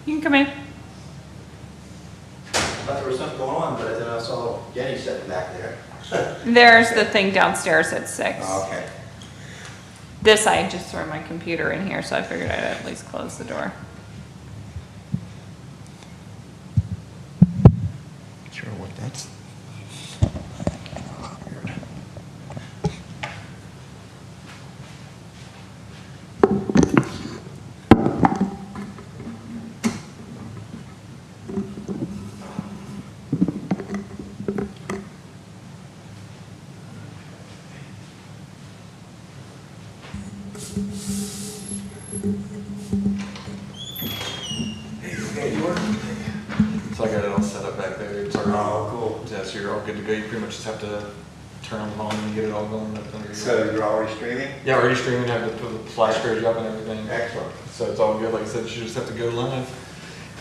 You can come in. I thought there was something going on, but then I saw Jenny sitting back there. There's the thing downstairs at 6. Oh, okay. This I just threw my computer in here, so I figured I'd at least close the door. Sure what that's. So I got it all set up back there. It's already, Oh, cool. yeah, so you're all good to go. You pretty much just have to turn them on and get it all going. So you're already streaming? Yeah, already streaming, have to put the flash storage up and everything. Excellent. So it's all good. Like I said, you just have to go live.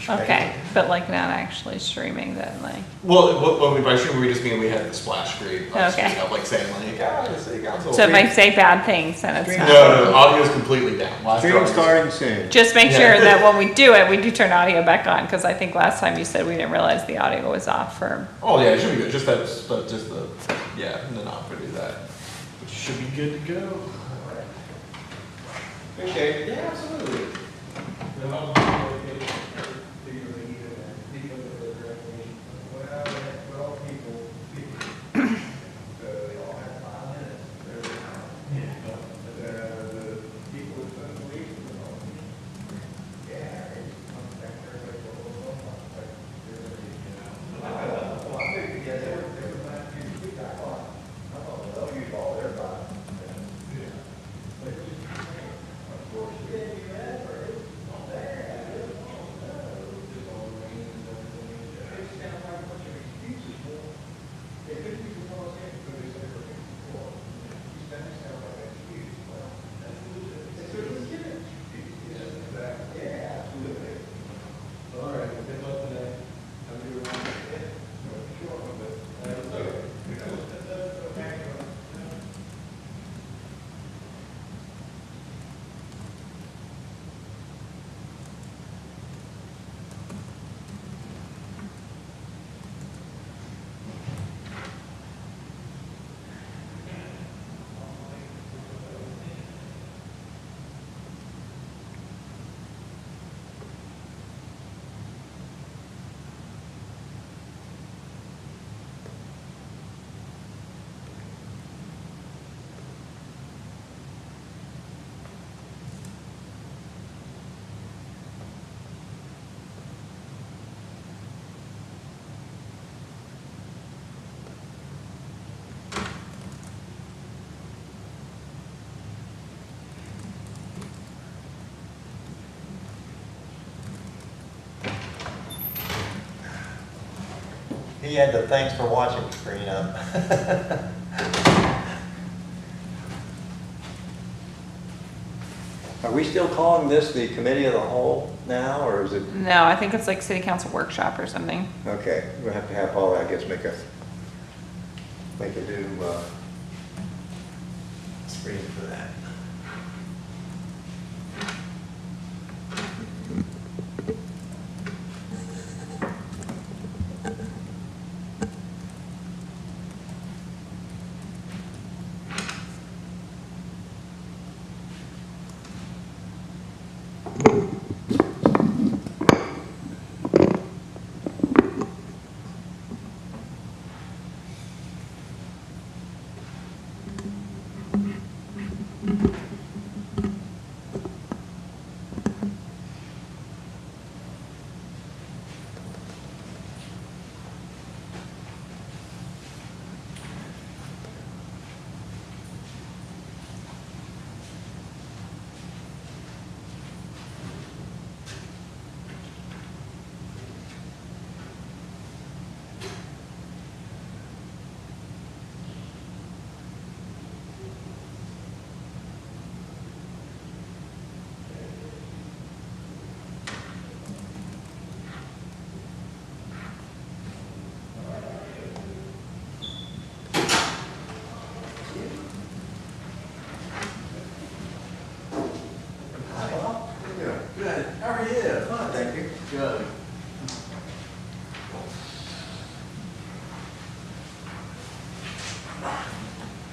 Okay, but like not actually streaming then, like. Well, what we by stream, we just mean we had the splash screen. Okay. Up, like saying like, ah, this thing got So if I say bad things, then it's not. No, audio's completely down. Last Stream drawing is- starting soon. Just make Yeah. sure that when we do it, we do turn audio back on, because I think last time you said we didn't realize the audio was off for. Oh yeah, it should be good. Just that, but just the, yeah, and then I'll do that. But you should be good to go. Okay. Yeah, absolutely. He had the thanks for watching screen up. Are we still calling this the committee of the whole now, or is it? No, I think it's like city council workshop or something. Okay, we'll have to have Paul, I guess, make a new screen for that. Good. How are you? Fine, thank you. Good.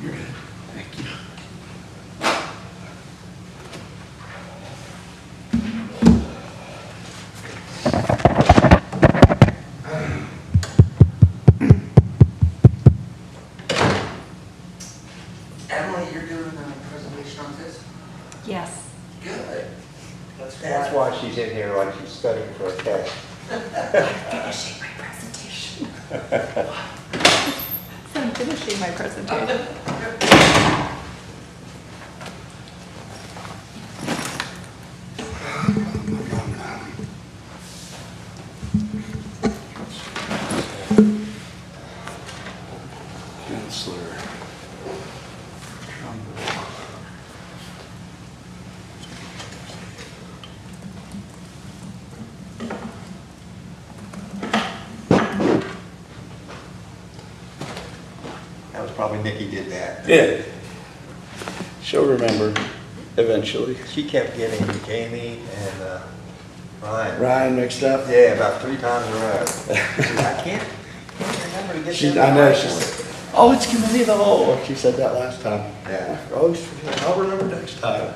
You're good. Thank you. Emily, you're doing a presentation on this? Yes. Good. That's why she's in here like she's studying for a test. Finishing my presentation. So I'm finishing my presentation. Counselor. That was probably Nikki did that. Yeah. She'll remember eventually. She kept getting Jamie and Ryan. Ryan mixed up? Yeah, about 3 times in a row. She said, I can't remember to get them I know, right. she's, oh, it's committee of the whole. She said that last time. Yeah. Oh, I'll remember next time.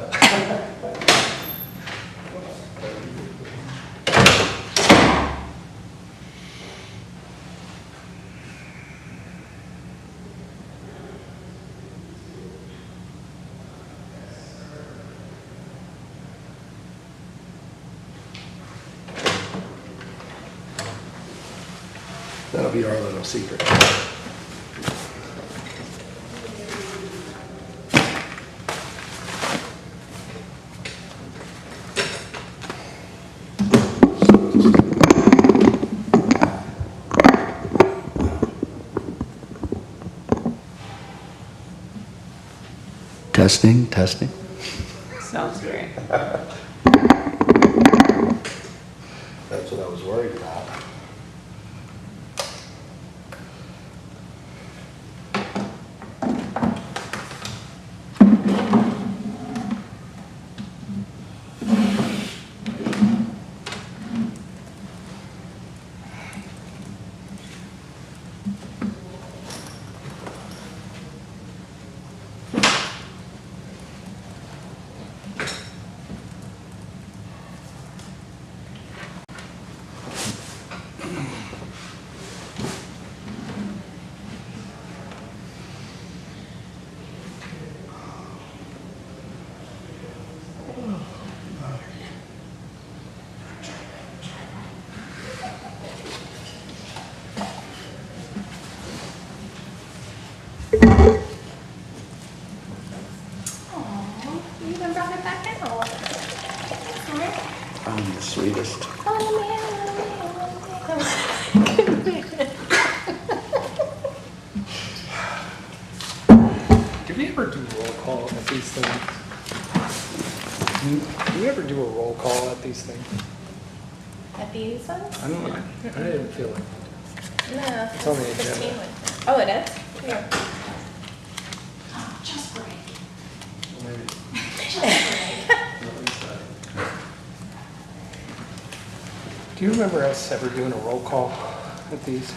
That'll be our little secret. Testing, testing. Sounds great. That's what I was worried about. Aw, you even brought it back out. I'm the sweetest. Oh, man. ever do roll call at these things? Do you ever do a roll call at these things? At these ones? I don't know. I didn't feel like. No. It's on the Christine agenda. would. Oh, it is? Here. Just break. Do you remember us ever doing a roll call at these?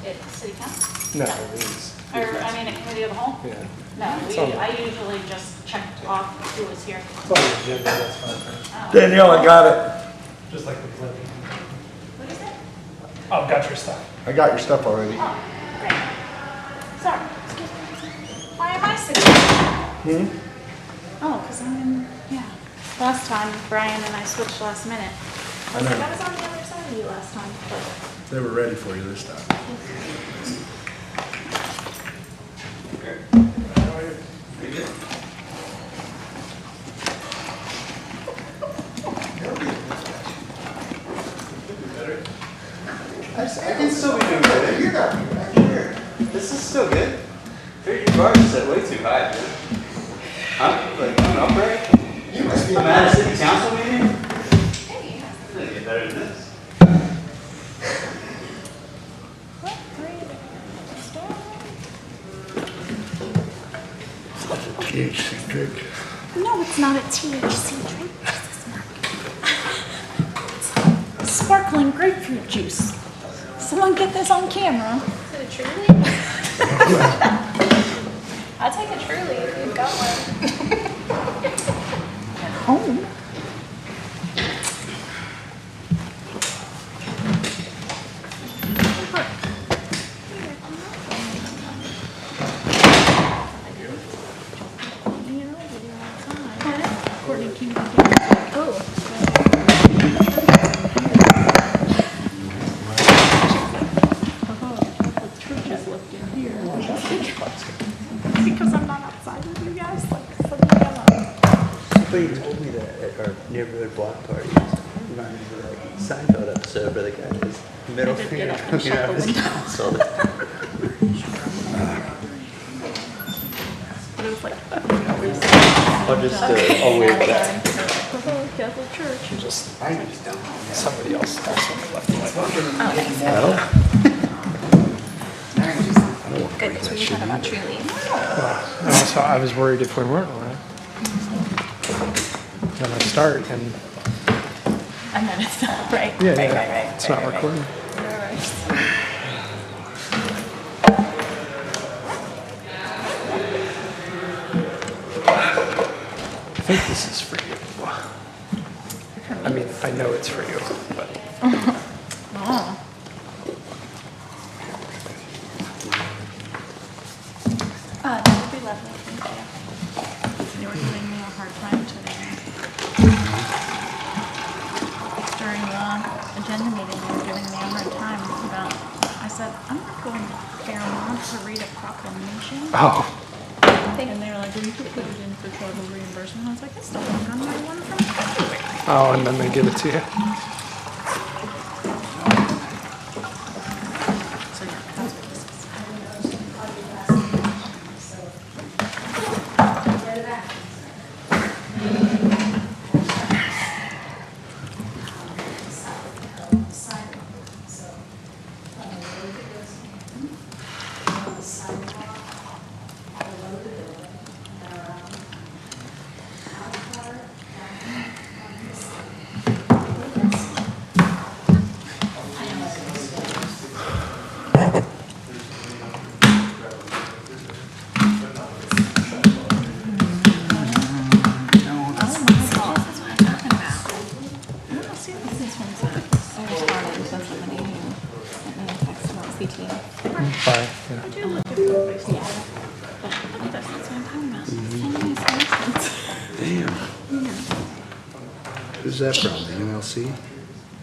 At city council? No, these. Or, I mean, at committee of the whole? Yeah. No, It's on the- I usually just check off who was here. It's on the agenda, that's fine. Danielle, I got it. Just like the pledge. What is it? Oh, got your stuff. I got your stuff already. Oh, great. Sorry, excuse me. Why am I sitting here? Oh, because I'm in, yeah. Last time, Brian and I switched last minute. I was like, I was on the other side of you last time, but. They were ready for you this time. I can still be doing better. You're not right here. This is still good. Your bar is set way too high, dude. I'm like, I'm upright. You must be I'm at a city council meeting. I'm gonna get better than this. THC drink. No, it's not a THC drink. It's sparkling grapefruit juice. Someone get this on camera. Is it a Truly? I'll take a Truly if you've got one. At home. Courtney came down. Oh. Churches left in here. Because I'm not outside with you guys, like, Somebody told me that at our neighborhood block parties. Reminds me of like a Seinfeld episode where the guy has middle I did finger get up and coming shut out the of his window. mouth all the time. But it was like, I'll just, I'll wave back. Catholic Church. Just, somebody else accidentally left the light Good, because we were talking about Truly. on. And also, I was worried if we weren't on it. Then I start and, And then it's not, right? yeah, Right, yeah, right, right. it's right, not right, recording. I think this is for you. I mean, I know it's for you, but. Oh. That would be lovely, thank you. They were giving me a hard time today. During the agenda meeting, they were giving me a hard time about, I said, I'm not going to Fairmont to read a proclamation. Oh, And they were like, well, you could put it in for travel reimbursement. I was like, I still haven't gotten my one from February. oh, and then they give it to you. So yeah, that's what this is. Bye. Yeah. Damn. Who's that from? The MLC?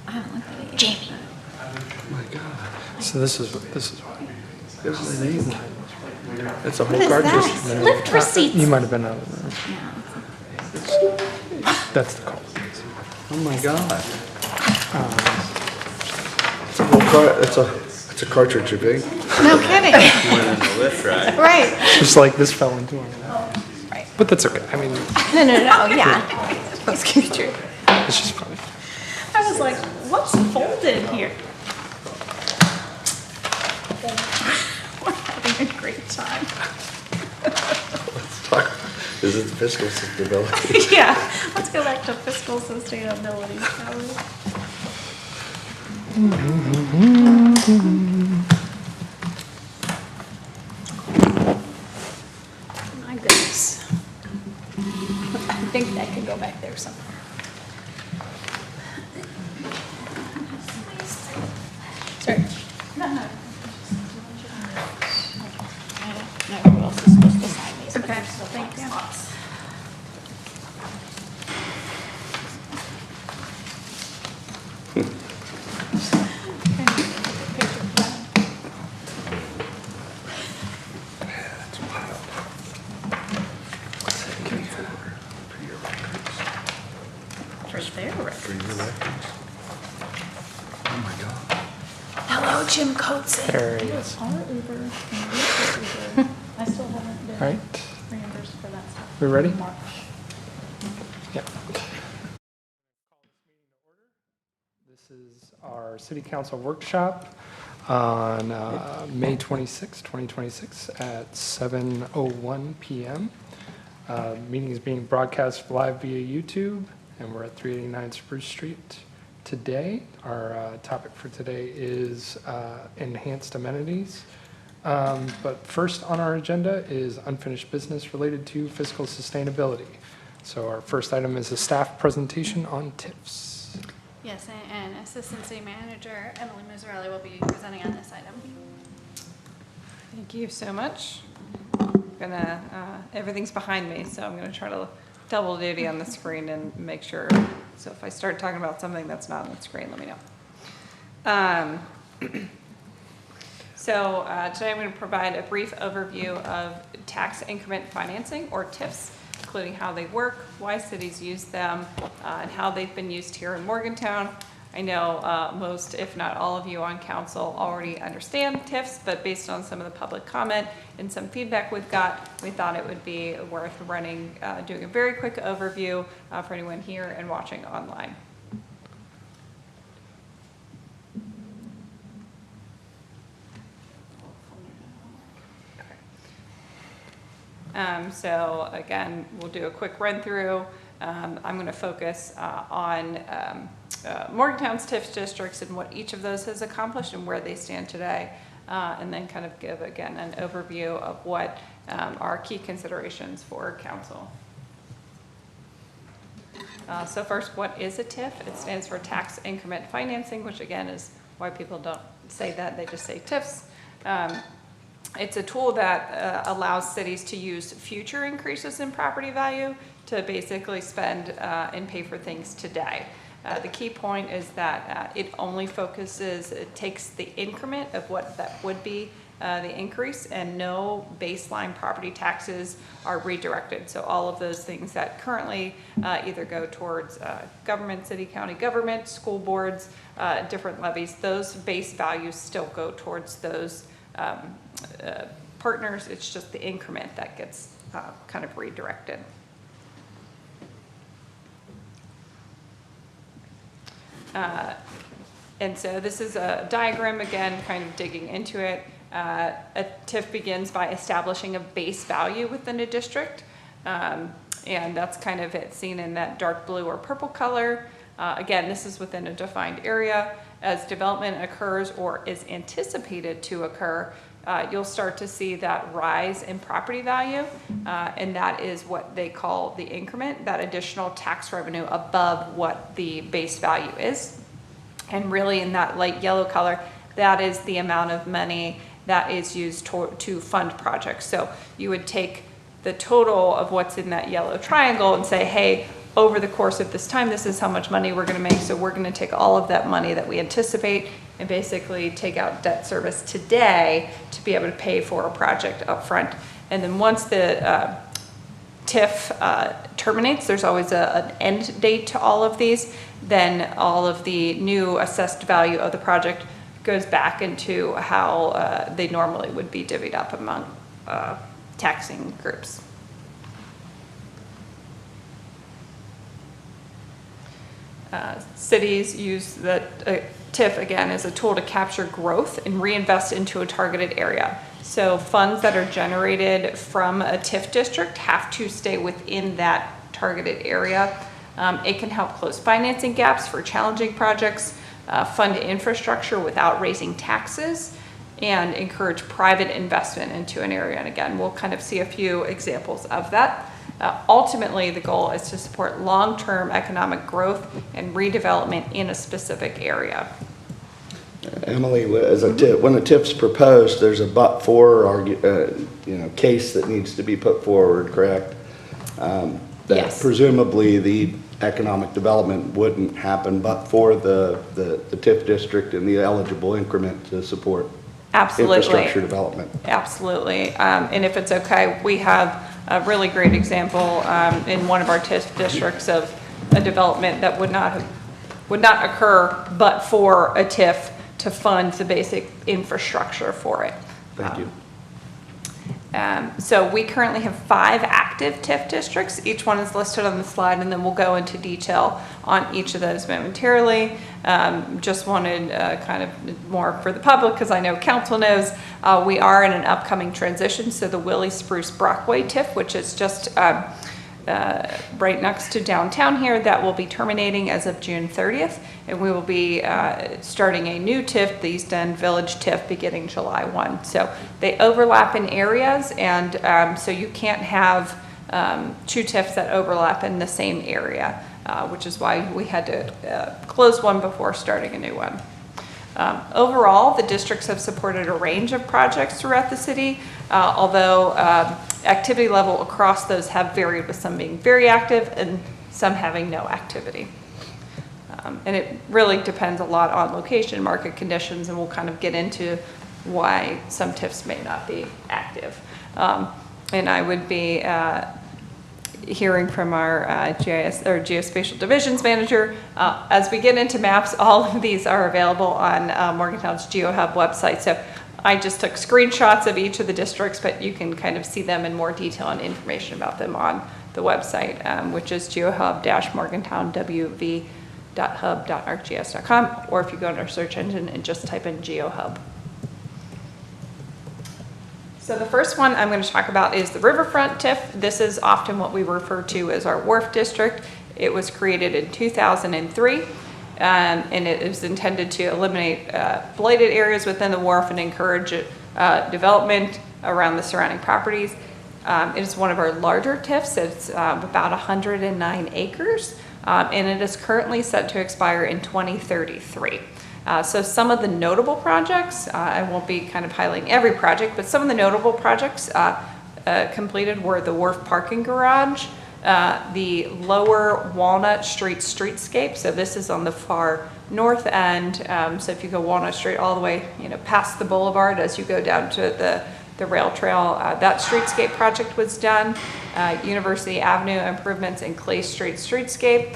I haven't looked at it yet. Jamie. Oh my God. So this is what. There's the name. It's a whole What is cartridge. that? Lift receipts. You might have been out of the room. That's the call. Oh my God. It's a whole it's a cartridge, you think? No kidding. You went on the lift ride. Right. Just like this fell into one. Right. But that's okay. I mean, No, yeah. That's gonna be true. it's just funny. I was like, what's folded here? We're having a great time. This is fiscal sustainability. Yeah, let's go back to fiscal sustainability, shall we? My goodness. I think that could go back there somewhere. Sorry. No. I don't know who else is supposed to sign these. Okay, thank you. For their records. Oh my God. Hello, Jim Coates. There he is. Our Uber and Uber. I still haven't been Right. reimbursed for that stuff. We ready? March. Yeah. This is our city council workshop on May 26, 2026 at 7:01 PM. Meeting is being broadcast live via YouTube, and we're at 389 Spruce Street today. Our topic for today is enhanced amenities. But first on our agenda is unfinished business related to fiscal sustainability. So our first item is a staff presentation on TIFs. Yes, and Assistant City Manager Emily Miserelli will be presenting on this item. Thank you so much. Everything's behind me, so I'm gonna try to double duty on the screen and make sure. So if I start talking about something that's not on the screen, let me know. So today I'm going to provide a brief overview of tax increment financing, or TIFs, including how they work, why cities use them, and how they've been used here in Morgantown. I know most, if not all of you on council already understand TIFs, but based on some of the public comment and some feedback we've got, we thought it would be worth doing a very quick overview for anyone here and watching online. So again, we'll do a quick run through. I'm going to focus on Morgantown's TIF districts and what each of those has accomplished and where they stand today, and then kind of give again an overview of what are key considerations for council. So first, what is a TIF? It stands for tax increment financing, which again is why people don't say that, they just say TIFs. It's a tool that allows cities to use future increases in property value to basically spend and pay for things today. The key point is that it only focuses, it takes the increment of what that would be the increase, and no baseline property taxes are redirected. So all of those things that currently either go towards government, city, county government, school boards, different levies, those base values still go towards those partners. It's just the increment that gets kind of redirected. And so this is a diagram, again, kind of digging into it. A TIF begins by establishing a base value within a district. And that's kind of it seen in that dark blue or purple color. Again, this is within a defined area. As development occurs or is anticipated to occur, you'll start to see that rise in property value, and that is what they call the increment, that additional tax revenue above what the base value is. And really in that light yellow color, that is the amount of money that is used to fund projects. So you would take the total of what's in that yellow triangle and say, hey, over the course of this time, this is how much money we're going to make. So we're going to take all of that money that we anticipate and basically take out debt service today to be able to pay for a project up front. And then once the TIF terminates, there's always an end date to all of these, then all of the new assessed value of the project goes back into how they normally would be divvied up among taxing groups. Cities use the TIF again as a tool to capture growth and reinvest into a targeted area. So funds that are generated from a TIF district have to stay within that targeted area. It can help close financing gaps for challenging projects, fund infrastructure without raising taxes, and encourage private investment into an area. And again, we'll kind of see a few examples of that. Ultimately, the goal is to support long-term economic growth and redevelopment in a specific area. Emily, as a tip, when a TIF's proposed, there's a but-for case that needs to be put forward, correct? That Yes. presumably the economic development wouldn't happen but for the TIF district and the eligible increment to support Absolutely. infrastructure development. Absolutely. And if it's okay, we have a really great example in one of our TIF districts of a development that would not occur but for a TIF to fund the basic infrastructure for it. Thank you. So we currently have 5 active TIF districts. Each one is listed on the slide, and then we'll go into detail on each of those momentarily. Just wanted kind of more for the public, because I know council knows we are in an upcoming transition. So the Willie Spruce Brockway TIF, which is just right next to downtown here, that will be terminating as of June 30th. And we will be starting a new TIF, the East End Village TIF, beginning July 1. So they overlap in areas, and so you can't have 2 TIFs that overlap in the same area, which is why we had to close one before starting a new one. Overall, the districts have supported a range of projects throughout the city, although activity level across those have varied, with some being very active and some having no activity. And it really depends a lot on location, market conditions, and we'll kind of get into why some TIFs may not be active. And I would be hearing from our GIS or Geospatial Divisions Manager. As we get into maps, all of these are available on Morgantown's GeoHub website. So I just took screenshots of each of the districts, but you can kind of see them in more detail and information about them on the website, which is geohub-morgantownwv.hub.arcgis.com, or if you go in our search engine and just type in GeoHub. So the first one I'm going to talk about is the Riverfront TIF. This is often what we refer to as our Wharf District. It was created in 2003, and it is intended to eliminate blighted areas within the wharf and encourage development around the surrounding properties. It is one of our larger TIFs. It's about 109 acres, and it is currently set to expire in 2033. So some of the notable projects, I won't be kind of highlighting every project, but some of the notable projects completed were the Wharf Parking Garage, the Lower Walnut Street streetscape. So this is on the far north end. So if you go Walnut Street all the way, past the boulevard as you go down to the rail trail, that streetscape project was done. University Avenue improvements and Clay Street streetscape.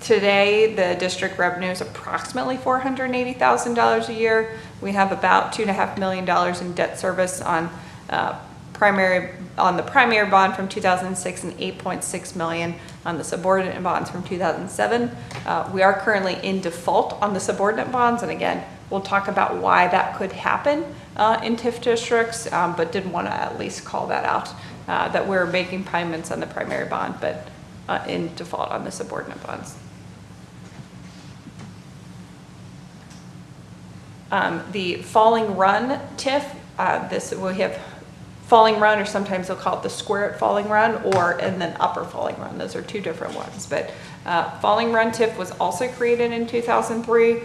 Today, the district revenue is approximately $480,000 a year. We have about $2.5 million in debt service on the primary bond from 2006 and $8.6 million on the subordinate bonds from 2007. We are currently in default on the subordinate bonds, and again, we'll talk about why that could happen in TIF districts, but did want to at least call that out, that we're making payments on the primary bond, but in default on the subordinate bonds. The Falling Run TIF, we have Falling Run, or sometimes they'll call it the Square at Falling Run, and then Upper Falling Run. Those are 2 different ones. But Falling Run TIF was also created in 2003.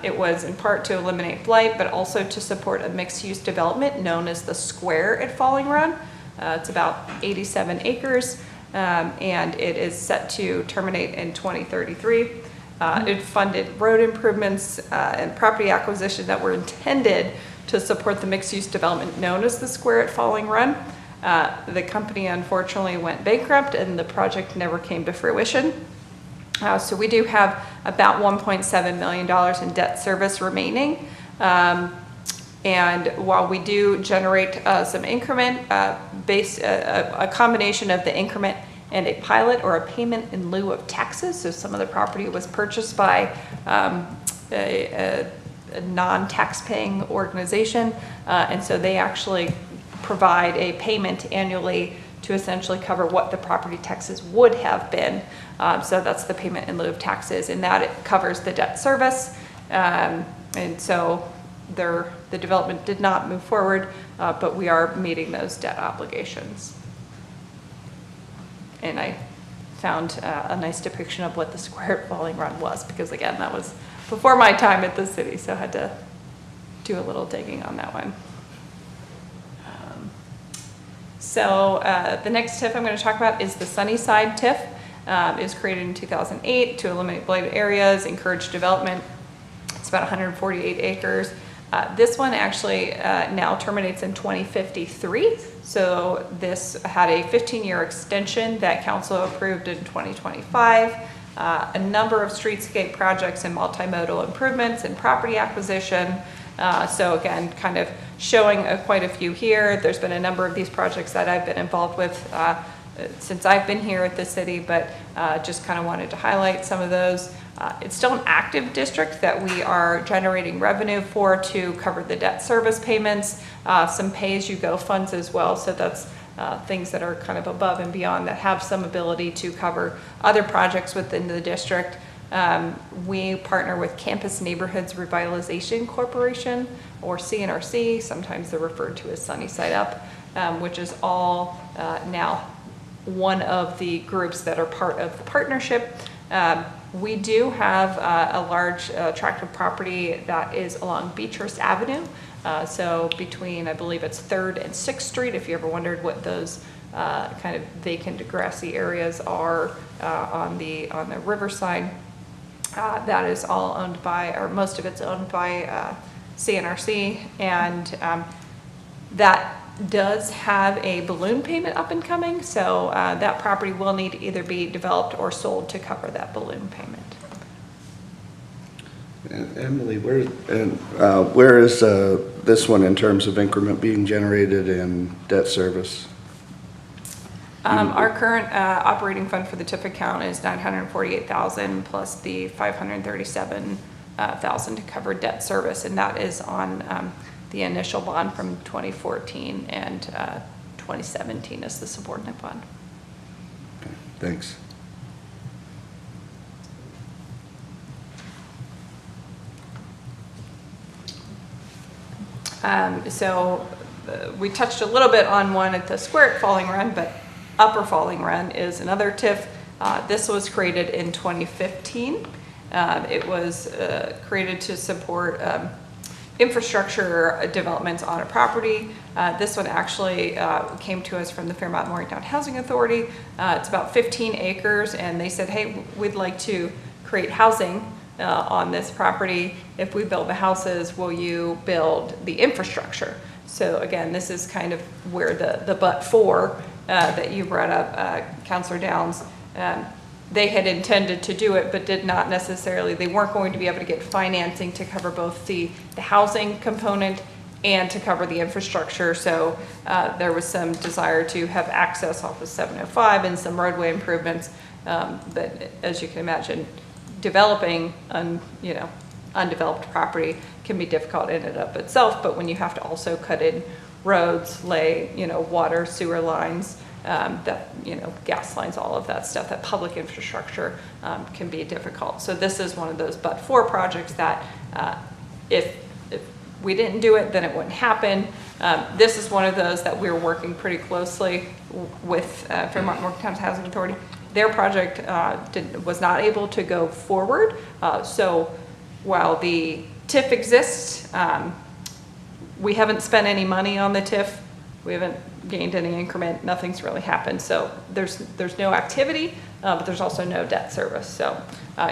It was in part to eliminate blight, but also to support a mixed-use development known as the Square at Falling Run. It's about 87 acres, and it is set to terminate in 2033. It funded road improvements and property acquisition that were intended to support the mixed-use development known as the Square at Falling Run. The company unfortunately went bankrupt, and the project never came to fruition. So we do have about $1.7 million in debt service remaining. And while we do generate some increment, a combination of the increment and a pilot or a payment in lieu of taxes. So some of the property was purchased by a non-tax paying organization. And so they actually provide a payment annually to essentially cover what the property taxes would have been. So that's the payment in lieu of taxes, and that it covers the debt service. And so the development did not move forward, but we are meeting those debt obligations. And I found a nice depiction of what the square falling run was, because again, that was before my time at the city, so I had to do a little digging on that one. So the next TIF I'm going to talk about is the Sunnyside TIF. It was created in 2008 to eliminate blighted areas, encourage development. It's about 148 acres. This one actually now terminates in 2053. So this had a 15-year extension that council approved in 2025. A number of streetscape projects and multimodal improvements and property acquisition. So again, kind of showing quite a few here. There's been a number of these projects that I've been involved with since I've been here at the city, but just kind of wanted to highlight some of those. It's still an active district that we are generating revenue for to cover the debt service payments, some pay-as-you-go funds as well. So that's things that are kind of above and beyond that have some ability to cover other projects within the district. We partner with Campus Neighborhoods Revitalization Corporation, or CNRC, sometimes they're referred to as Sunnyside Up, which is all now one of the groups that are part of the partnership. We do have a large tract of property that is along Beechhurst Avenue. So between, I believe it's 3rd and 6th Street, if you ever wondered what those kind of vacant grassy areas are on the riverside. That is all owned by, or most of it's owned by CNRC, and that does have a balloon payment up and coming, so that property will need to either be developed or sold to cover that balloon payment. And Emily, where is this one in terms of increment being generated in debt service? Our current operating fund for the TIF account is $948,000 plus the $537,000 to cover debt service, and that is on the initial bond from 2014 and 2017 is the subordinate bond. Okay, thanks. We touched a little bit on one at the Square Falling Run, but Upper Falling Run is another TIF. This was created in 2015. It was created to support infrastructure developments on a property. This one actually came to us from the Fairmont Morgantown Housing Authority. It's about 15 acres, and they said, hey, we'd like to create housing on this property. If we build the houses, will you build the infrastructure? So again, this is kind of where the but for that you brought up, Councilor Downs, they had intended to do it, but did not necessarily, they weren't going to be able to get financing to cover both the housing component and to cover the infrastructure. So there was some desire to have access off of 705 and some roadway improvements. But as you can imagine, developing undeveloped property can be difficult in and of itself, but when you have to also cut in roads, lay, water, sewer lines, gas lines, all of that stuff, that public infrastructure can be difficult. So this is one of those but-for projects that if we didn't do it, then it wouldn't happen. This is one of those that we're working pretty closely with Fairmont Morgantown Housing Authority. Their project was not able to go forward. So while the TIF exists, we haven't spent any money on the TIF. We haven't gained any increment. Nothing's really happened. So there's no activity, but there's also no debt service. So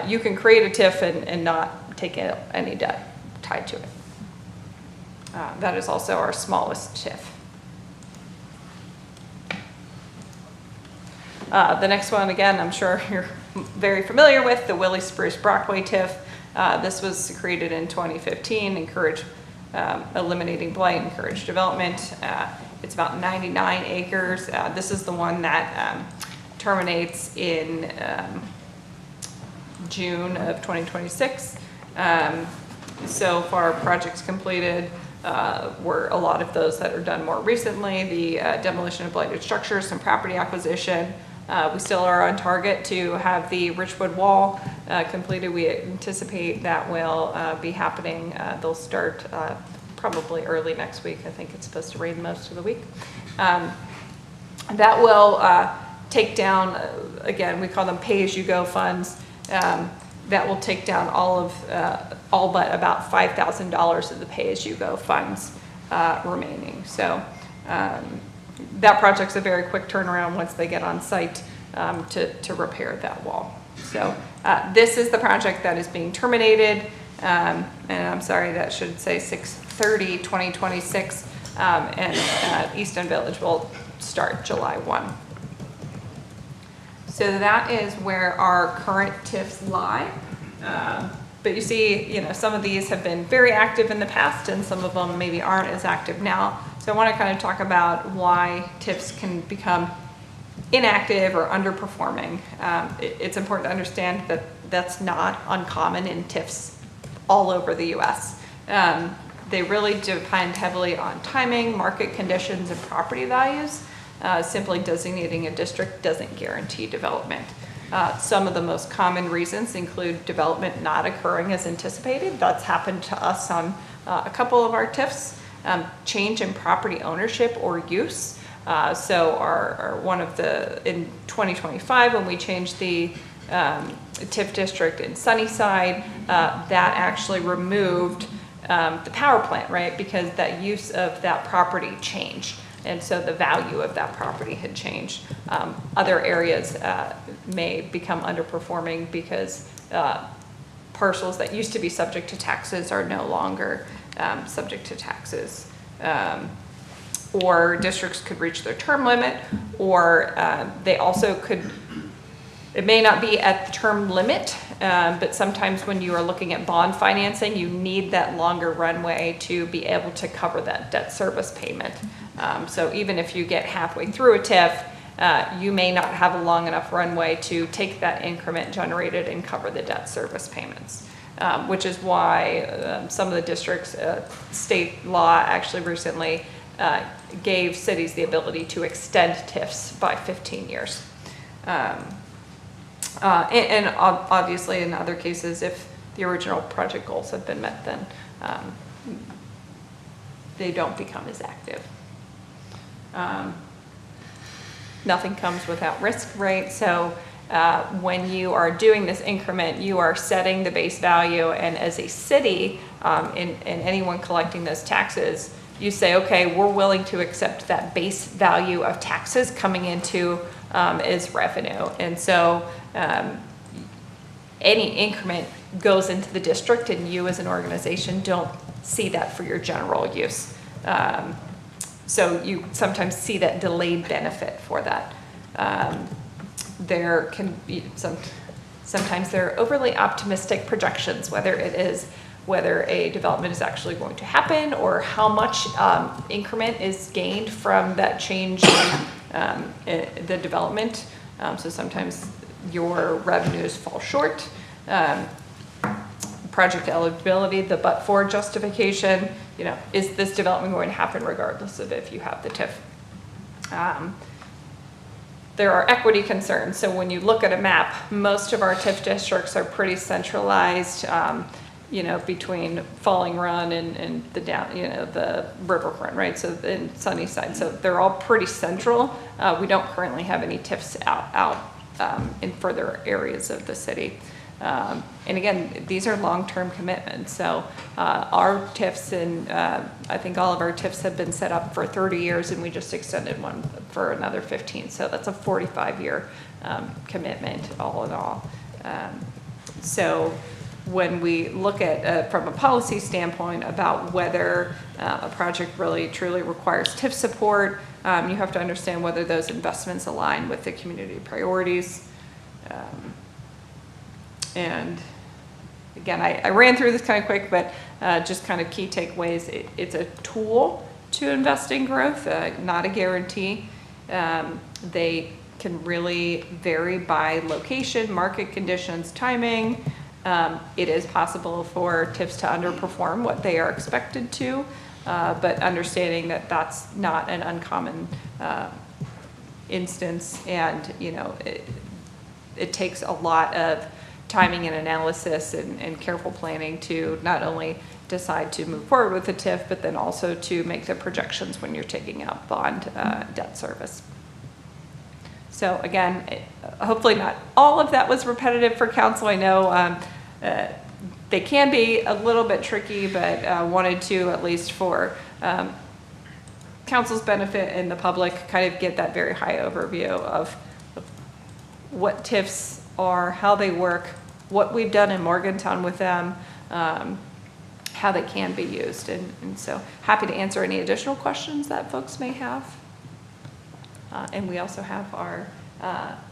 you can create a TIF and not take any debt tied to it. That is also our smallest TIF. The next one, again, I'm sure you're very familiar with, the Willie Spruce Brockway TIF. This was created in 2015, eliminating blight, encourage development. It's about 99 acres. This is the one that terminates in June of 2026. So far, projects completed were a lot of those that are done more recently, the demolition of blighted structures, some property acquisition. We still are on target to have the Richwood Wall completed. We anticipate that will be happening. They'll start probably early next week. I think it's supposed to rain most of the week. That will take down, again, we call them pay-as-you-go funds. That will take down all but about $5,000 of the pay-as-you-go funds remaining. So that project's a very quick turnaround once they get on site to repair that wall. So this is the project that is being terminated, and I'm sorry, that should say 6/30/2026, and Easton Village will start July 1. So that is where our current TIFs lie. But you see, some of these have been very active in the past and some of them maybe aren't as active now. So I want to kind of talk about why TIFs can become inactive or underperforming. It's important to understand that that's not uncommon in TIFs all over the US. They really depend heavily on timing, market conditions, and property values. Simply designating a district doesn't guarantee development. Some of the most common reasons include development not occurring as anticipated. That's happened to us on a couple of our TIFs. Change in property ownership or use. So in 2025, when we changed the TIF district in Sunnyside, that actually removed the power plant, right? Because that use of that property changed. And so the value of that property had changed. Other areas may become underperforming because parcels that used to be subject to taxes are no longer subject to taxes. Or districts could reach their term limit, or they also could, it may not be at the term limit, but sometimes when you are looking at bond financing, you need that longer runway to be able to cover that debt service payment. So even if you get halfway through a TIF, you may not have a long enough runway to take that increment generated and cover the debt service payments, which is why some of the districts, state law actually recently gave cities the ability to extend TIFs by 15 years. And obviously in other cases, if the original project goals have been met, then they don't become as active. Nothing comes without risk, right? So when you are doing this increment, you are setting the base value, and as a city, and anyone collecting those taxes, you say, okay, we're willing to accept that base value of taxes coming into as revenue. And so any increment goes into the district, and you as an organization don't see that for your general use. So you sometimes see that delayed benefit for that. There can be sometimes there are overly optimistic projections, whether a development is actually going to happen or how much increment is gained from that change in the development. So sometimes your revenues fall short. Project eligibility, the but-for justification, is this development going to happen regardless of if you have the TIF? There are equity concerns. So when you look at a map, most of our TIF districts are pretty centralized, between Falling Run and the down, the riverfront, right? So in Sunnyside, so they're all pretty central. We don't currently have any TIFs out in further areas of the city. And again, these are long-term commitments. So our TIFs, and I think all of our TIFs have been set up for 30 years, and we just extended one for another 15. So that's a 45-year commitment all in all. So when we look at, from a policy standpoint, about whether a project really truly requires TIF support, you have to understand whether those investments align with the community priorities. And again, I ran through this kind of quick, but just kind of key takeaways. It's a tool to invest in growth, not a guarantee. They can really vary by location, market conditions, timing. It is possible for TIFs to underperform what they are expected to, but understanding that that's not an uncommon instance, and it takes a lot of timing and analysis and careful planning to not only decide to move forward with the TIF, but then also to make the projections when you're taking out bond debt service. So again, hopefully not all of that was repetitive for council. I know they can be a little bit tricky, but wanted to, at least for council's benefit and the public, kind of get that very high overview of what TIFs are, how they work, what we've done in Morgantown with them, how they can be used. And so happy to answer any additional questions that folks may have. And we also have our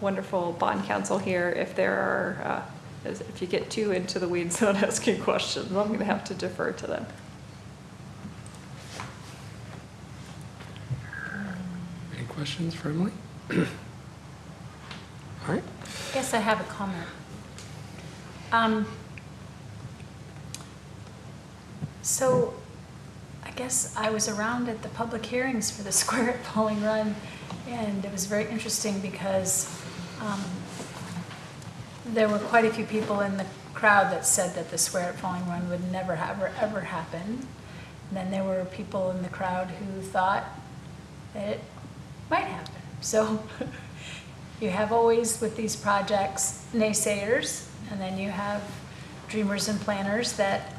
wonderful bond counsel here. If there are, if you get too into the weeds on asking questions, I'm going to have to defer to them. Any questions for Emily? All right. I guess I have a comment. So I guess I was around at the public hearings for the Square at Falling Run, and it was very interesting because there were quite a few people in the crowd that said that the Square at Falling Run would never ever happen. And then there were people in the crowd who thought that it might happen. So you have always, with these projects, naysayers, and then you have dreamers and planners that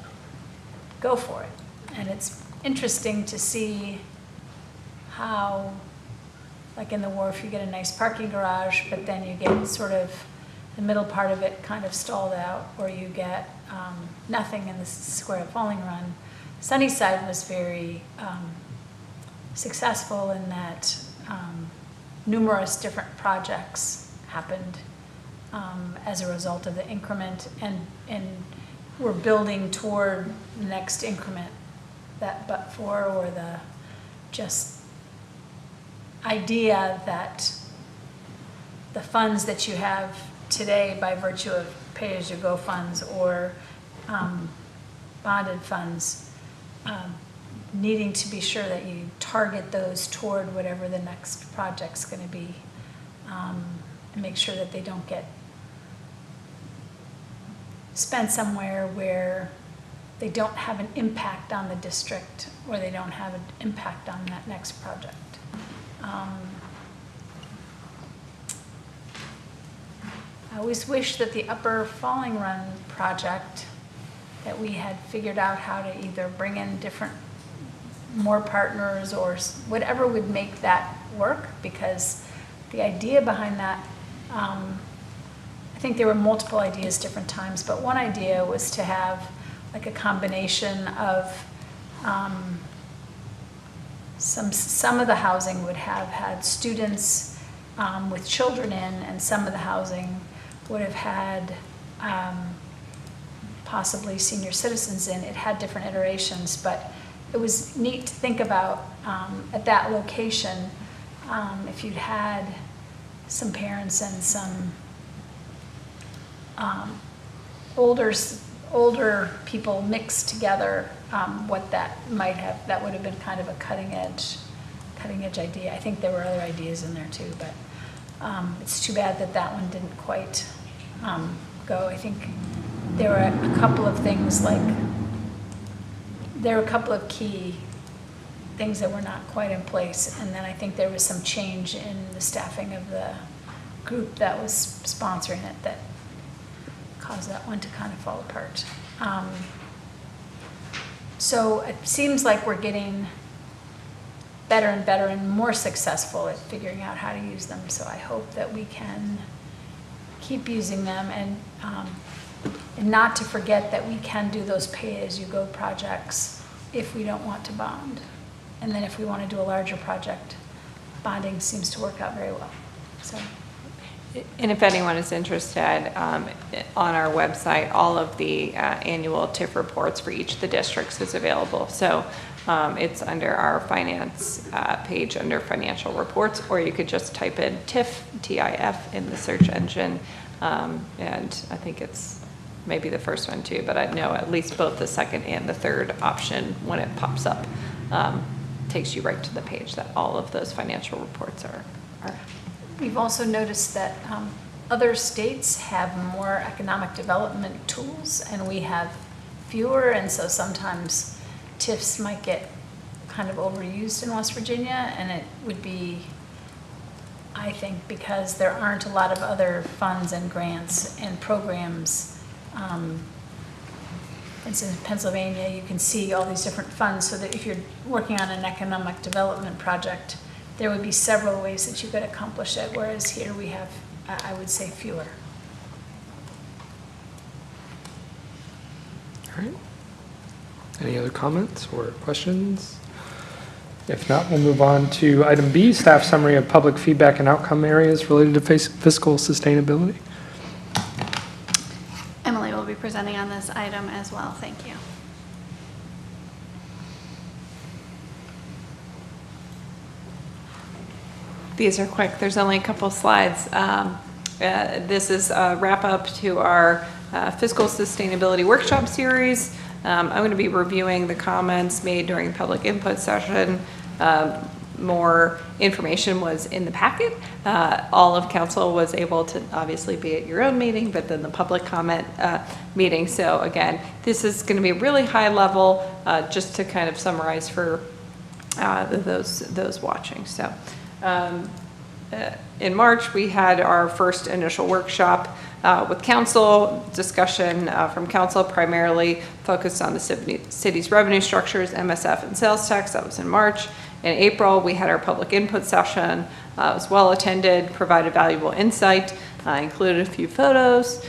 go for it. And it's interesting to see how, like in the Wharf, you get a nice parking garage, but then you get sort of the middle part of it kind of stalled out, or you get nothing in the Square at Falling Run. Sunnyside was very successful in that numerous different projects happened as a result of the increment, and we're building toward the next increment, that but for, or the just idea that the funds that you have today by virtue of pay-as-you-go funds or bonded funds, needing to be sure that you target those toward whatever the next project's going to be, and make sure that they don't get spent somewhere where they don't have an impact on the district, or they don't have an impact on that next project. I always wish that the Upper Falling Run project, that we had figured out how to either bring in more partners or whatever would make that work, because the idea behind that, I think there were multiple ideas different times, but one idea was to have like a combination of some of the housing would have had students with children in, and some of the housing would have had possibly senior citizens in. It had different iterations, but it was neat to think about at that location, if you'd had some parents and some older people mixed together, what that might have, that would have been kind of a cutting edge idea. I think there were other ideas in there too, but it's too bad that that one didn't quite go. I think there were a couple of things, like there were a couple of key things that were not quite in place, and then I think there was some change in the staffing of the group that was sponsoring it that caused that one to kind of fall apart. So it seems like we're getting better and better and more successful at figuring out how to use them. So I hope that we can keep using them, and not to forget that we can do those pay-as-you-go projects if we don't want to bond. And then if we want to do a larger project, bonding seems to work out very well. So And if anyone is interested, on our website, all of the annual TIF reports for each of the districts is available. So it's under our finance page under financial reports, or you could just type in TIF, T-I-F, in the search engine. And I think it's maybe the first one too, but I know at least both the second and the third option, when it pops up, takes you right to the page that all of those financial reports are. We've also noticed that other states have more economic development tools and we have fewer, and so sometimes TIFs might get kind of overused in West Virginia, and it would be, I think, because there aren't a lot of other funds and grants and programs. For instance, in Pennsylvania, you can see all these different funds, so that if you're working on an economic development project, there would be several ways that you could accomplish it, whereas here we have, I would say, fewer. All right. Any other comments or questions? If not, we'll move on to item B, staff summary of public feedback and outcome areas related to fiscal sustainability. Emily will be presenting on this item as well. Thank you. These are quick. There's only a couple slides. This is a wrap up to our fiscal sustainability workshop series. I'm going to be reviewing the comments made during the public input session. More information was in the packet. All of council was able to obviously be at your own meeting, but then the public comment meeting. So again, this is going to be really high level, just to kind of summarize for those watching. So in March, we had our first initial workshop with council, discussion from council primarily focused on the city's revenue structures, MSF and sales tax. That was in March. In April, we had our public input session. It was well attended, provided valuable insight, included a few photos.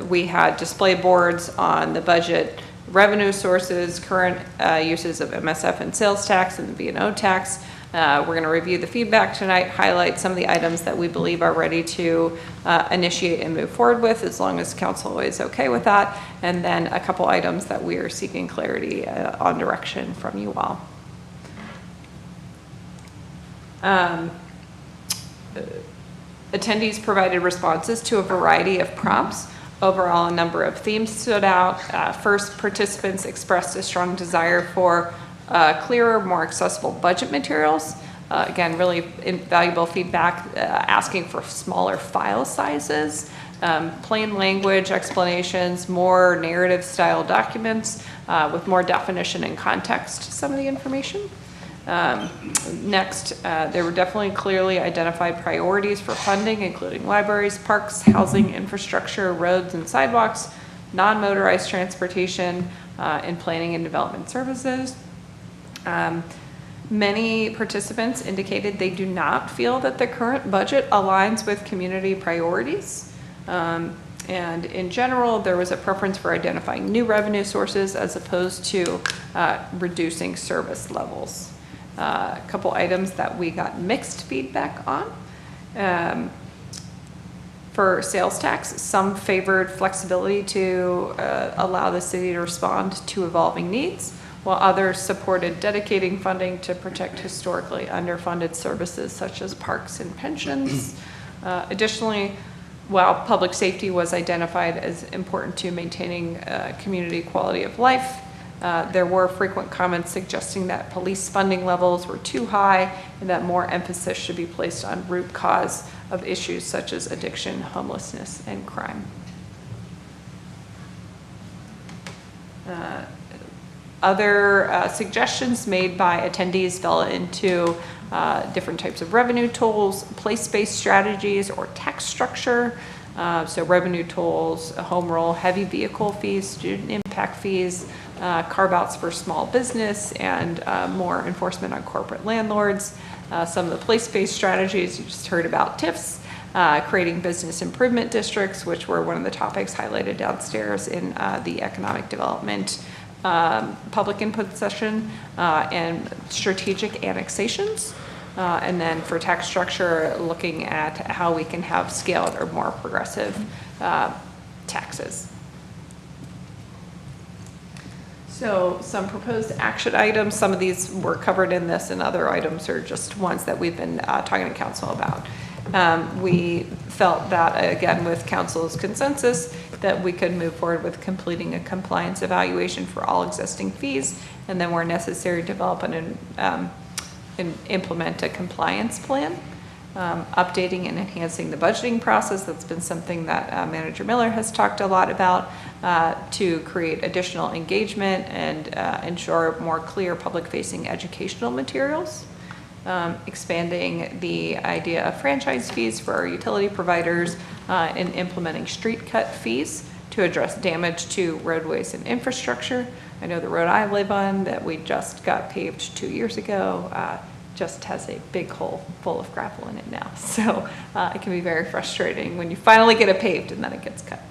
We had display boards on the budget revenue sources, current uses of MSF and sales tax and the B&O tax. We're going to review the feedback tonight, highlight some of the items that we believe are ready to initiate and move forward with, as long as council is okay with that, and then a couple items that we are seeking clarity on direction from you all. Attendees provided responses to a variety of prompts. Overall, a number of themes stood out. First, participants expressed a strong desire for clearer, more accessible budget materials. Again, really invaluable feedback, asking for smaller file sizes, plain language explanations, more narrative style documents with more definition and context to some of the information. Next, there were definitely clearly identified priorities for funding, including libraries, parks, housing, infrastructure, roads and sidewalks, non-motorized transportation, and planning and development services. Many participants indicated they do not feel that the current budget aligns with community priorities. And in general, there was a preference for identifying new revenue sources as opposed to reducing service levels. A couple items that we got mixed feedback on. For sales tax, some favored flexibility to allow the city to respond to evolving needs, while others supported dedicating funding to protect historically underfunded services such as parks and pensions. Additionally, while public safety was identified as important to maintaining community quality of life, there were frequent comments suggesting that police funding levels were too high and that more emphasis should be placed on root cause of issues such as addiction, homelessness, and crime. Other suggestions made by attendees fell into different types of revenue tools, place-based strategies, or tax structure. So revenue tools, home rule, heavy vehicle fees, student impact fees, carve-outs for small business, and more enforcement on corporate landlords. Some of the place-based strategies, you just heard about TIFs, creating business improvement districts, which were one of the topics highlighted downstairs in the economic development public input session, and strategic annexations. And then for tax structure, looking at how we can have scaled or more progressive taxes. So some proposed action items, some of these were covered in this and other items are just ones that we've been talking to council about. We felt that, again, with council's consensus, that we could move forward with completing a compliance evaluation for all existing fees, and then where necessary, develop and implement a compliance plan. Updating and enhancing the budgeting process, that's been something that Manager Miller has talked a lot about, to create additional engagement and ensure more clear public-facing educational materials. Expanding the idea of franchise fees for our utility providers, and implementing street cut fees to address damage to roadways and infrastructure. I know the road I live on that we just got paved 2 years ago just has a big hole full of gravel in it now. So it can be very frustrating when you finally get it paved and then it gets cut.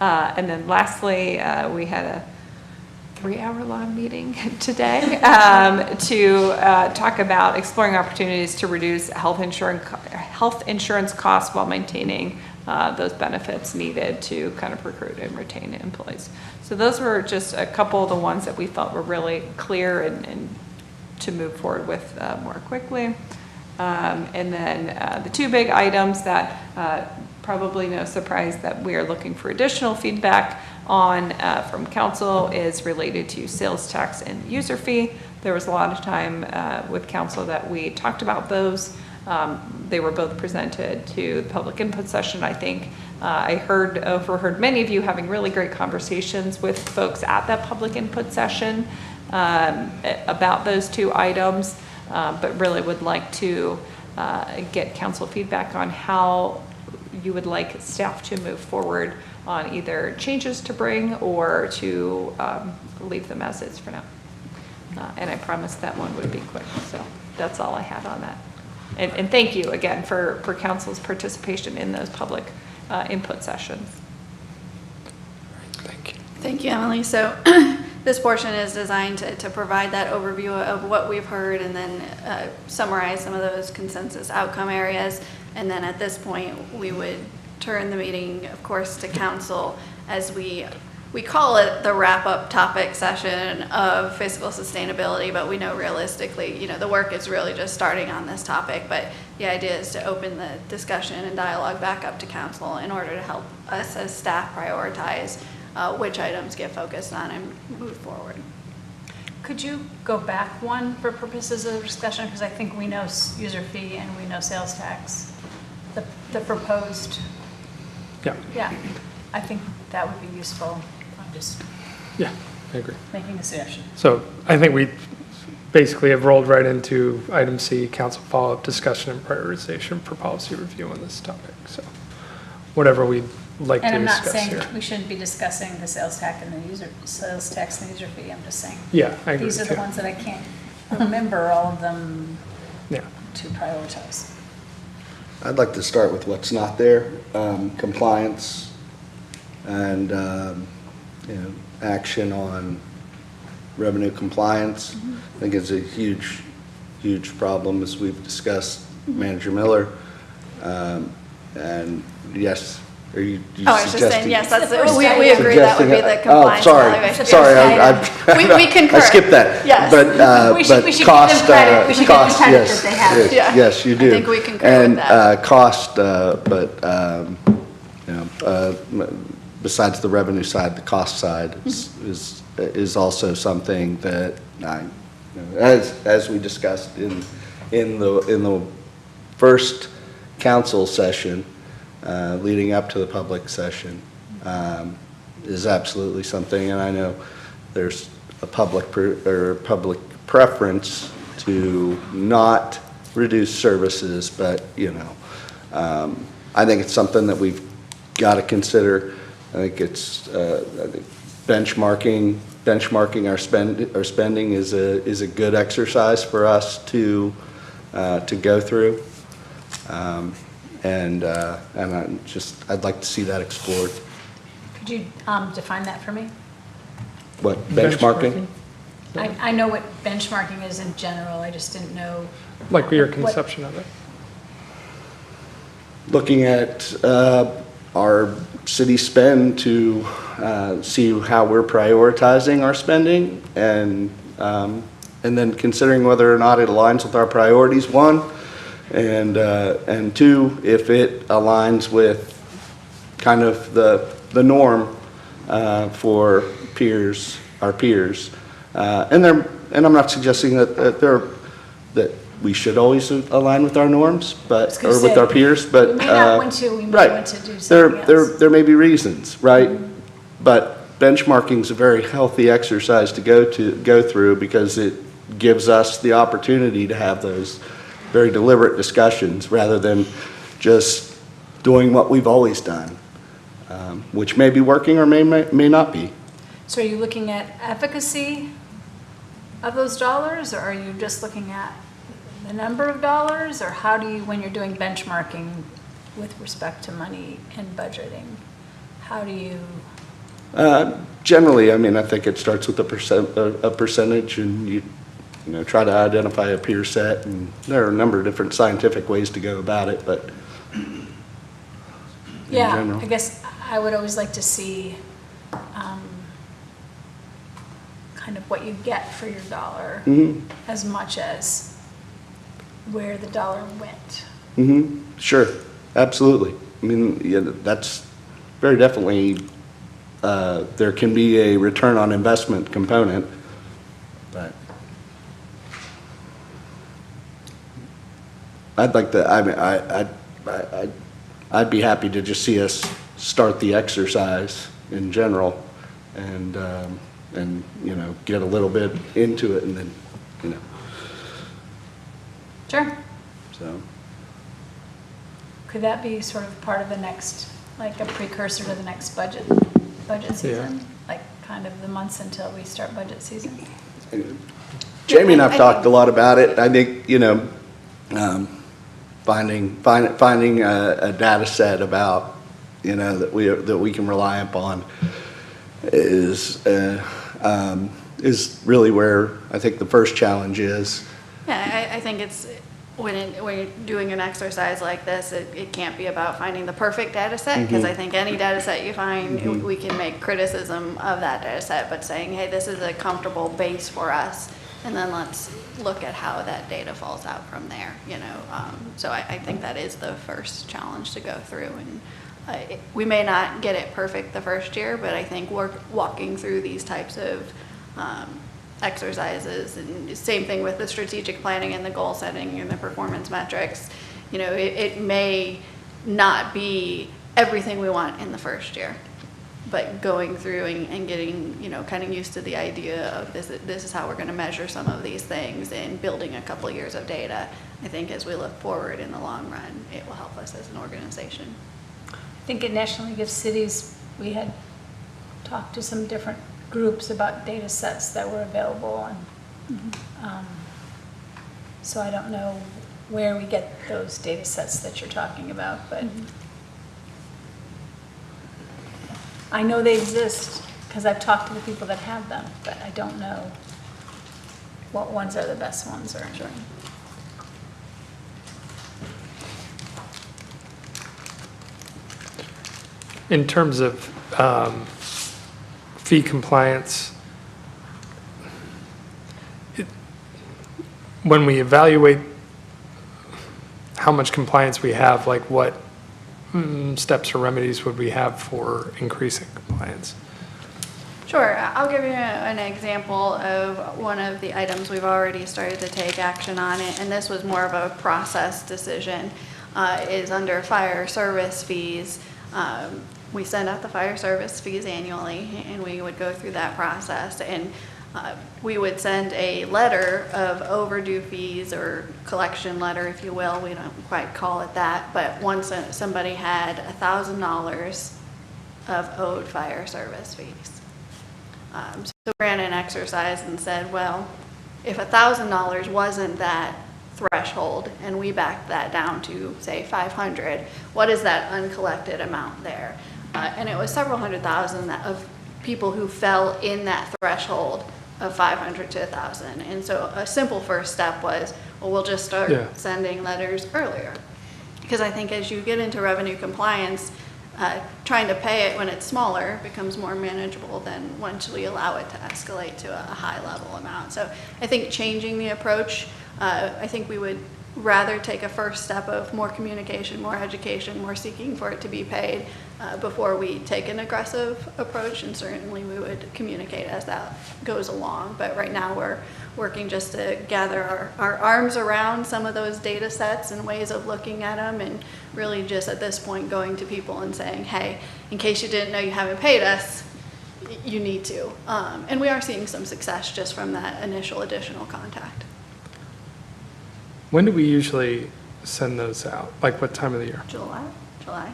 And then lastly, we had a 3-hour-long meeting today to talk about exploring opportunities to reduce health insurance costs while maintaining those benefits needed to kind of recruit and retain employees. So those were just a couple of the ones that we felt were really clear and to move forward with more quickly. And then the two big items that probably no surprise that we are looking for additional feedback on from council is related to sales tax and user fee. There was a lot of time with council that we talked about those. They were both presented to the public input session. I think I overheard many of you having really great conversations with folks at that public input session about those two items, but really would like to get council feedback on how you would like staff to move forward on either changes to bring or to leave them as is for now. And I promised that one would be quick, so that's all I had on that. And thank you again for council's participation in those public input sessions. Thank you. Thank you, Emily. So this portion is designed to provide that overview of what we've heard and then summarize some of those consensus outcome areas. And then at this point, we would turn the meeting, of course, to council as we call it the wrap-up topic session of fiscal sustainability, but we know realistically, the work is really just starting on this topic. But the idea is to open the discussion and dialogue back up to council in order to help us as staff prioritize which items get focused on and move forward. Could you go back one for purposes of discussion? Because I think we know user fee and we know sales tax. The proposed. Yeah. Yeah, I think that would be useful. I'm just Yeah, I agree. making a suggestion. So I think we basically have rolled right into item C, council follow-up discussion and prioritization for policy review on this topic. So whatever we'd like And to I'm not discuss saying here. we shouldn't be discussing the sales tax and the sales tax and the user fee. I'm just saying. Yeah, I agree These are with the you. ones that I can't remember all of them Yeah. to prioritize. I'd like to start with what's not there, compliance and, action on revenue compliance. I think it's a huge, huge problem, as we've discussed, Manager Miller. And yes, are you Oh, I was just saying, suggesting? yes, that's, It's the we first agree that would be the compliance sorry, evaluation. sorry, We concur. I skipped that. Yes. But, We should give them cost, credit. We should give them cost, credit yes, that they have. yes, Yeah. yes, you I do. think we concur with that. And, cost, besides the revenue side, the cost side is also something that as we discussed in the first council session, leading up to the public session, is absolutely something, and I know there's a public preference to not reduce services, but, I think it's something that we've got to consider. I think it's, benchmarking our spending is a good exercise for us to go through. And I'd like to see that explored. Could you define that for me? What, benchmarking? I know what benchmarking is in general, I just didn't know. Like your what- conception of it? Looking at our city spend to see how we're prioritizing our spending, and then considering whether or not it aligns with our priorities, one, and two, if it aligns with kind of the norm for our peers. And I'm not suggesting that we should always align with our norms, but, gonna or with say, our peers, but. we may not want to, we may right. want to do something else. There may be reasons, right? But benchmarking is a very healthy exercise to go through, because it gives us the opportunity to have those very deliberate discussions rather than just doing what we've always done, which may be working or may not be. So are you looking at efficacy of those dollars, or are you just looking at the number of dollars, or how do you, when you're doing benchmarking with respect to money and budgeting, how do you? Generally, I mean, I think it starts with a percentage, and you try to identify a peer set, and there are a number of different scientific ways to go about it, but in Yeah, general. I guess I would always like to see kind of what you get for your dollar, as much as where the dollar went. Sure, absolutely. I mean, yeah, that's very definitely, there can be a return on investment component, but I'd like to, I mean, I'd be happy to just see us start the exercise in general, and get a little bit into it, and then, Sure. so. Could that be sort of part of the next, like a precursor to the next budget season? Like kind of the months until we start budget season? Jamie and I've talked a lot about it. I think, finding a data set about, that we can rely upon is really where I think the first challenge is. Yeah, I think it's, when you're doing an exercise like this, it can't be about finding the perfect data set, because I think any data set you find, we can make criticism of that data set, but saying, hey, this is a comfortable base for us, and then let's look at how that data falls out from there, So I think that is the first challenge to go through, and we may not get it perfect the first year, but I think walking through these types of exercises, and same thing with the strategic planning and the goal setting and the performance metrics, it may not be everything we want in the first year, but going through and getting, kind of used to the idea of this is how we're going to measure some of these things, and building a couple years of data, I think as we look forward in the long run, it will help us as an organization. I think at National League of Cities, we had talked to some different groups about data sets that were available, and so I don't know where we get those data sets that you're talking about, but I know they exist because I've talked to the people that have them, but I don't know what ones are the best ones or anything. In terms of fee compliance, when we evaluate how much compliance we have, like what steps or remedies would we have for increasing compliance? Sure, I'll give you an example of one of the items we've already started to take action on it, and this was more of a process decision, is under fire service fees. We send out the fire service fees annually, and we would go through that process, and we would send a letter of overdue fees, or collection letter, if you will. We don't quite call it that, but once somebody had $1,000 of owed fire service fees. So we ran an exercise and said, well, if $1,000 wasn't that threshold, and we backed that down to, say, 500, what is that uncollected amount there? And it was several hundred thousand of people who fell in that threshold of 500 to 1,000. And so a simple first step was, well, we'll just start Yeah. sending letters earlier. Because I think as you get into revenue compliance, trying to pay it when it's smaller becomes more manageable than once we allow it to escalate to a high level amount. So I think changing the approach, I think we would rather take a first step of more communication, more education, more seeking for it to be paid before we take an aggressive approach. And certainly we would communicate as that goes along. But right now we're working just to gather our arms around some of those data sets and ways of looking at them, and really just at this point going to people and saying, hey, in case you didn't know you haven't paid us, you need to. And we are seeing some success just from that initial additional contact. When do we usually send those out? Like what time of the year? July. I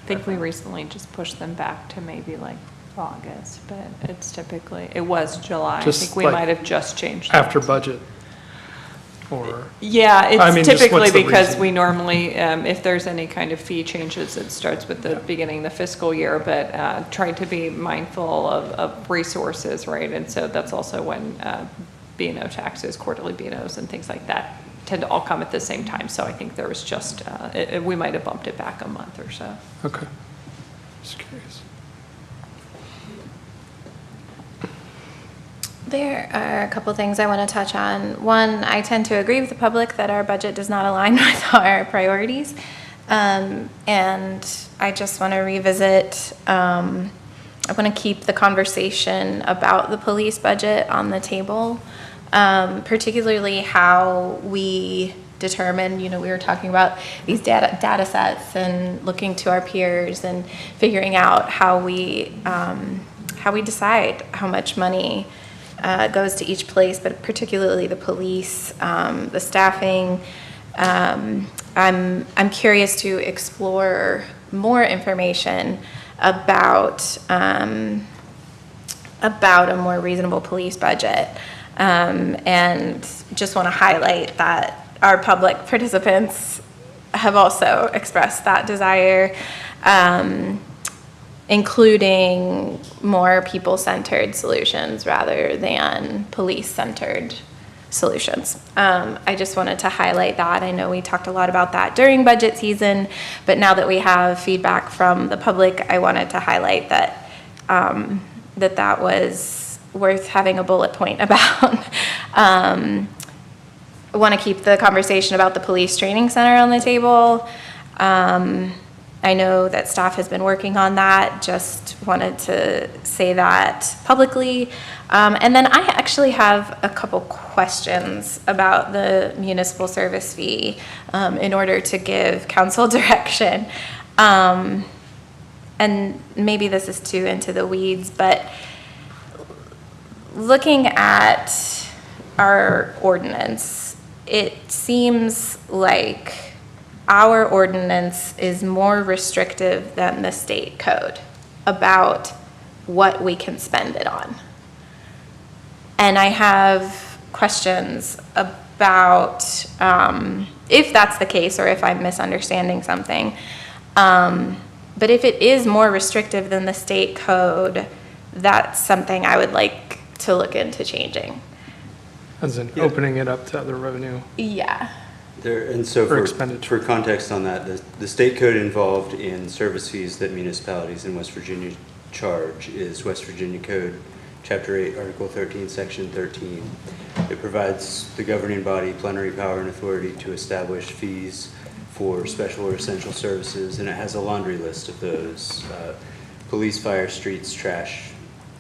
think we recently just pushed them back to maybe like August, but it's typically, it was July. I Just think we like might have just changed that. After budget? Or, Yeah, I mean, it's just typically what's the because reason? we normally, if there's any kind of fee changes, it starts with the beginning of the fiscal year, but try to be mindful of resources, right? And so that's also when B&O taxes, quarterly B&Os and things like that tend to all come at the same time. So I think there was just, we might have bumped it back a month or so. okay. Just curious. There are a couple things I want to touch on. One, I tend to agree with the public that our budget does not align with our priorities. And I just want to revisit, I want to keep the conversation about the police budget on the table, particularly how we determine, we were talking about these data sets and looking to our peers and figuring out how we decide how much money goes to each place, but particularly the police, the staffing. I'm curious to explore more information about a more reasonable police budget, and just want to highlight that our public participants have also expressed that desire, including more people-centered solutions rather than police-centered solutions. I just wanted to highlight that. I know we talked a lot about that during budget season, but now that we have feedback from the public, I wanted to highlight that that was worth having a bullet point about. I want to keep the conversation about the police training center on the table. I know that staff has been working on that, just wanted to say that publicly. And then I actually have a couple questions about the municipal service fee in order to give council direction. And maybe this is too into the weeds, but looking at our ordinance, it seems like our ordinance is more restrictive than the state code about what we can spend it on. And I have questions about if that's the case or if I'm misunderstanding something. But if it is more restrictive than the state code, that's something I would like to look into changing. As in opening it up to other revenue. Yeah. And so For for expenditure. context on that, the state code involved in service fees that municipalities in West Virginia charge is West Virginia Code, Chapter 8, Article 13, Section 13. It provides the governing body plenary power and authority to establish fees for special or essential services, and it has a laundry list of those: police, fire, streets, trash,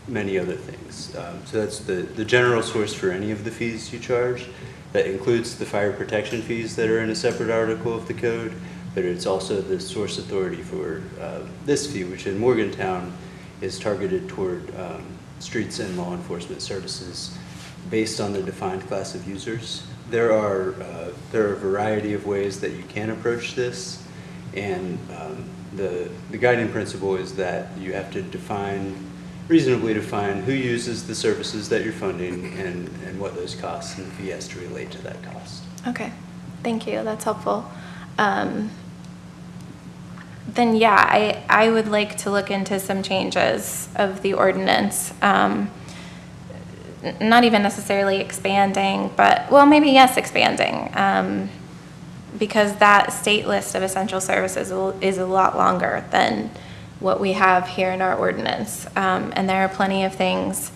many other things. So that's the general source for any of the fees you charge. That includes the fire protection fees that are in a separate article of the code, but it's also the source authority for this fee, which in Morgantown is targeted toward streets and law enforcement services based on the defined class of users. There are a variety of ways that you can approach this, and the guiding principle is that you have to reasonably define who uses the services that you're funding and what those costs, and the fee has to relate to that cost. Okay, thank you, that's helpful. Then yeah, I would like to look into some changes of the ordinance. not even necessarily expanding, but, well, maybe yes, expanding, because that state list of essential services is a lot longer than what we have here in our ordinance. And there are plenty of things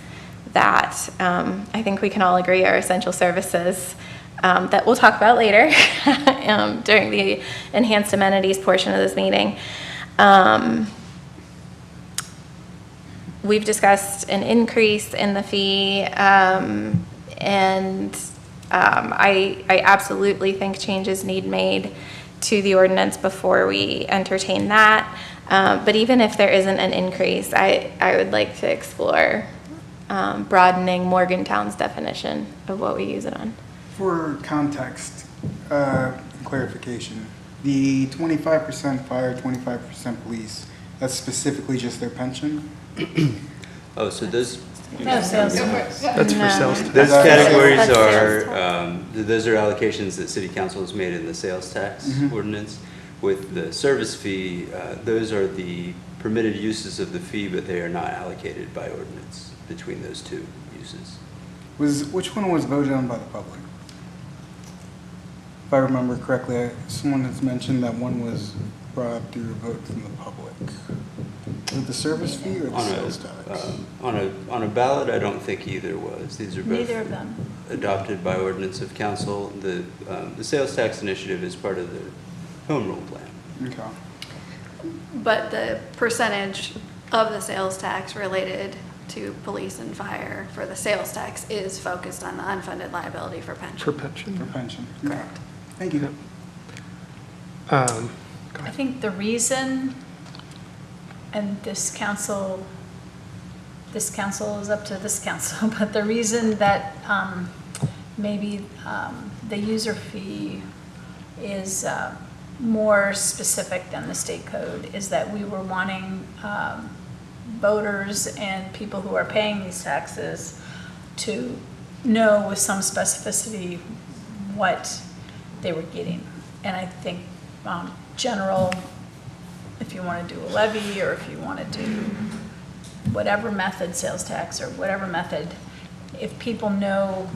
that I think we can all agree are essential services that we'll talk about later during the enhanced amenities portion of this meeting. We've discussed an increase in the fee, and I absolutely think changes need made to the ordinance before we entertain that. But even if there isn't an increase, I would like to explore broadening Morgantown's definition of what we use it on. For context, clarification, the 25% fire, 25% police, that's specifically just their pension? Oh, so those, No sales tax. That's for sales tax. those categories That's are, sales those are allocations that city council has made in the sales tax ordinance. With the service fee, those are the permitted uses of the fee, but they are not allocated by ordinance between those two uses. Which one was voted on by the public? If I remember correctly, someone has mentioned that one was brought up through a vote from the public. Was it the service fee or the sales tax? On a ballot, I don't think either was. These are both Neither of them. adopted by ordinance of council. The sales tax initiative is part of the home rule plan. Okay. But the percentage of the sales tax related to police and fire for the sales tax is focused on the unfunded liability for pension. For pension. For pension. Correct. Thank you. Go I ahead. think the reason, and this council is up to this council, but the reason that maybe the user fee is more specific than the state code is that we were wanting voters and people who are paying these taxes to know with some specificity what they were getting. And I think general, if you want to do a levy or if you want to do whatever method, sales tax or whatever method, if people know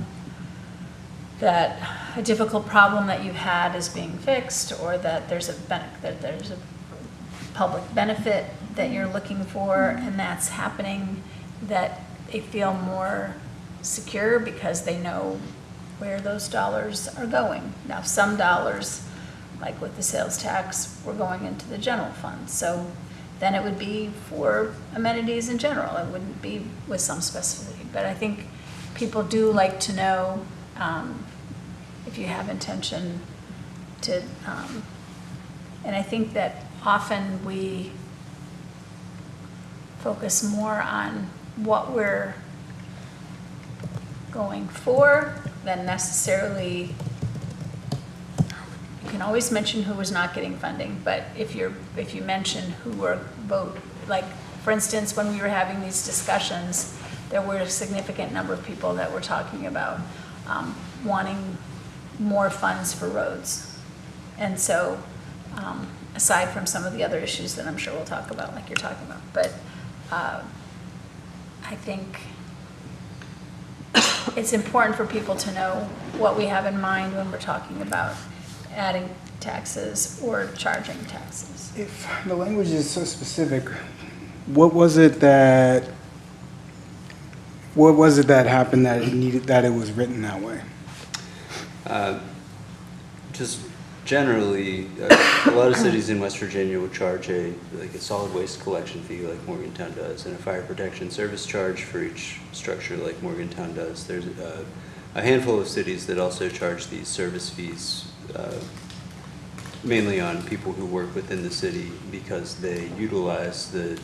that a difficult problem that you've had is being fixed, or that there's a public benefit that you're looking for and that's happening, that they feel more secure because they know where those dollars are going. Now, some dollars, like with the sales tax, were going into the general fund. So then it would be for amenities in general. It wouldn't be with some specificity. But I think people do like to know if you have intention to, and I think that often we focus more on what we're going for than necessarily, you can always mention who was not getting funding, but if you mention who were like, for instance, when we were having these discussions, there were a significant number of people that were talking about wanting more funds for roads. And so, aside from some of the other issues that I'm sure we'll talk about, like you're talking about, but I think it's important for people to know what we have in mind when we're talking about adding taxes or charging taxes. If the language is so specific, what was it that happened that it was written that way? Just generally, a lot of cities in West Virginia would charge a solid waste collection fee like Morgantown does, and a fire protection service charge for each structure like Morgantown does. There's a handful of cities that also charge these service fees, mainly on people who work within the city because they utilize the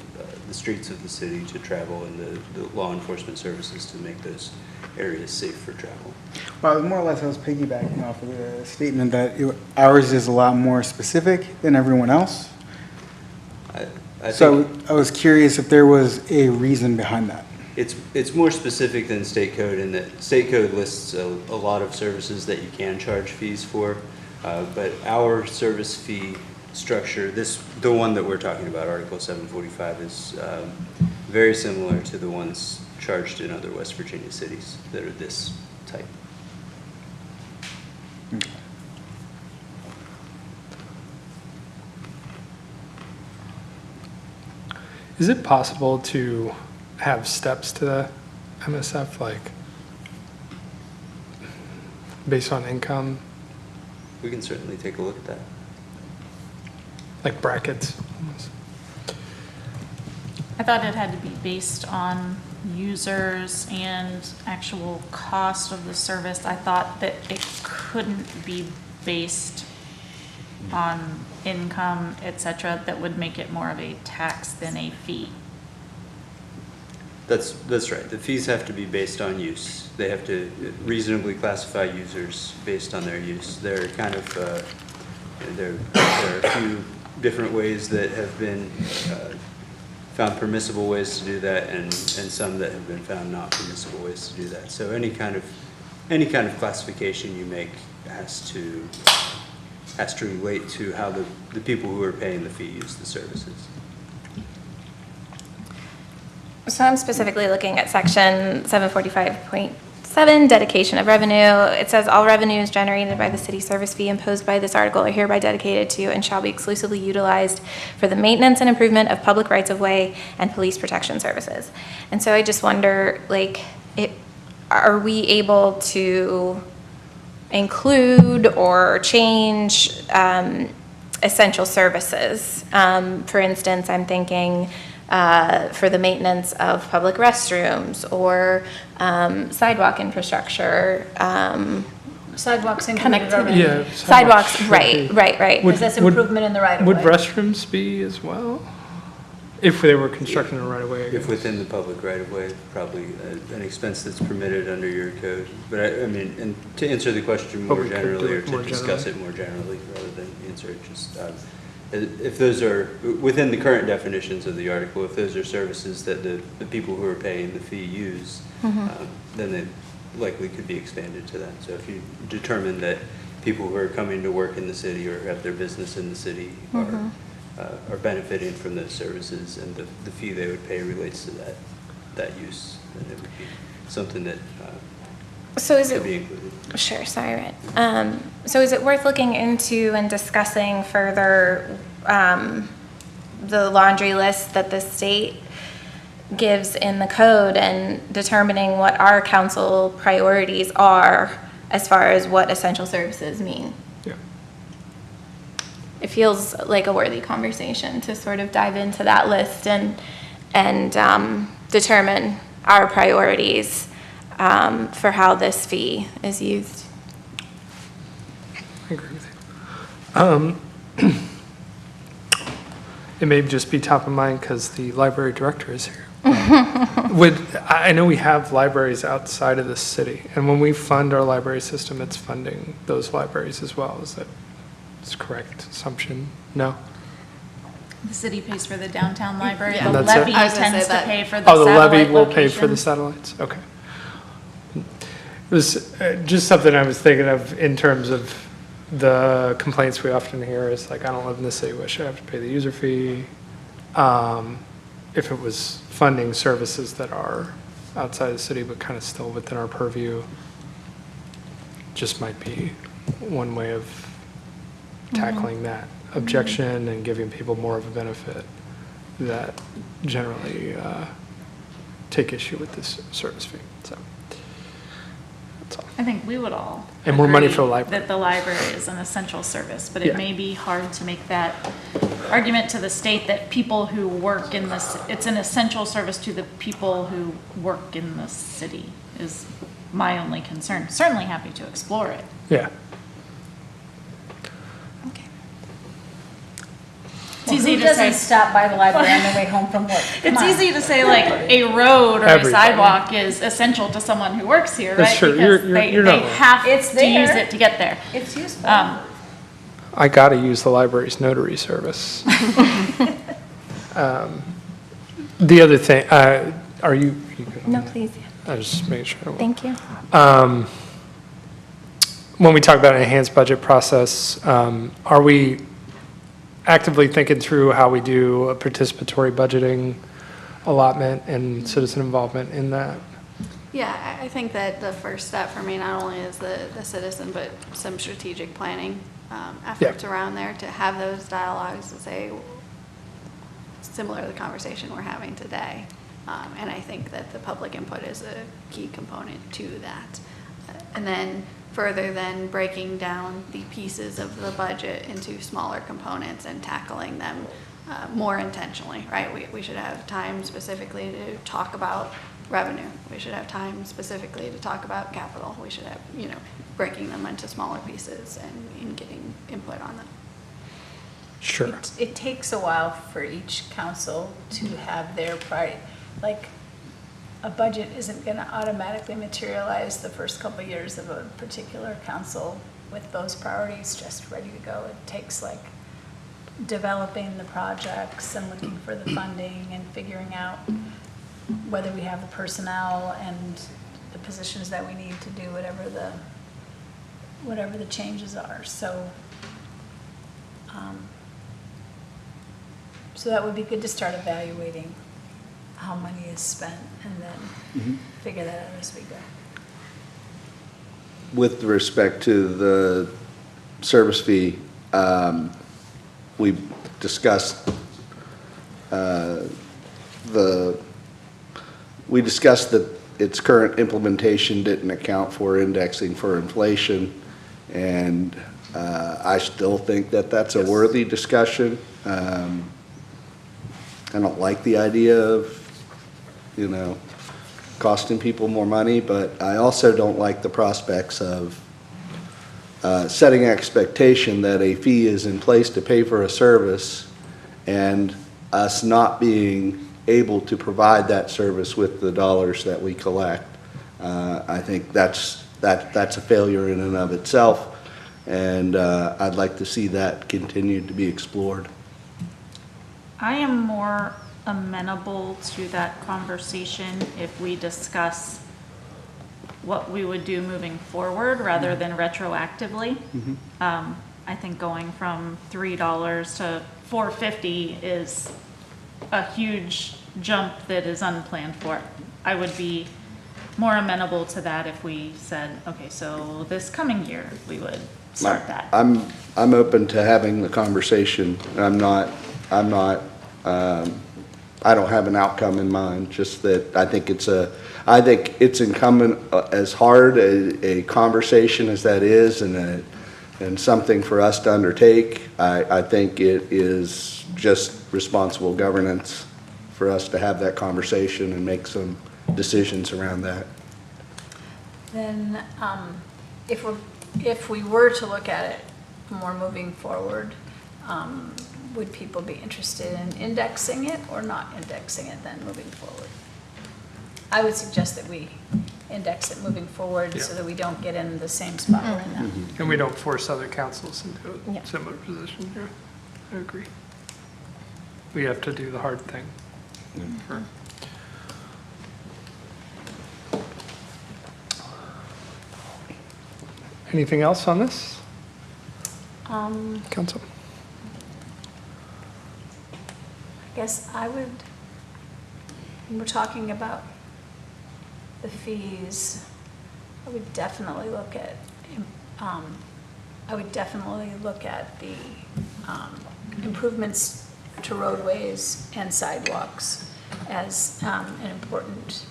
streets of the city to travel and the law enforcement services to make those areas safe for travel. Well, more or less I was piggybacking off of the statement that ours is a lot more specific than everyone else. So I was curious if there was a reason behind that. It's more specific than state code in that state code lists a lot of services that you can charge fees for, but our service fee structure, the one that we're talking about, Article 745, is very similar to the ones charged in other West Virginia cities that are this type. Is it possible to have steps to the MSF, like based on income, We can certainly take a look at that. like brackets almost? I thought it had to be based on users and actual cost of the service. I thought that it couldn't be based on income, et cetera, that would make it more of a tax than a fee. That's right. The fees have to be based on use. They have to reasonably classify users based on their use. There are kind of, there are a few different ways that have been found permissible ways to do that, and some that have been found not permissible ways to do that. So any kind of classification you make has to relate to how the people who are paying the fee use the services. So I'm specifically looking at section 745.7, dedication of revenue. It says all revenues generated by the city service fee imposed by this article are hereby dedicated to and shall be exclusively utilized for the maintenance and improvement of public rights-of-way and police protection services. And so I just wonder, like, are we able to include or change essential services? For instance, I'm thinking for the maintenance of public restrooms or sidewalk infrastructure. Sidewalks included Connectivity. already. Yeah. Sidewalks, should right, be. right, right. Would- Because that's would- improvement in the right of way. Would restrooms be as well? If they were constructed in the right of way, I If guess. within the public right-of-way, probably an expense that's permitted under your code. But I mean, and to answer the question more But we could do generally, or it more to discuss generally. it more generally, rather than answer it, just, if those are, within the current definitions of the article, if those are services that the people who are paying the fee use, then they likely could be expanded to that. So if you determine that people who are coming to work in the city or have their business in the city are benefiting from those services, and the fee they would pay relates to that use, then it would be something that So is could it, be included. sure, sorry, right. So is it worth looking into and discussing further the laundry list that the state gives in the code and determining what our council priorities are as far as what essential services mean? Yeah. It feels like a worthy conversation to sort of dive into that list and determine our priorities for how this fee is used. I agree with you. It may just be top of mind because the library director is here. I know we have libraries outside of the city, and when we fund our library system, it's funding those libraries as well. Is that correct assumption? No? The city pays for the downtown library. Yeah. The That's it? levy I was gonna say tends to that. pay for the Oh, the levy satellite will pay for the locations. satellites? Okay. It was just something I was thinking of in terms of the complaints we often hear is like, I don't live in the city, why should I have to pay the user fee? If it was funding services that are outside the city but kind of still within our purview, just might be one way of tackling that objection and giving people more of a benefit that generally take issue with this service fee, so. That's all. I think we would all. And more money agree for the library. That the library is an essential service, but Yeah. it may be hard to make that argument to the state that people who work in this, it's an essential service to the people who work in the city is my only concern. Certainly happy to explore it. Yeah, Okay. It's easy Who to say. doesn't stop by the library on their way home from work? Come It's on. easy to say like a road or a Everybody. sidewalk is essential to someone who works here, That's right? true. Because You're not they wrong. have It's to use there. it to get there. It's useful. I gotta use the library's notary service. The other thing, are you good on No, that? please. I was just making sure. Thank you. When we talk about an enhanced budget process, are we actively thinking through how we do a participatory budgeting allotment and citizen involvement in that. Yeah, I think that the first step for me not only is the citizen, but some strategic planning efforts around there to have those dialogues to say, similar to the conversation we're having today. And I think that the public input is a key component to that. And then further than breaking down the pieces of the budget into smaller components and tackling them more intentionally, right? We should have time specifically to talk about revenue. We should have time specifically to talk about capital. We should have, breaking them into smaller pieces and getting input on them. Sure. It takes a while for each council to have their priority. Like, a budget isn't going to automatically materialize the first couple of years of a particular council with those priorities just ready to go. It takes like developing the projects and looking for the funding and figuring out whether we have the personnel and the positions that we need to do whatever the changes are. So so that would be good to start evaluating how money is spent and then figure that out as we go. With respect to the service fee, we discussed that its current implementation didn't account for indexing for inflation, and I still think that that's a worthy discussion. I don't like the idea of, costing people more money, but I also don't like the prospects of setting expectation that a fee is in place to pay for a service and us not being able to provide that service with the dollars that we collect. I think that's a failure in and of itself, and I'd like to see that continued to be explored. I am more amenable to that conversation if we discuss what we would do moving forward rather than retroactively. I think going from $3 to $4.50 is a huge jump that is unplanned for. I would be more amenable to that if we said, okay, so this coming year we would start that. I'm open to having the conversation. I don't have an outcome in mind, just that I think it's incumbent, as hard a conversation as that is and something for us to undertake. I think it is just responsible governance for us to have that conversation and make some decisions around that. Then if we were to look at it more moving forward, would people be interested in indexing it or not indexing it then moving forward? I would suggest that we index it moving forward so that we don't get in the same spot we're in now. And we don't force other councils into Yeah. a similar position here. I agree. We have to do the hard thing. Sure. Anything else on this, council? I guess when we're talking about the fees, I would definitely look at, the improvements to roadways and sidewalks as an important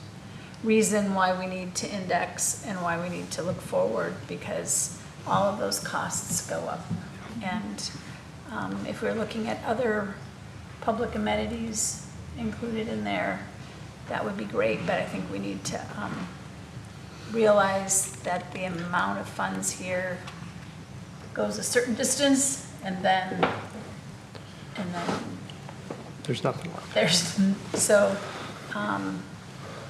reason why we need to index and why we need to look forward, because all of those costs go up. And if we're looking at other public amenities included in there, that would be great, but I think we need to realize that the amount of funds here goes a certain distance, and then There's nothing left.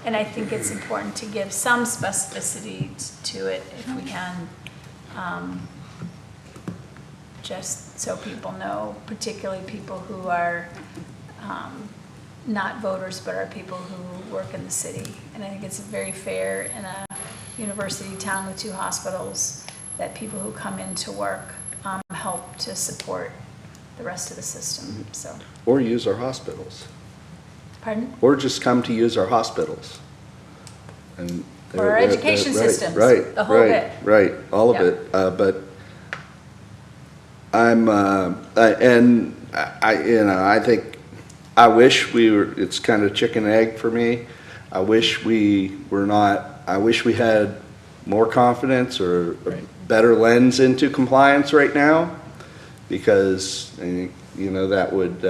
And I think it's important to give some specificity to it if we can, just so people know, particularly people who are not voters but are people who work in the city. And I think it's very fair in a university town with 2 hospitals that people who come into work help to support the rest of the system. So. Or use our hospitals. Pardon? Or just come to use our hospitals. And Or our education right, systems, right, the whole right, bit. Right, all of Yep. it. But I think, I wish we were, it's kind of chicken and egg for me. I wish we were not, I wish we had more confidence or a better lens into compliance right now, because, that would,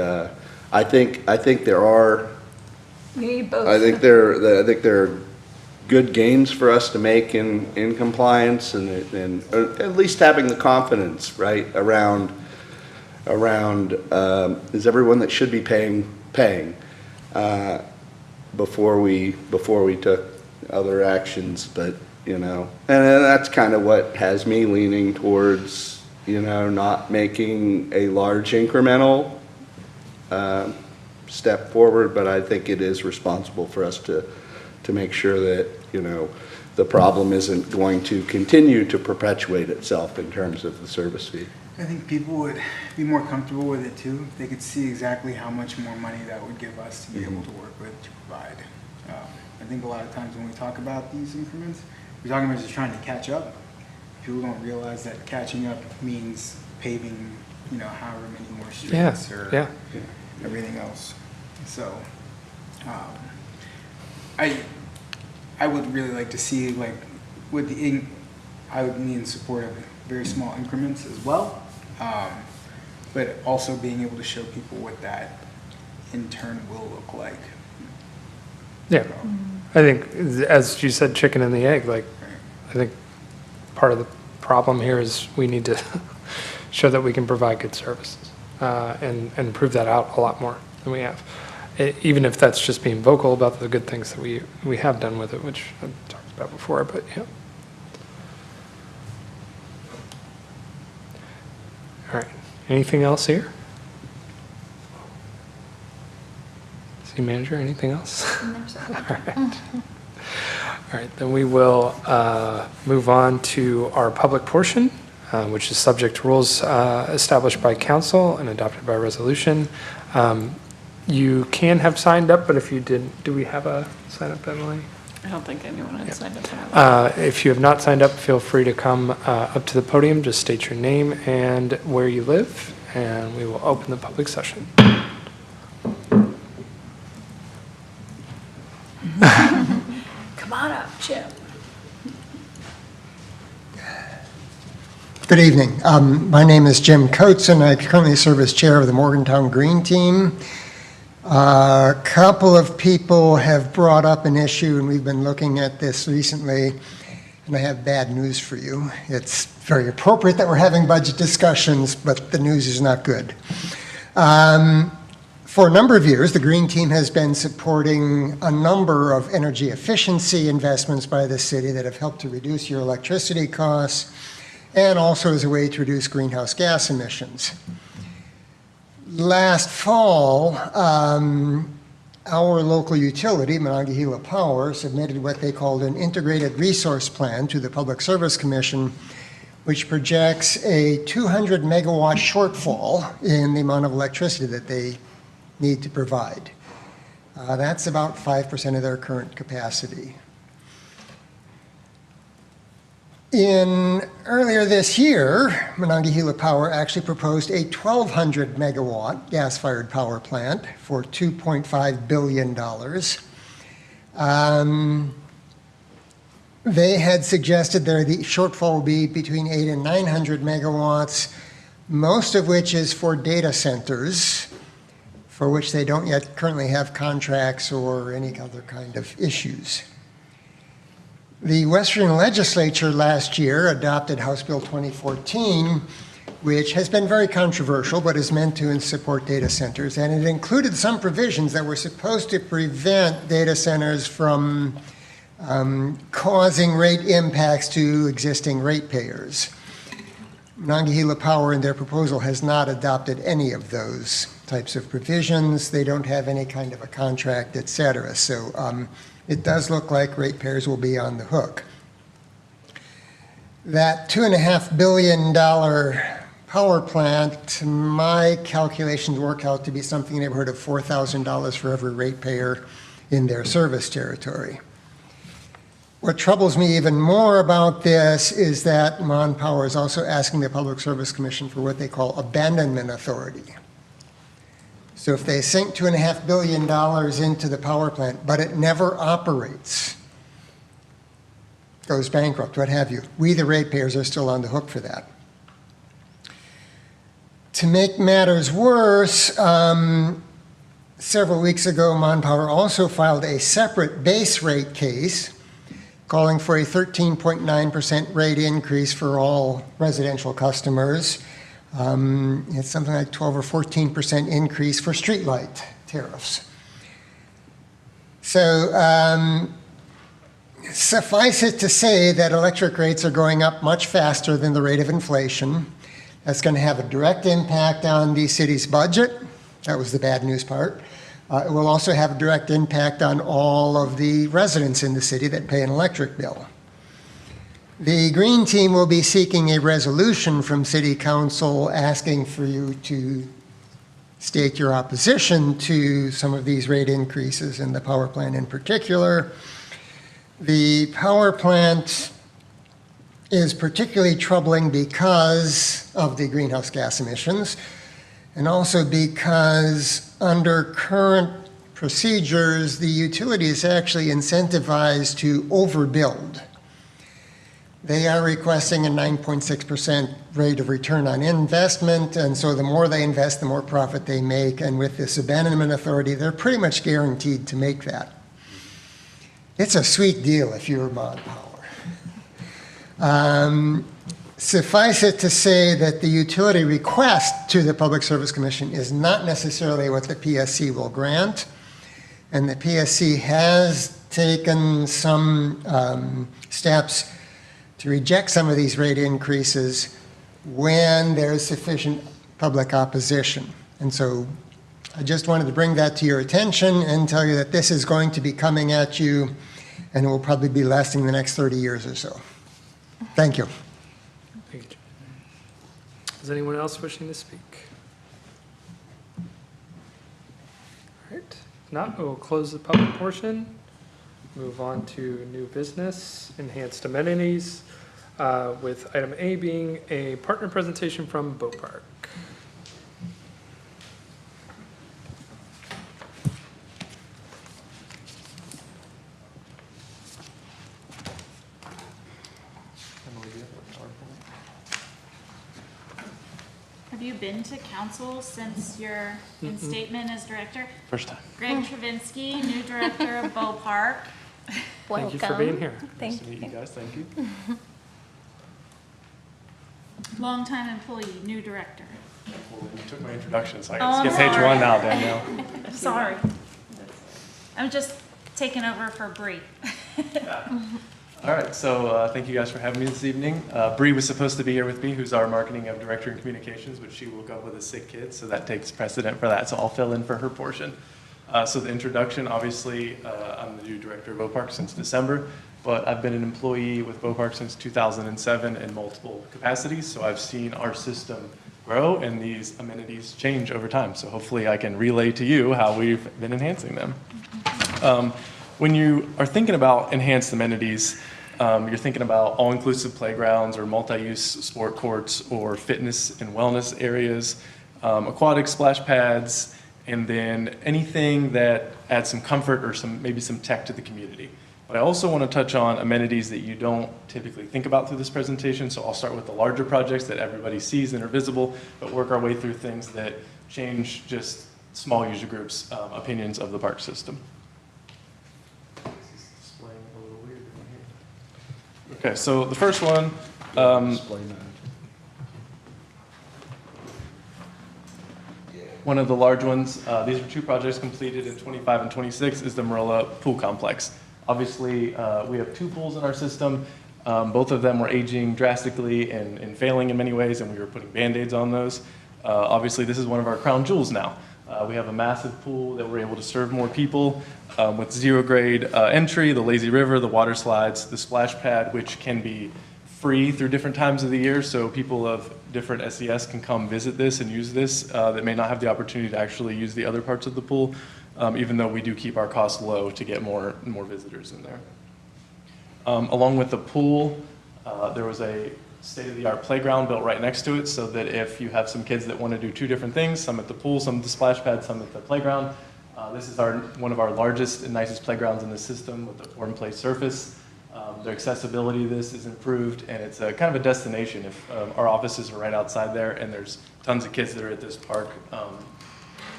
I think there are, You need both. I think there are good gains for us to make in compliance, and at least having the confidence, right, around is everyone that should be paying before we took other actions. But and that's kind of what has me leaning towards not making a large incremental step forward. But I think it is responsible for us to make sure that the problem isn't going to continue to perpetuate itself in terms of the service fee. I think people would be more comfortable with it too. They could see exactly how much more money that would give us to be able to work with to provide. I think a lot of times when we talk about these increments, we're talking about just trying to catch up. People don't realize that catching up means paving, however many more streets or everything else. So, I would really like to see, like, with I would be in support of very small increments as well, but also being able to show people what that in turn will look like. Yeah, I think, as you said, chicken and the egg, like, I think part of the problem here is we need to show that we can provide good services, and prove that out a lot more than we have. Even if that's just being vocal about the good things that we have done with it, which I've talked about before, but yeah. All right, anything else here? City manager, anything else? No, sir. All right. All right, then we will move on to our public portion, which is subject to rules established by council and adopted by resolution. You can have signed up, but if you didn't, do we have a sign up, Emily? I don't think anyone had signed up. If you have not signed up, feel free to come up to the podium, just state your name and where you live, and we will open the public session. Come on up, Jim. Good evening. My name is Jim Coates, and I currently serve as chair of the Morgantown Green Team. A couple of people have brought up an issue, and we've been looking at this recently, and I have bad news for you. It's very appropriate that we're having budget discussions, but the news is not good. For a number of years, the Green Team has been supporting a number of energy efficiency investments by the city that have helped to reduce your electricity costs, and also as a way to reduce greenhouse gas emissions. Last fall, our local utility, Monongahela Power, submitted what they called an integrated resource plan to the Public Service Commission, which projects a 200 megawatt shortfall in the amount of electricity that they need to provide. That's about 5% of their current capacity. Earlier this year, Monongahela Power actually proposed a 1,200 megawatt gas-fired power plant for $2.5 billion. They had suggested the shortfall will be between 800 and 900 megawatts, most of which is for data centers, for which they don't yet currently have contracts or any other kind of issues. The Western Legislature last year adopted House Bill 2014, which has been very controversial, but is meant to support data centers. And it included some provisions that were supposed to prevent data centers from causing rate impacts to existing ratepayers. Monongahela Power, in their proposal, has not adopted any of those types of provisions. They don't have any kind of a contract, et cetera. So it does look like ratepayers will be on the hook. That $2.5 billion power plant, my calculations work out to be something in the neighborhood of $4,000 for every ratepayer in their service territory. What troubles me even more about this is that Mon Power is also asking the Public Service Commission for what they call abandonment authority. So if they sink $2.5 billion into the power plant, but it never operates, goes bankrupt, what have you, we, the ratepayers, are still on the hook for that. To make matters worse, several weeks ago, Mon Power also filed a separate base rate case calling for a 13.9% rate increase for all residential customers. It's something like 12 or 14% increase for streetlight tariffs. So suffice it to say that electric rates are going up much faster than the rate of inflation. That's going to have a direct impact on the city's budget. That was the bad news part. It will also have a direct impact on all of the residents in the city that pay an electric bill. The Green Team will be seeking a resolution from City Council asking for you to state your opposition to some of these rate increases in the power plant in particular. The power plant is particularly troubling because of the greenhouse gas emissions, and also because under current procedures, the utility is actually incentivized to overbuild. They are requesting a 9.6% rate of return on investment, and so the more they invest, the more profit they make, and with this abandonment authority, they're pretty much guaranteed to make that. It's a sweet deal if you're Mon Power. Suffice it to say that the utility request to the Public Service Commission is not necessarily what the PSC will grant, and the PSC has taken some steps to reject some of these rate increases when there is sufficient public opposition. And so I just wanted to bring that to your attention and tell you that this is going to be coming at you, and it will probably be lasting the next 30 years or so. Thank you. Thank you, Jim. Is anyone else wishing to speak? All right, if not, we'll close the public portion. Move on to new business, enhanced amenities, with item A being a partner presentation from Bow Park. Have you been to council since your instatement as director? First time. Greg Travinsky, new director of Bow Park. Thank you for being here. Thank Nice to meet you guys. Thank you. Longtime employee, new director. Well, you took my introduction, so I Oh, can I'm skip page sorry. one now, Danielle. Sorry. I'm just taking over for Bree. All right, so thank you guys for having me this evening. Bree was supposed to be here with me, who's our marketing director in communications, but she woke up with a sick kid, so that takes precedent for that. So I'll fill in for her portion. So the introduction, obviously, I'm the new director of Bow Park since December, but I've been an employee with Bow Park since 2007 in multiple capacities. So I've seen our system grow and these amenities change over time. So hopefully I can relay to you how we've been enhancing them. When you are thinking about enhanced amenities, you're thinking about all-inclusive playgrounds or multi-use sport courts or fitness and wellness areas, aquatic splash pads, and then anything that adds some comfort or maybe some tech to the community. But I also want to touch on amenities that you don't typically think about through this presentation. So I'll start with the larger projects that everybody sees and are visible, but work our way through things that change just small user groups' opinions of the park system. Okay, so the first one, one of the large ones, these are two projects completed in 25 and 26, is the Marilla Pool Complex. Obviously, we have two pools in our system. Both of them were aging drastically and failing in many ways, and we were putting Band-Aids on those. Obviously, this is one of our crown jewels now. We have a massive pool that we're able to serve more people with zero grade entry, the lazy river, the water slides, the splash pad, which can be free through different times of the year, so people of different SES can come visit this and use this that may not have the opportunity to actually use the other parts of the pool, even though we do keep our costs low to get more visitors in there. Along with the pool, there was a state-of-the-art playground built right next to it, so that if you have some kids that want to do two different things, some at the pool, some at the splash pad, some at the playground, this is one of our largest and nicest playgrounds in the system with a pour-and-play surface. The accessibility of this is improved, and it's a kind of a destination. If our offices are right outside there, and there's tons of kids that are at this park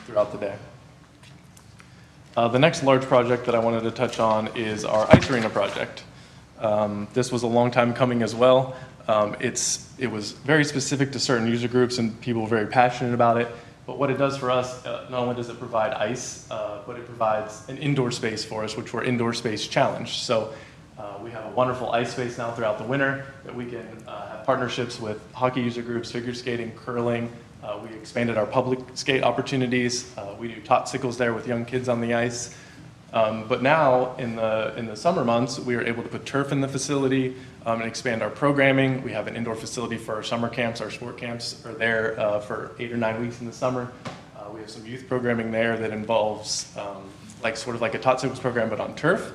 throughout the day. The next large project that I wanted to touch on is our ice arena project. This was a long time coming as well. It was very specific to certain user groups, and people were very passionate about it. But what it does for us, not only does it provide ice, but it provides an indoor space for us, which we're indoor space challenged. So we have a wonderful ice space now throughout the winter that we can have partnerships with hockey user groups, figure skating, curling. We expanded our public skate opportunities. We do tot-sickles there with young kids on the ice. But now, in the summer months, we are able to put turf in the facility and expand our programming. We have an indoor facility for our summer camps. Our sport camps are there for 8 or 9 weeks in the summer. We have some youth programming there that involves sort of like a tot-sickles program, but on turf.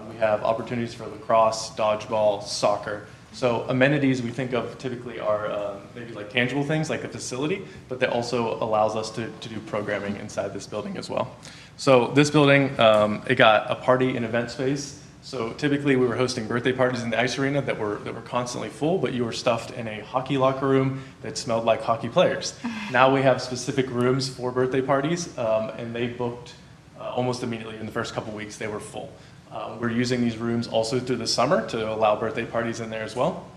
We have opportunities for lacrosse, dodgeball, soccer. So amenities we think of typically are maybe like tangible things like a facility, but that also allows us to do programming inside this building as well. So this building, it got a party and event space. So typically we were hosting birthday parties in the ice arena that were constantly full, but you were stuffed in a hockey locker room that smelled like hockey players. Now we have specific rooms for birthday parties, and they booked almost immediately in the first couple weeks. They were full. We're using these rooms also through the summer to allow birthday parties in there as well.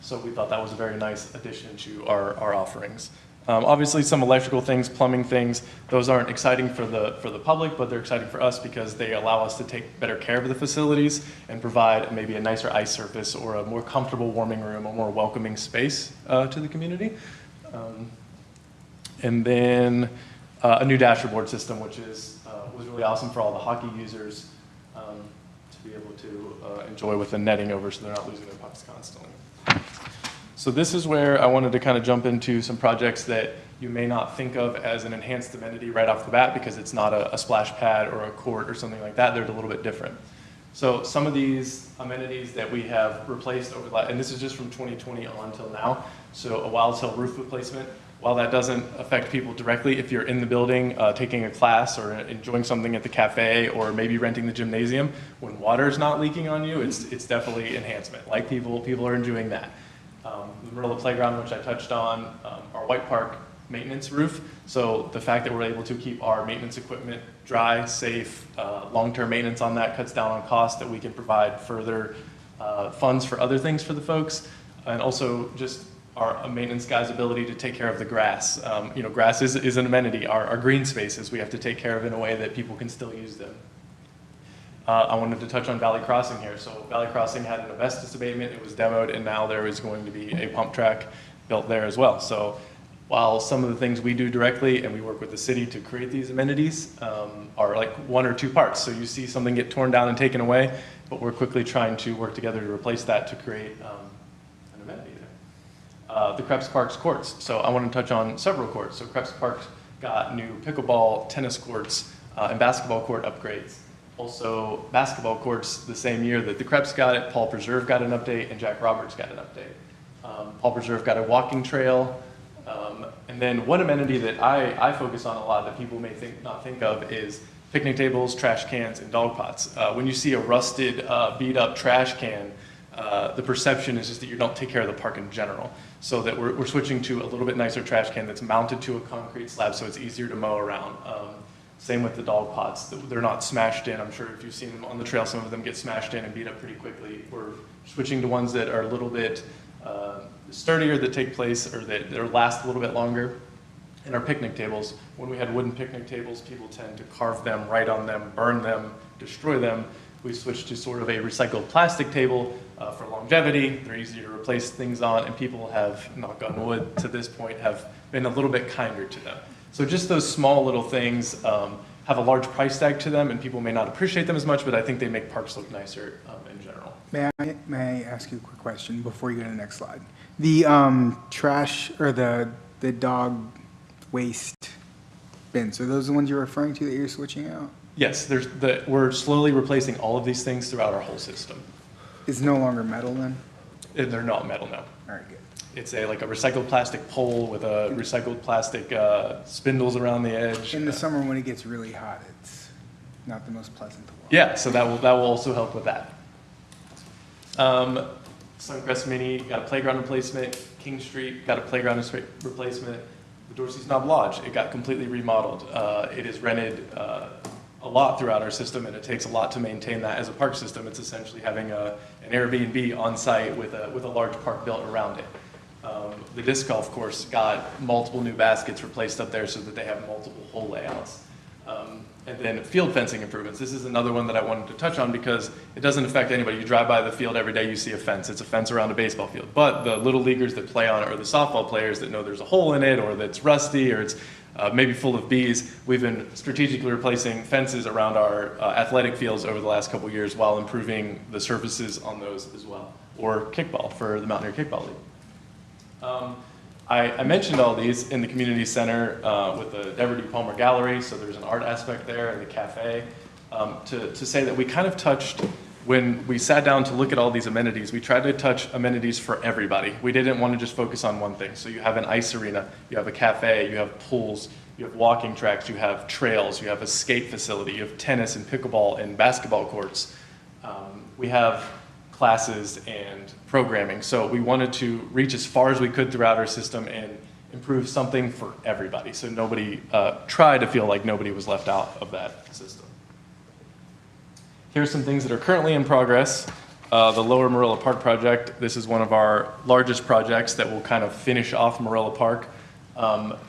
So we thought that was a very nice addition to our offerings. Obviously some electrical things, plumbing things, those aren't exciting for the public, but they're exciting for us because they allow us to take better care of the facilities and provide maybe a nicer ice surface or a more comfortable warming room, a more welcoming space to the community. And then a new dashboard system, which was really awesome for all the hockey users to be able to enjoy with the netting over so they're not losing their pucks constantly. So this is where I wanted to kind of jump into some projects that you may not think of as an enhanced amenity right off the bat because it's not a splash pad or a court or something like that. They're a little bit different. So some of these amenities that we have replaced over the last, and this is just from 2020 on till now, so a wild cell roof replacement. While that doesn't affect people directly, if you're in the building taking a class or enjoying something at the cafe or maybe renting the gymnasium, when water's not leaking on you, it's definitely enhancement. Like people are enjoying that. The Marilla Playground, which I touched on, our White Park maintenance roof. So the fact that we're able to keep our maintenance equipment dry, safe, long-term maintenance on that cuts down on costs that we can provide further funds for other things for the folks. And also just our maintenance guys' ability to take care of the grass. Grass is an amenity. Our green spaces, we have to take care of in a way that people can still use them. I wanted to touch on Valley Crossing here. So Valley Crossing had an asbestos abatement. It was demoed, and now there is going to be a pump track built there as well. So while some of the things we do directly, and we work with the city to create these amenities, are like one or two parts. So you see something get torn down and taken away, but we're quickly trying to work together to replace that to create an amenity there. The Krebs Park's courts. So I want to touch on several courts. So Krebs Park got new pickleball, tennis courts, and basketball court upgrades. Also, basketball courts the same year that the Krebs got it, Paul Preserve got an update, and Jack Roberts got an update. Paul Preserve got a walking trail. And then one amenity that I focus on a lot that people may not think of is picnic tables, trash cans, and dog pots. When you see a rusted, beat up trash can, the perception is just that you don't take care of the park in general. So that we're switching to a little bit nicer trash can that's mounted to a concrete slab so it's easier to mow around. Same with the dog pots. They're not smashed in. I'm sure if you've seen them on the trail, some of them get smashed in and beat up pretty quickly. We're switching to ones that are a little bit sturdier, that take place, or that last a little bit longer. And our picnic tables, when we had wooden picnic tables, people tend to carve them, write on them, burn them, destroy them. We switched to sort of a recycled plastic table for longevity. They're easy to replace things on, and people have, knock on wood, to this point, have been a little bit kinder to them. So just those small little things have a large price tag to them, and people may not appreciate them as much, but I think they make parks look nicer in general. May I ask you a quick question before you go to the next slide? The trash or the dog waste bins, are those the ones you're referring to that you're switching out? Yes, we're slowly replacing all of these things throughout our whole system. It's no longer metal then? They're not metal, no. All right, good. It's like a recycled plastic pole with a recycled plastic spindles around the edge. In the summer when it gets really hot, it's not the most pleasant to walk. Yeah, so that will also help with that. Suncrest Mini got a playground replacement. King Street got a playground replacement. The Dorsey's Knob Lodge, it got completely remodeled. It is rented a lot throughout our system, and it takes a lot to maintain that as a park system. It's essentially having an Airbnb on site with a large park built around it. The disc golf course got multiple new baskets replaced up there so that they have multiple hole layouts. And then field fencing improvements. This is another one that I wanted to touch on because it doesn't affect anybody. You drive by the field every day, you see a fence. It's a fence around a baseball field. But the little leaguers that play on it, or the softball players that know there's a hole in it, or that's rusty, or it's maybe full of bees, we've been strategically replacing fences around our athletic fields over the last couple years while improving the surfaces on those as well. Or kickball for the Mountaineer Kickball League. I mentioned all these in the community center with the Deborah D. Palmer Gallery, so there's an art aspect there, and the cafe, to say that we kind of touched, when we sat down to look at all these amenities, we tried to touch amenities for everybody. We didn't want to just focus on one thing. So you have an ice arena, you have a cafe, you have pools, you have walking tracks, you have trails, you have a skate facility, you have tennis and pickleball and basketball courts. We have classes and programming. So we wanted to reach as far as we could throughout our system and improve something for everybody. So nobody, try to feel like nobody was left out of that system. Here's some things that are currently in progress. The Lower Marilla Park project. This is one of our largest projects that will kind of finish off Marilla Park.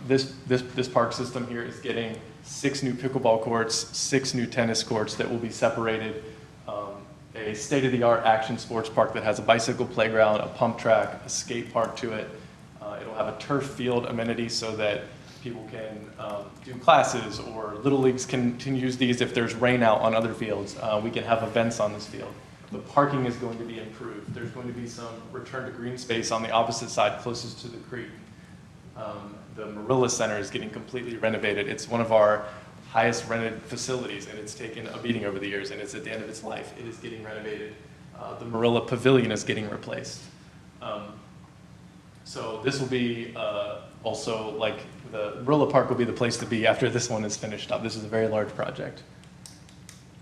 This park system here is getting 6 new pickleball courts, 6 new tennis courts that will be separated. A state-of-the-art action sports park that has a bicycle playground, a pump track, a skate park to it. It'll have a turf field amenity so that people can do classes, or little leagues can use these if there's rain out on other fields. We can have events on this field. The parking is going to be improved. There's going to be some return to green space on the opposite side closest to the creek. The Marilla Center is getting completely renovated. It's one of our highest rented facilities, and it's taken a beating over the years, and it's at the end of its life. It is getting renovated. The Marilla Pavilion is getting replaced. So this will be also, like, the Marilla Park will be the place to be after this one is finished up. This is a very large project.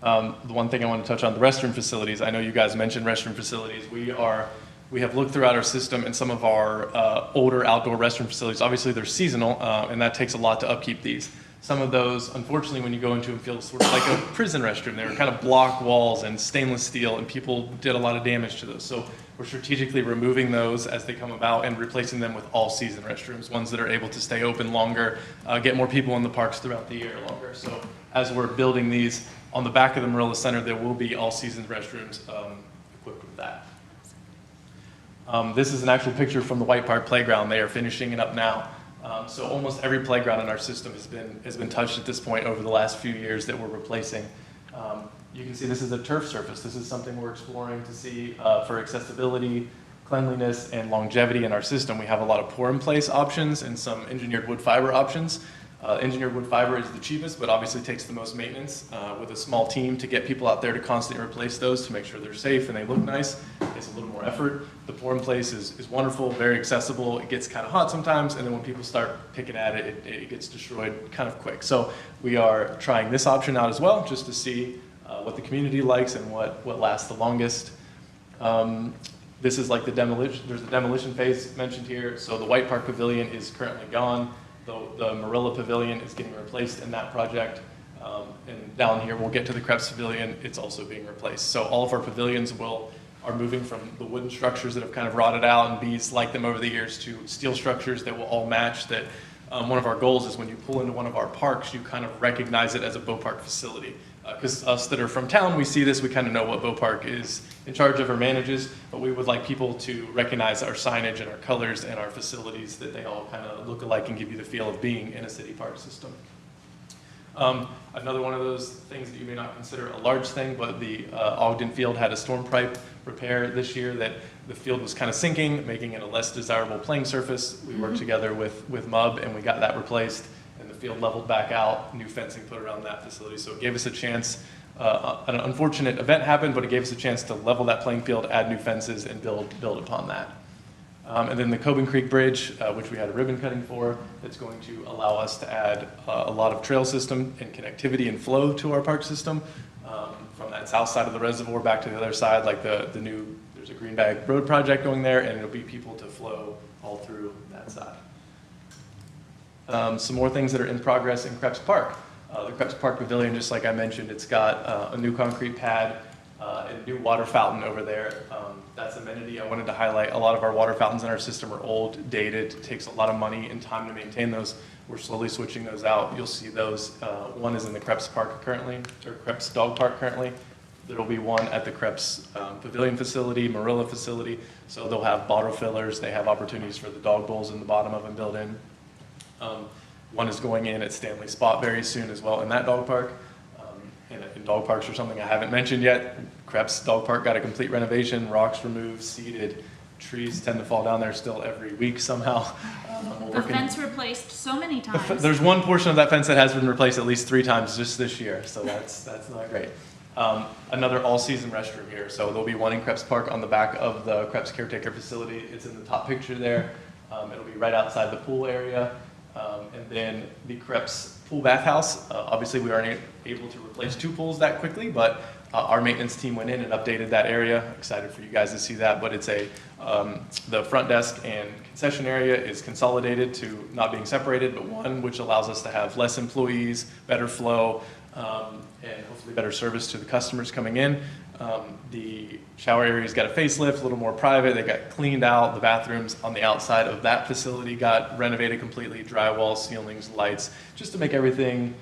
The one thing I want to touch on, the restroom facilities. I know you guys mentioned restroom facilities. We have looked throughout our system, and some of our older outdoor restroom facilities, obviously they're seasonal, and that takes a lot to upkeep these. Some of those, unfortunately, when you go into them, feel sort of like a prison restroom. They were kind of block walls and stainless steel, and people did a lot of damage to those. So we're strategically removing those as they come about and replacing them with all-season restrooms, ones that are able to stay open longer, get more people in the parks throughout the year longer. So as we're building these, on the back of the Marilla Center, there will be all-season restrooms equipped with that. This is an actual picture from the White Park Playground. They are finishing it up now. So almost every playground in our system has been touched at this point over the last few years that we're replacing. You can see this is a turf surface. This is something we're exploring to see for accessibility, cleanliness, and longevity in our system. We have a lot of pour-in-place options and some engineered wood fiber options. Engineered wood fiber is the cheapest, but obviously takes the most maintenance. With a small team to get people out there to constantly replace those to make sure they're safe and they look nice, it's a little more effort. The pour-in-place is wonderful, very accessible. It gets kind of hot sometimes, and then when people start picking at it, it gets destroyed kind of quick. So we are trying this option out as well, just to see what the community likes and what lasts the longest. This is like the demolition. There's the demolition phase mentioned here. So the White Park Pavilion is currently gone. The Marilla Pavilion is getting replaced in that project. And down here, we'll get to the Krebs Pavilion. It's also being replaced. So all of our pavilions are moving from the wooden structures that have kind of rotted out and bees like them over the years to steel structures that will all match that. One of our goals is when you pull into one of our parks, you kind of recognize it as a Bow Park facility. Because us that are from town, we see this, we kind of know what Bow Park is in charge of or manages, but we would like people to recognize our signage and our colors and our facilities, that they all kind of look alike and give you the feel of being in a city park system. Another one of those things that you may not consider a large thing, but the Ogden Field had a storm pipe repair this year that the field was kind of sinking, making it a less desirable playing surface. We worked together with MUB and we got that replaced, and the field leveled back out, new fencing put around that facility. So it gave us a chance, an unfortunate event happened, but it gave us a chance to level that playing field, add new fences, and build upon that. And then the Coben Creek Bridge, which we had a ribbon cutting for, that's going to allow us to add a lot of trail system and connectivity and flow to our park system, from that south side of the reservoir back to the other side, like the new, there's a Greenbag Road project going there, and it'll be people to flow all through that side. Some more things that are in progress in Krebs Park. The Krebs Park Pavilion, just like I mentioned, it's got a new concrete pad, a new water fountain over there. That's amenity I wanted to highlight. A lot of our water fountains in our system are old, dated. It takes a lot of money and time to maintain those. We're slowly switching those out. You'll see those. One is in the Krebs Park currently, or Krebs Dog Park currently. There'll be one at the Krebs Pavilion facility, Marilla facility. So they'll have bottle fillers. They have opportunities for the dog bowls in the bottom of them built in. One is going in at Stanley Spot very soon as well in that dog park. In dog parks or something I haven't mentioned yet, Krebs Dog Park got a complete renovation, rocks removed, seeded. Trees tend to fall down there still every week somehow. The fence replaced so many times. There's one portion of that fence that has been replaced at least 3 times just this year, so that's not great. Another all-season restroom here, so there'll be one in Krebs Park on the back of the Krebs Caretaker facility. It's in the top picture there. It'll be right outside the pool area. And then the Krebs pool bathhouse. Obviously, we aren't able to replace 2 pools that quickly, but our maintenance team went in and updated that area. Excited for you guys to see that, but it's the front desk and concession area is consolidated to not being separated, but one, which allows us to have less employees, better flow, and hopefully better service to the customers coming in. The shower area's got a facelift, a little more private. They got cleaned out. The bathrooms on the outside of that facility got renovated completely, drywall, ceilings, lights, just to make everything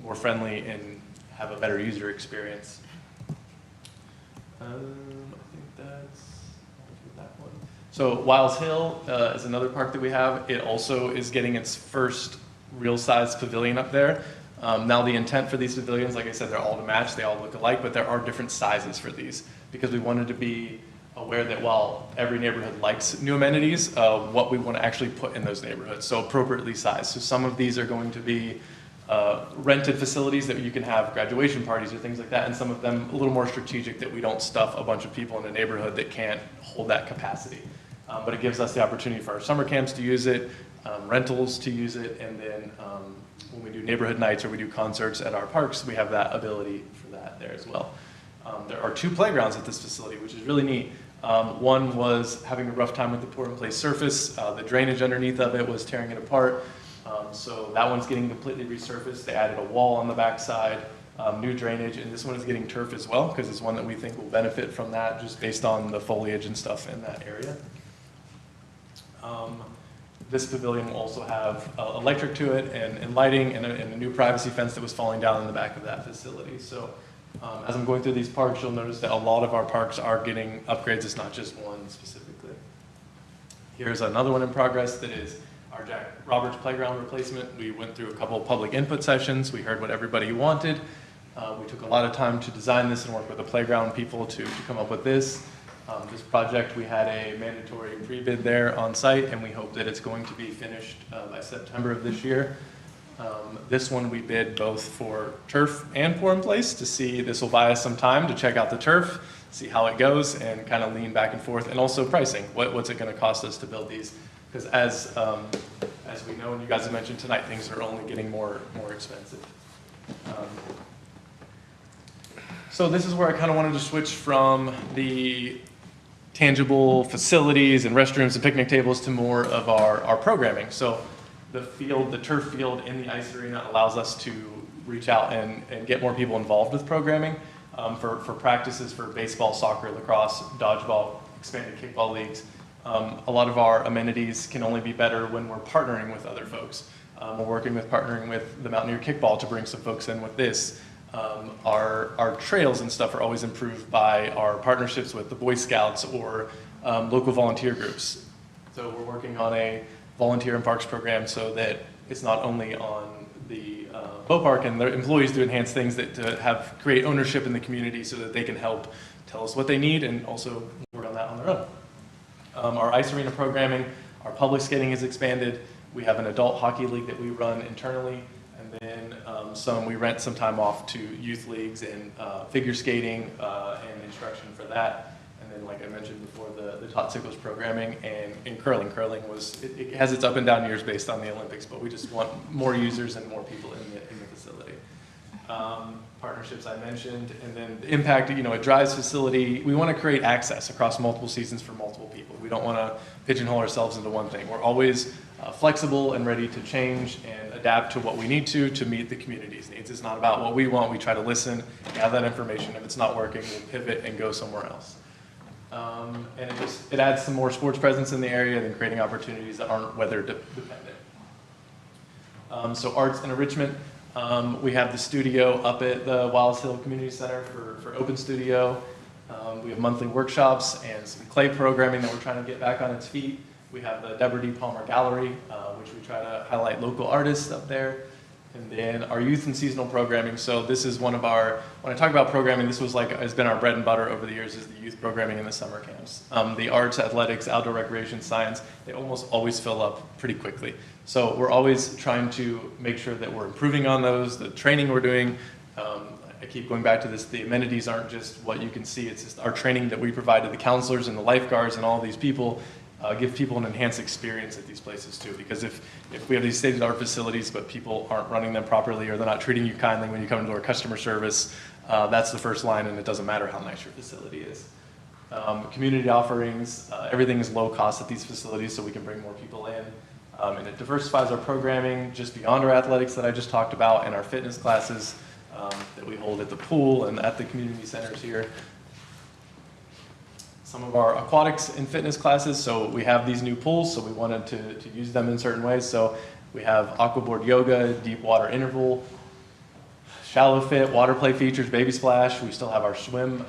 more friendly and have a better user experience. I think that's that one. So Wiles Hill is another park that we have. It also is getting its first real-size pavilion up there. Now the intent for these pavilions, like I said, they're all to match, they all look alike, but there are different sizes for these because we wanted to be aware that while every neighborhood likes new amenities, what we want to actually put in those neighborhoods, so appropriately sized. So some of these are going to be rented facilities that you can have graduation parties or things like that, and some of them a little more strategic that we don't stuff a bunch of people in a neighborhood that can't hold that capacity. But it gives us the opportunity for our summer camps to use it, rentals to use it, and then when we do neighborhood nights or we do concerts at our parks, we have that ability for that there as well. There are 2 playgrounds at this facility, which is really neat. One was having a rough time with the pour-in-place surface. The drainage underneath of it was tearing it apart. So that one's getting completely resurfaced. They added a wall on the backside, new drainage, and this one is getting turf as well because it's one that we think will benefit from that just based on the foliage and stuff in that area. This pavilion will also have electric to it and lighting and a new privacy fence that was falling down in the back of that facility. So as I'm going through these parks, you'll notice that a lot of our parks are getting upgrades. It's not just one specifically. Here's another one in progress that is our Jack Roberts playground replacement. We went through a couple of public input sessions. We heard what everybody wanted. We took a lot of time to design this and work with the playground people to come up with this. This project, we had a mandatory pre-bid there on site, and we hope that it's going to be finished by September of this year. This one we bid both for turf and pour-in-place to see, this will buy us some time to check out the turf, see how it goes, and kind of lean back and forth, and also pricing. What's it going to cost us to build these? Because as we know, and you guys have mentioned tonight, things are only getting more expensive. So this is where I kind of wanted to switch from the tangible facilities and restrooms and picnic tables to more of our programming. So the turf field in the ice arena allows us to reach out and get more people involved with programming for practices for baseball, soccer, lacrosse, dodgeball, expanded kickball leagues. A lot of our amenities can only be better when we're partnering with other folks. We're partnering with the Mountaineer Kickball to bring some folks in with this. Our trails and stuff are always improved by our partnerships with the Boy Scouts or local volunteer groups. So we're working on a volunteer in parks program so that it's not only on the Bow Park and their employees to enhance things that to create ownership in the community so that they can help tell us what they need and also work on that on their own. Our ice arena programming, our public skating has expanded. We have an adult hockey league that we run internally, and then we rent some time off to youth leagues and figure skating and instruction for that. And then, like I mentioned before, the Tot Sickles programming and curling. Curling it has its up and down years based on the Olympics, but we just want more users and more people in the facility. Partnerships I mentioned, and then the impact, it drives facility. We want to create access across multiple seasons for multiple people. We don't want to pigeonhole ourselves into one thing. We're always flexible and ready to change and adapt to what we need to meet the community's needs. It's not about what we want. We try to listen, gather that information. If it's not working, we'll pivot and go somewhere else. And it adds some more sports presence in the area and creating opportunities that aren't weather dependent. So arts and enrichment. We have the studio up at the Wiles Hill Community Center for Open Studio. We have monthly workshops and some clay programming that we're trying to get back on its feet. We have the Deborah D. Palmer Gallery, which we try to highlight local artists up there. And then our youth and seasonal programming. So this is one of when I talk about programming, this has been our bread and butter over the years, is the youth programming in the summer camps. The arts, athletics, outdoor recreation, science, they almost always fill up pretty quickly. So we're always trying to make sure that we're improving on those, the training we're doing. I keep going back to this, the amenities aren't just what you can see, it's just our training that we provide to the counselors and the lifeguards and all these people. Give people an enhanced experience at these places too, because if we have these state-of-the-art facilities but people aren't running them properly or they're not treating you kindly when you come into our customer service, that's the first line, and it doesn't matter how nice your facility is. Community offerings, everything is low cost at these facilities so we can bring more people in. And it diversifies our programming just beyond our athletics that I just talked about and our fitness classes that we hold at the pool and at the community centers here. Some of our aquatics and fitness classes, so we have these new pools, so we wanted to use them in certain ways. So we have aquaboard yoga, deep water interval, shallow fit, water play features, baby splash. We still have our swim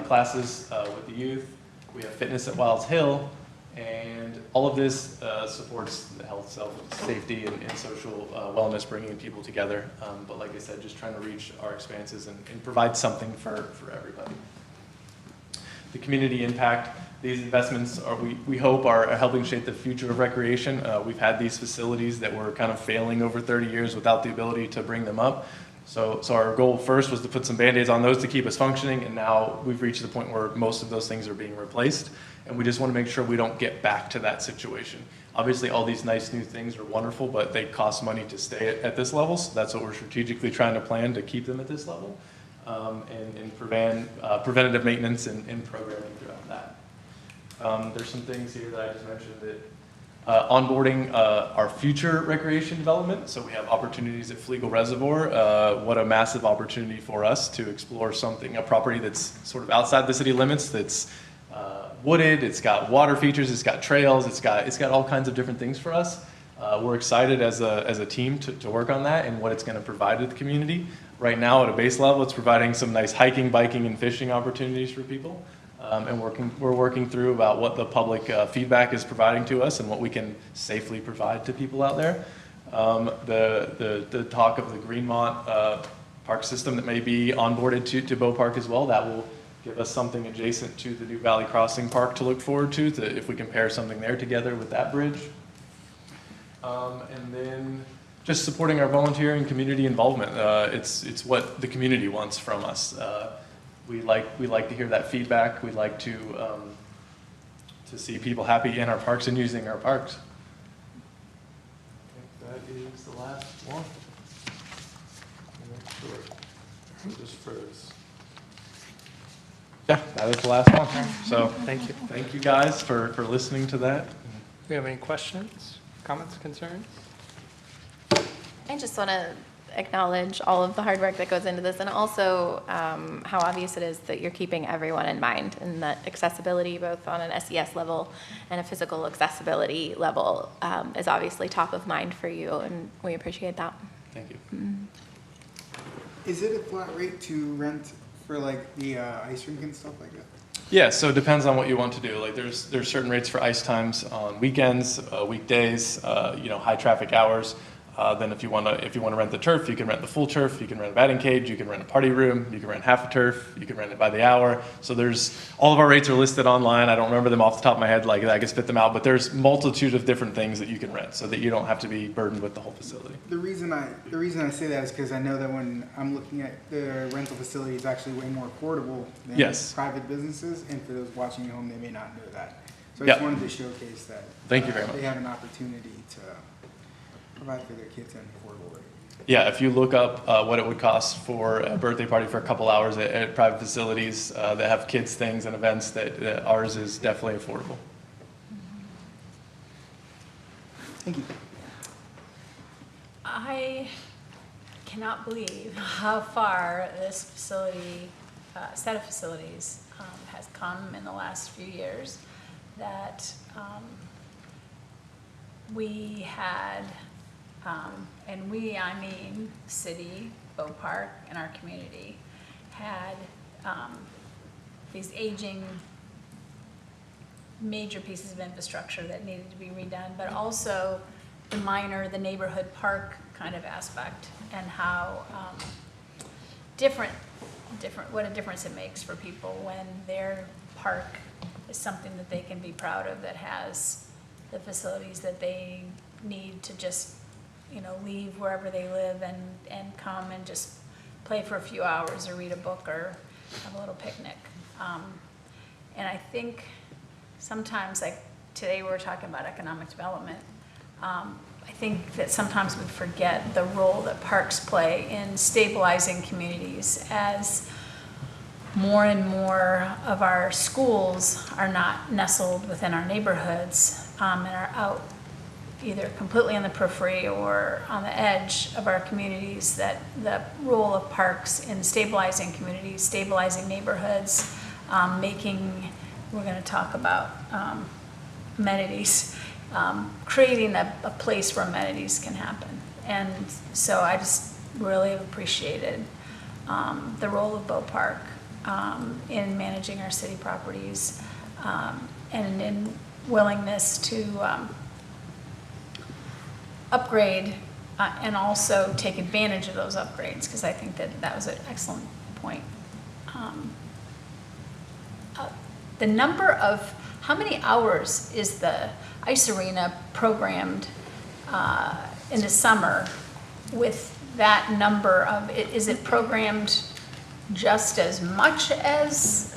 classes with the youth. We have fitness at Wiles Hill, and all of this supports the health, safety, and social wellness, bringing people together. But like I said, just trying to reach our expanses and provide something for everybody. The community impact, these investments we hope are helping shape the future of recreation. We've had these facilities that were kind of failing over 30 years without the ability to bring them up. So our goal first was to put some Band-Aids on those to keep us functioning, and now we've reached the point where most of those things are being replaced, and we just want to make sure we don't get back to that situation. Obviously, all these nice new things are wonderful, but they cost money to stay at this level, so that's what we're strategically trying to plan to keep them at this level. And preventative maintenance and programming throughout that. There's some things here that I just mentioned that onboarding our future recreation development. So we have opportunities at Flegel Reservoir. What a massive opportunity for us to explore a property that's sort of outside the city limits, that's wooded, it's got water features, it's got trails, it's got all kinds of different things for us. We're excited as a team to work on that and what it's going to provide to the community. Right now, at a base level, it's providing some nice hiking, biking, and fishing opportunities for people. And we're working through about what the public feedback is providing to us and what we can safely provide to people out there. The talk of the Greenmont park system that may be onboarded to Bow Park as well, that will give us something adjacent to the new Valley Crossing Park to look forward to if we compare something there together with that bridge. And then just supporting our volunteering community involvement. It's what the community wants from us. We like to hear that feedback. We like to see people happy in our parks and using our parks. I think that is the last one. Just froze. Yeah, that is the last one. So thank you guys for listening to that. Do we have any questions, comments, concerns? I just want to acknowledge all of the hard work that goes into this, and also how obvious it is that you're keeping everyone in mind, and that accessibility, both on an SES level and a physical accessibility level, is obviously top of mind for you, and we appreciate that. Thank you. Is it a flat rate to rent for like the ice rink and stuff like that? Yeah, so it depends on what you want to do. Like there's certain rates for ice times on weekends, weekdays, high traffic hours. Then if you want to rent the turf, you can rent the full turf, you can rent a batting cage, you can rent a party room, you can rent half a turf, you can rent it by the hour. So all of our rates are listed online. I don't remember them off the top of my head, like I could spit them out, but there's multitude of different things that you can rent so that you don't have to be burdened with the whole facility. The reason I say that is because I know that when I'm looking at the rental facility, it's actually way more affordable than Yes. private businesses. And for those watching at home, they may not know that. So I Yeah. just wanted to showcase that. Thank you very much. They have an opportunity to provide for their kids at an affordable rate. Yeah, if you look up what it would cost for a birthday party for a couple hours at private facilities that have kids things and events, that ours is definitely affordable. Thank you. I cannot believe how far this facility, set of facilities, has come in the last few years. That we had, and I mean city, Bow Park, and our community, had these aging major pieces of infrastructure that needed to be redone, but also the neighborhood park kind of aspect, and how what a difference it makes for people when their park is something that they can be proud of, that has the facilities that they need to just, leave wherever they live and come and just play for a few hours or read a book or have a little picnic. And I think sometimes, like today we were talking about economic development, I think that sometimes we forget the role that parks play in stabilizing communities, as more and more of our schools are not nestled within our neighborhoods and are out either completely on the periphery or on the edge of our communities, that the role of parks in stabilizing communities, stabilizing neighborhoods, we're going to talk about amenities, creating a place where amenities can happen. And so I just really have appreciated the role of Bow Park in managing our city properties, and in willingness to upgrade and also take advantage of those upgrades, because I think that was an excellent point. The number of, how many hours is the ice arena programmed in the summer with that number of, is it programmed just as much as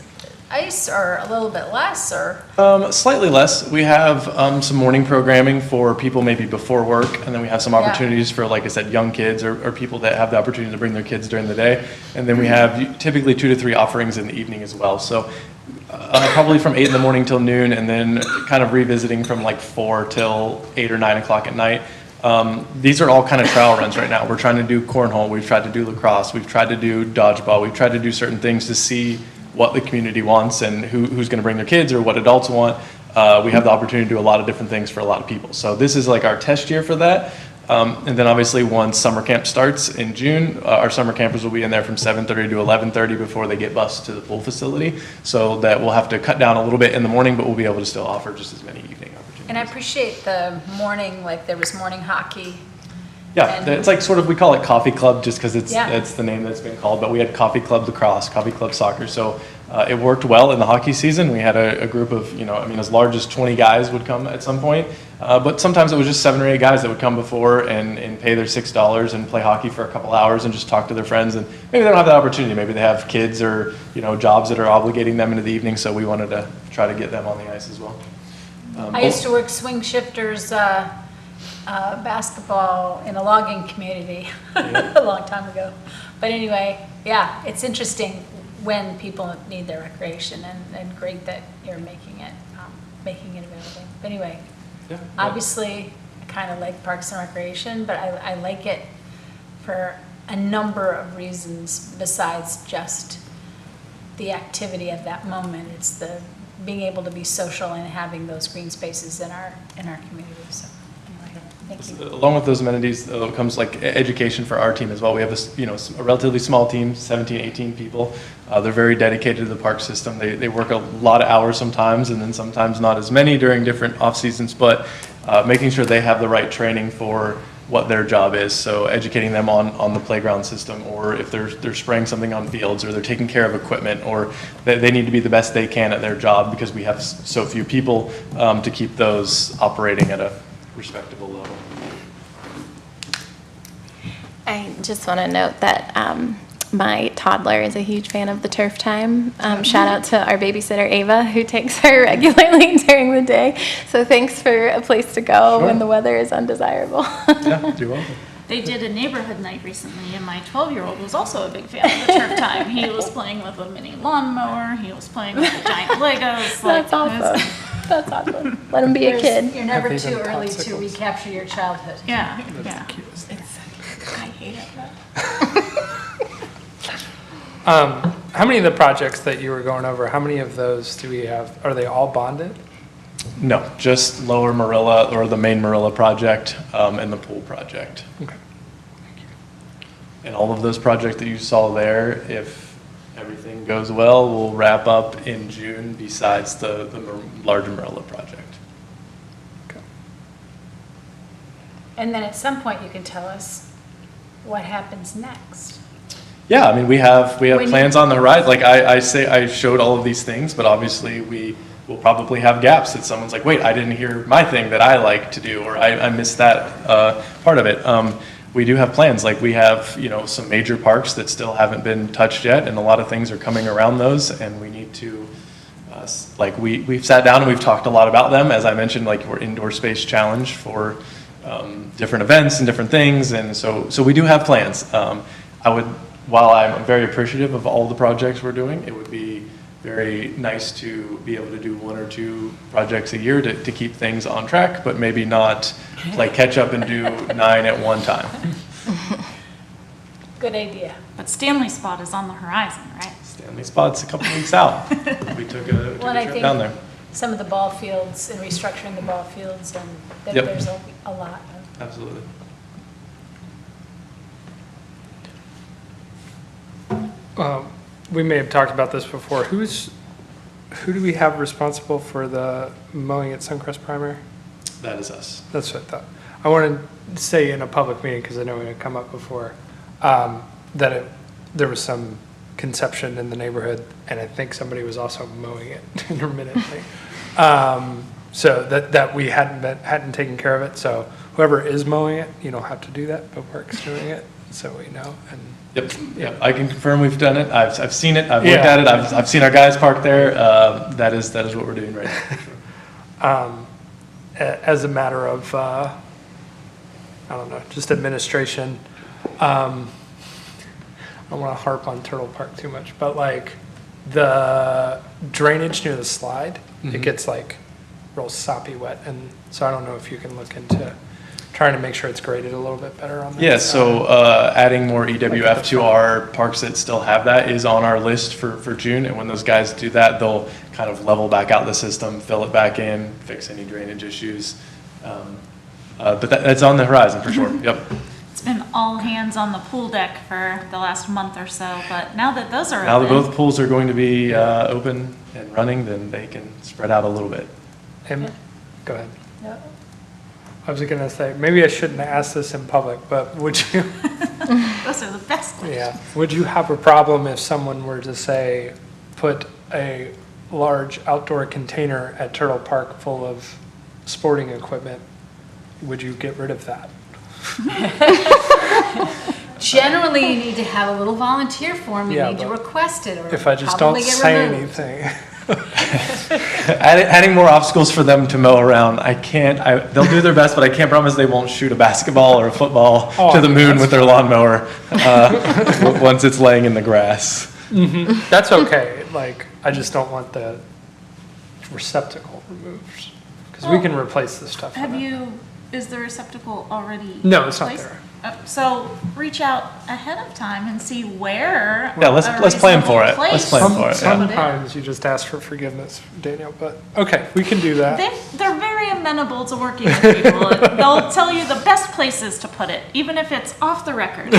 ice, or a little bit less, or? Slightly less. We have some morning programming for people maybe before work, and then we have some opportunities for, like I said, young kids or people that have the opportunity to bring their kids during the day. And then we have typically 2 to 3 offerings in the evening as well. So probably from 8 in the morning till noon, and then kind of revisiting from like 4 till 8 or 9 o'clock at night. These are all kind of trial runs right now. We're trying to do cornhole, we've tried to do lacrosse, we've tried to do dodgeball, we've tried to do certain things to see what the community wants and who's going to bring their kids or what adults want. We have the opportunity to do a lot of different things for a lot of people. So this is like our test year for that. And then obviously once summer camp starts in June, our summer campers will be in there from 7:30 to 11:30 before they get bused to the pool facility. So that we'll have to cut down a little bit in the morning, but we'll be able to still offer just as many evening opportunities. And I appreciate the morning, like there was morning hockey. Yeah, it's like sort of, we call it coffee club just because it's Yeah. the name that's been called, but we had coffee club lacrosse, coffee club soccer. So it worked well in the hockey season. We had a group of, as large as 20 guys would come at some point. But sometimes it was just 7 or 8 guys that would come before and pay their $6 and play hockey for a couple hours and just talk to their friends. And maybe they don't have that opportunity. Maybe they have kids or, jobs that are obligating them into the evening. So we wanted to try to get them on the ice as well. I used to work swing shifters basketball in a logging community a long time ago. But anyway, yeah, it's interesting when people need their recreation, and great that you're making it available. But anyway, obviously I kind of like Parks and Recreation, but I like it for a number of reasons besides just the activity at that moment. It's the being able to be social and having those green spaces in our community. So anyway, thank you. Along with those amenities comes like education for our team as well. We have a relatively small team, 17, 18 people. They're very dedicated to the park system. They work a lot of hours sometimes, and then sometimes not as many during different off seasons, but making sure they have the right training for what their job is. So educating them on the playground system, or if they're spraying something on fields, or they're taking care of equipment, or they need to be the best they can at their job because we have so few people to keep those operating at a respectable level. I just want to note that my toddler is a huge fan of the turf time. Shout out to our babysitter, Ava, who takes her regularly during the day. So thanks for a place to go when the weather is undesirable. Yeah, you're welcome. They did a neighborhood night recently, and my 12-year-old was also a big fan of the turf time. He was playing with a mini lawnmower. He was playing with the giant Legos. That's awesome. That's awesome. Let him be a kid. You're never Have they too done early to popsicles? recapture your childhood. Yeah, That's yeah. the cutest thing. I hate it. How many of the projects that you were going over, how many of those do we have? Are they all bonded? No, just Lower Marilla, or the main Marilla project, and the pool project. Okay. And all of those projects that you saw there, if everything goes well, will wrap up in June besides the larger Marilla project. Okay. And then at some point, you can tell us what happens next. Yeah, I mean, we have When you- plans on the horizon. Like I showed all of these things, but obviously we will probably have gaps that someone's like, wait, I didn't hear my thing that I like to do, or I missed that part of it. We do have plans. Like we have, some major parks that still haven't been touched yet, and a lot of things are coming around those, and we need to, we've sat down and we've talked a lot about them. As I mentioned, like we're indoor space challenge for different events and different things, and so we do have plans. While I'm very appreciative of all the projects we're doing, it would be very nice to be able to do 1 or 2 projects a year to keep things on track, but maybe not like catch up and do 9 at one time. Good idea. But Stanley Spot is on the horizon, right? Stanley Spot's a couple weeks out. We took a Well, and I trip think down there. some of the ball fields and restructuring the ball fields, and Yep. there's a lot of. Absolutely. We may have talked about this before. Who do we have responsible for the mowing at Suncrest Primary? That is us. That's what I thought. I want to say in a public meeting, because I know it had come up before, that there was some conception in the neighborhood, and I think somebody was also mowing it intermittently. So that we hadn't taken care of it. So whoever is mowing it, you don't have to do that, but Park's doing it, so we know. And Yep. I can confirm we've done it. I've seen it. I've looked Yeah. at it. I've seen our guys parked there. That is what we're doing right now. as a matter of, I don't know, just administration. I don't want to harp on Turtle Park too much, but like the drainage near the slide, it gets like real soppy wet. And so I don't know if you can look into trying to make sure it's graded a little bit better on that. Yeah, so adding more EWF to our parks that still have that is on our list for June. And when those guys do that, they'll kind of level back out the system, fill it back in, fix any drainage issues. But that's on the horizon for sure. Yep. It's been all hands on the pool deck for the last month or so, but now that those are Now that open, both pools are going to be open and running, then they can spread out a little bit. And, go ahead. Yep. I was going to say, maybe I shouldn't ask this in public, but would you, those are the best questions. yeah, would you have a problem if someone were to say, put a large outdoor container at Turtle Park full of sporting equipment? Would you get rid of that? Generally, you need to have a little volunteer form. You Yeah, need to but request it, or If I just don't probably get say removed. anything. Adding more obstacles for them to mow around. They'll do their best, but I can't promise they won't shoot a basketball or a football to the moon with their lawnmower once it's laying in the grass. That's okay, like, I just don't want the receptacle removed, because we can replace the stuff. with it. Is the receptacle already? No, it's not placed? there. So reach out ahead of time and see where. Yeah, let's plan for it. Let's plan for it. Yeah. Sometimes you just ask for forgiveness, Daniel, but, okay, we can do that. They're very amenable to working with people. They'll tell you the best places to put it, even if it's off the record,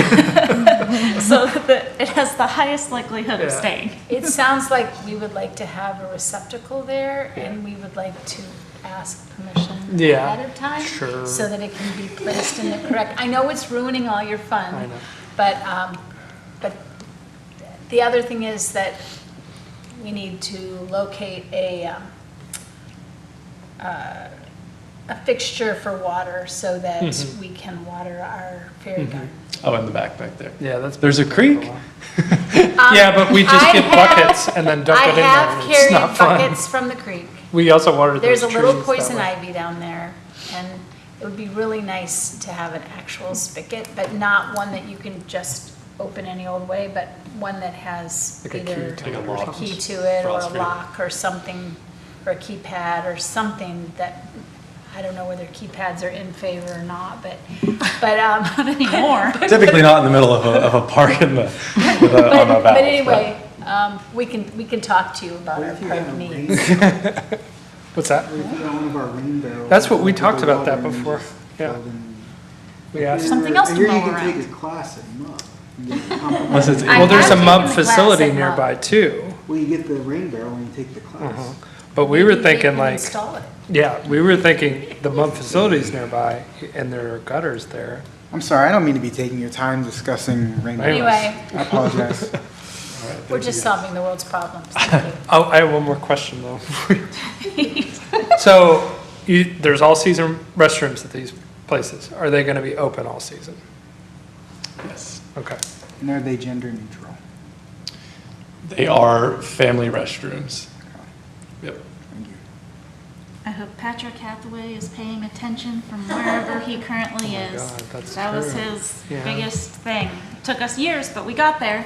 so that it has the highest likelihood of Yeah. staying. It sounds like we would like to have a receptacle there, and we would like to ask permission Yeah, ahead of time. sure. So that it can be placed in the correct, I know it's ruining all your fun. I know. But the other thing is that we need to locate a fixture for water so that we can water our fairy garden. Oh, in the back there. Yeah, There's a creek? Yeah, but we just I get have- buckets and then dump it in there. I have and It's not carried fun. buckets from the creek. We also water those trees There's a little that poison way. ivy down there, and it would be really nice to have an actual spigot, but not one that you can just open any old way, but one that has Like a key either to it or a something. key to it, or a Frost-free. lock, or something, or a keypad, or something that, I don't know whether keypads are in favor or not, but, not anymore. Typically not in the middle of a park on a valve. But anyway, we can talk to you about What our if you park had a needs. What's that? What if you got one of our rain barrels? That's what we with talked the about that water and before. just Yeah. fill it in? We asked. Something else to And here mow you around. can take a class at MUP. You get the comp- Unless it's- I Well, there's a have MUB taken the class facility at MUB. nearby too. Well, you get the rain barrel and you take the class. But we were Maybe they thinking can like, install it. yeah, we were thinking the MUB facility's nearby and there are gutters there. I'm sorry, I don't mean to be taking your time discussing rain barrels. Anyway, I apologize. we're just solving the world's problems. Thank you. Oh, I have one more question though. So there's all season restrooms at these places. Are they going to be open all season? Yes. Okay. And are they gender neutral? They are family restrooms. Yep. Thank you. I hope Patrick Hathaway is paying attention from wherever he currently Oh my is. God, that's That was true. his Yeah. biggest thing. Took us years, but we got there.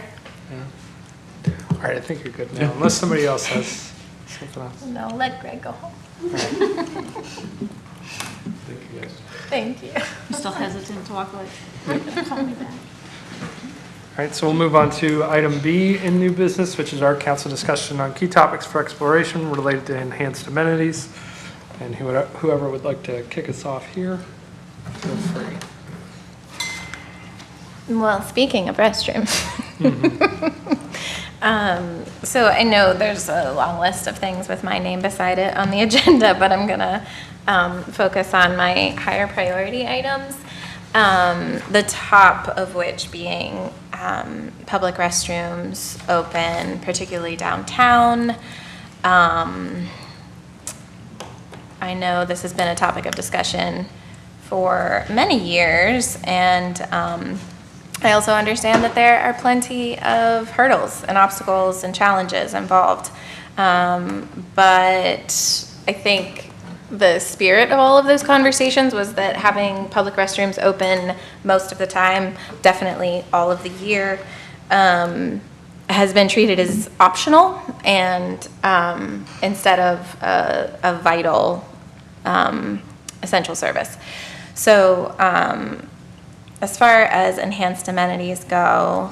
All right, I think you're good now, unless somebody else has something else. No, let Greg go home. Thank you guys. Thank you. I'm still hesitant to walk away. Call me back. All right, so we'll move on to item B in new business, which is our council discussion on key topics for exploration related to enhanced amenities. And whoever would like to kick us off here, feel free. Well, speaking of restrooms. So I know there's a long list of things with my name beside it on the agenda, but I'm gonna focus on my higher priority items. The top of which being public restrooms open, particularly downtown. I know this has been a topic of discussion for many years, and I also understand that there are plenty of hurdles and obstacles and challenges involved. But I think the spirit of all of those conversations was that having public restrooms open most of the time, definitely all of the year, has been treated as optional and instead of a vital essential service. So as far as enhanced amenities go,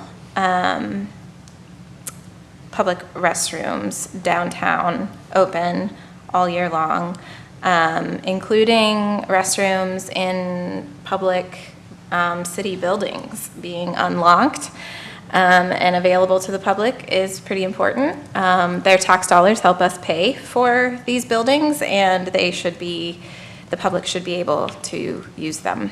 public restrooms downtown open all year long, including restrooms in public city buildings being unlocked and available to the public is pretty important. Their tax dollars help us pay for these buildings, and the public should be able to use them.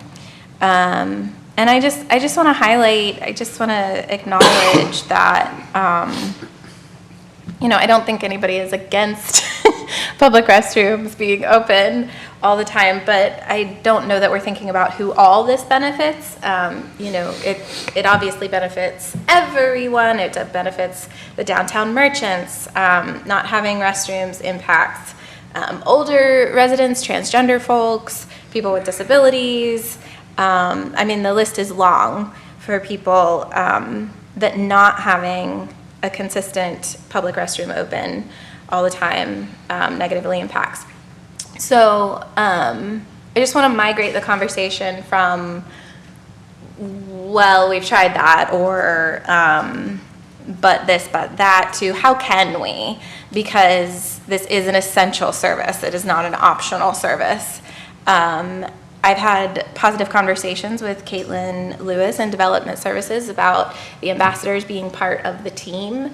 And I just want to highlight, I just want to acknowledge that, I don't think anybody is against public restrooms being open all the time, but I don't know that we're thinking about who all this benefits. It obviously benefits everyone. It benefits the downtown merchants. Not having restrooms impacts older residents, transgender folks, people with disabilities. The list is long for people that not having a consistent public restroom open all the time negatively impacts. So I just want to migrate the conversation from, well, we've tried that, or but this, but that, to how can we? Because this is an essential service. It is not an optional service. I've had positive conversations with Caitlin Lewis in Development Services about the ambassadors being part of the team.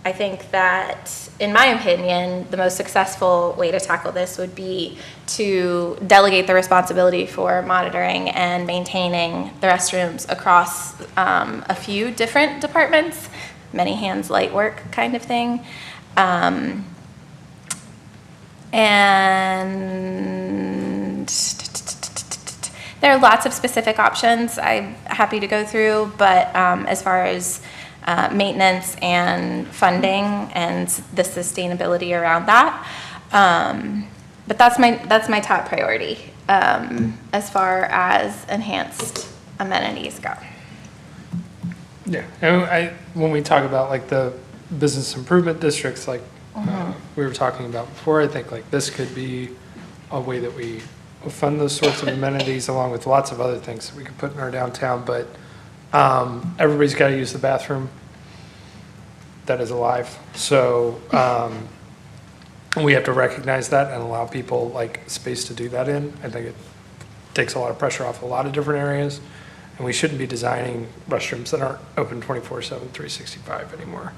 I think that, in my opinion, the most successful way to tackle this would be to delegate the responsibility for monitoring and maintaining the restrooms across a few different departments, many hands, light work kind of thing. And there are lots of specific options I'm happy to go through, but as far as maintenance and funding and the sustainability around that, but that's my top priority as far as enhanced amenities go. Yeah, and when we talk about like the business improvement districts, like we were talking about before, I think like this could be a way that we fund those sorts of amenities along with lots of other things that we could put in our downtown, but everybody's got to use the bathroom that is alive. So we have to recognize that and allow people like space to do that in. I think it takes a lot of pressure off a lot of different areas, and we shouldn't be designing restrooms that aren't open 24/7, 365 anymore.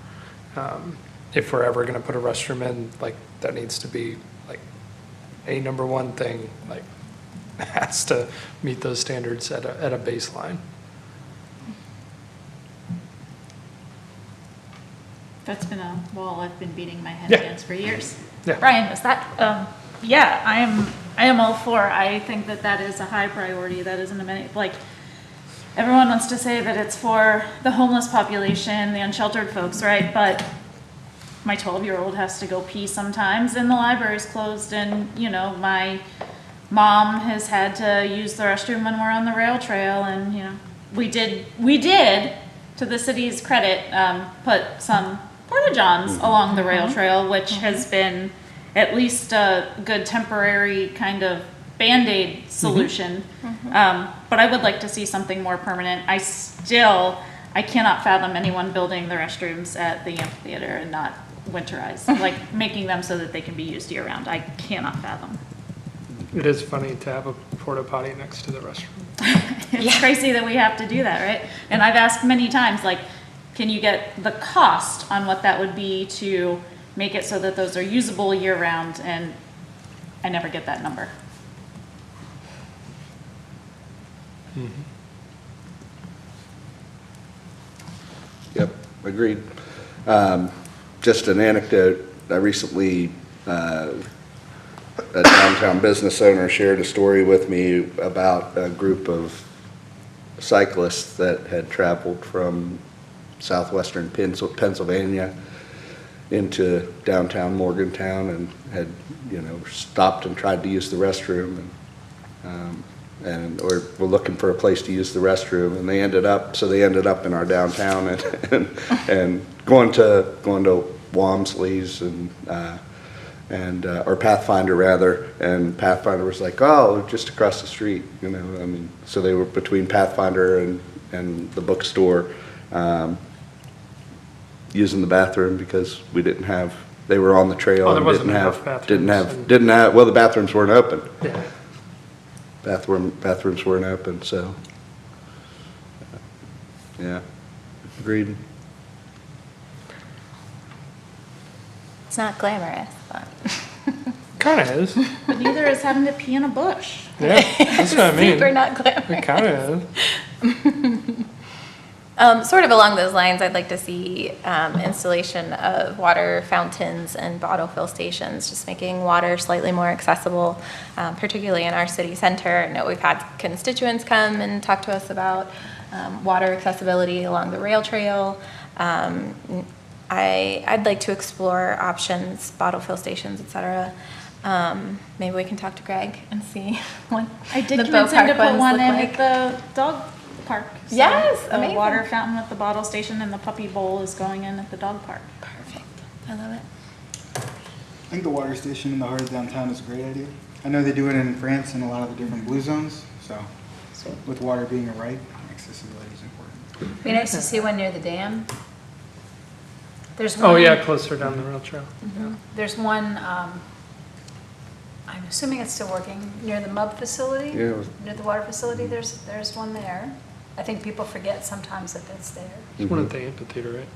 If we're ever going to put a restroom in, like that needs to be like a number one thing, like has to meet those standards at a baseline. That's been a wall I've been beating my head Yeah. against for years. Yeah. Brian, was that? Yeah, I am all for. I think that is a high priority. That is an amenity. Like everyone wants to say that it's for the homeless population, the unsheltered folks, right? But my 12-year-old has to go pee sometimes, and the library's closed, and you know my mom has had to use the restroom when we're on the rail trail, and you know we did to the city's credit put some porta-johns along the rail trail, which has been at least a good temporary kind of Band-Aid solution. But I would like to see something more permanent. I cannot fathom anyone building the restrooms at the amphitheater and not winterize, like making them so that they can be used year round. I cannot fathom. It is funny to have a porta potty next to the restroom. It's crazy that we have to do that, right? And I've asked many times, like, can you get the cost on what that would be to make it so that those are usable year round? And I never get that number. Yep, agreed. Just an anecdote, I recently, a downtown business owner shared a story with me about a group of cyclists that had traveled from southwestern Pennsylvania into downtown Morgantown and had, stopped and tried to use the restroom or were looking for a place to use the restroom, and they ended up in our downtown and going to Walmsley's or Pathfinder rather, and Pathfinder was like, oh, just across the street, so they were between Pathfinder and the bookstore, using the bathroom because they were on the trail Oh, there and wasn't didn't enough have, well, the bathrooms weren't open. Yeah. Bathrooms weren't open, so, yeah, agreed. It's not glamorous, but Kind of is. But neither is having to pee in a bush. Yeah, that's what I mean. super not glamorous. It kind of is. Sort of along those lines, I'd like to see installation of water fountains and bottle fill stations, just making water slightly more accessible, particularly in our city center. I know we've had constituents come and talk to us about water accessibility along the rail trail. I'd like to explore options, bottle fill stations, et cetera. Maybe we can talk to Greg and see what I did the convince Boat him to Park put ones one look in like. at the dog park. So Yes, the amazing. water fountain with the bottle station and the puppy bowl is going in at the dog park. Perfect. I love it. I think the water station in the heart of downtown is a great idea. I know they do it in France and a lot of the different blue zones, so with water being a right, accessibility is important. Be nice to see one near the dam. There's one. Oh, yeah, closer down the rail trail. There's one, I'm assuming it's still working, near the MUB facility? Yeah. Near the water facility, there's one there. I think people forget sometimes that it's there. There's one at the amphitheater, right?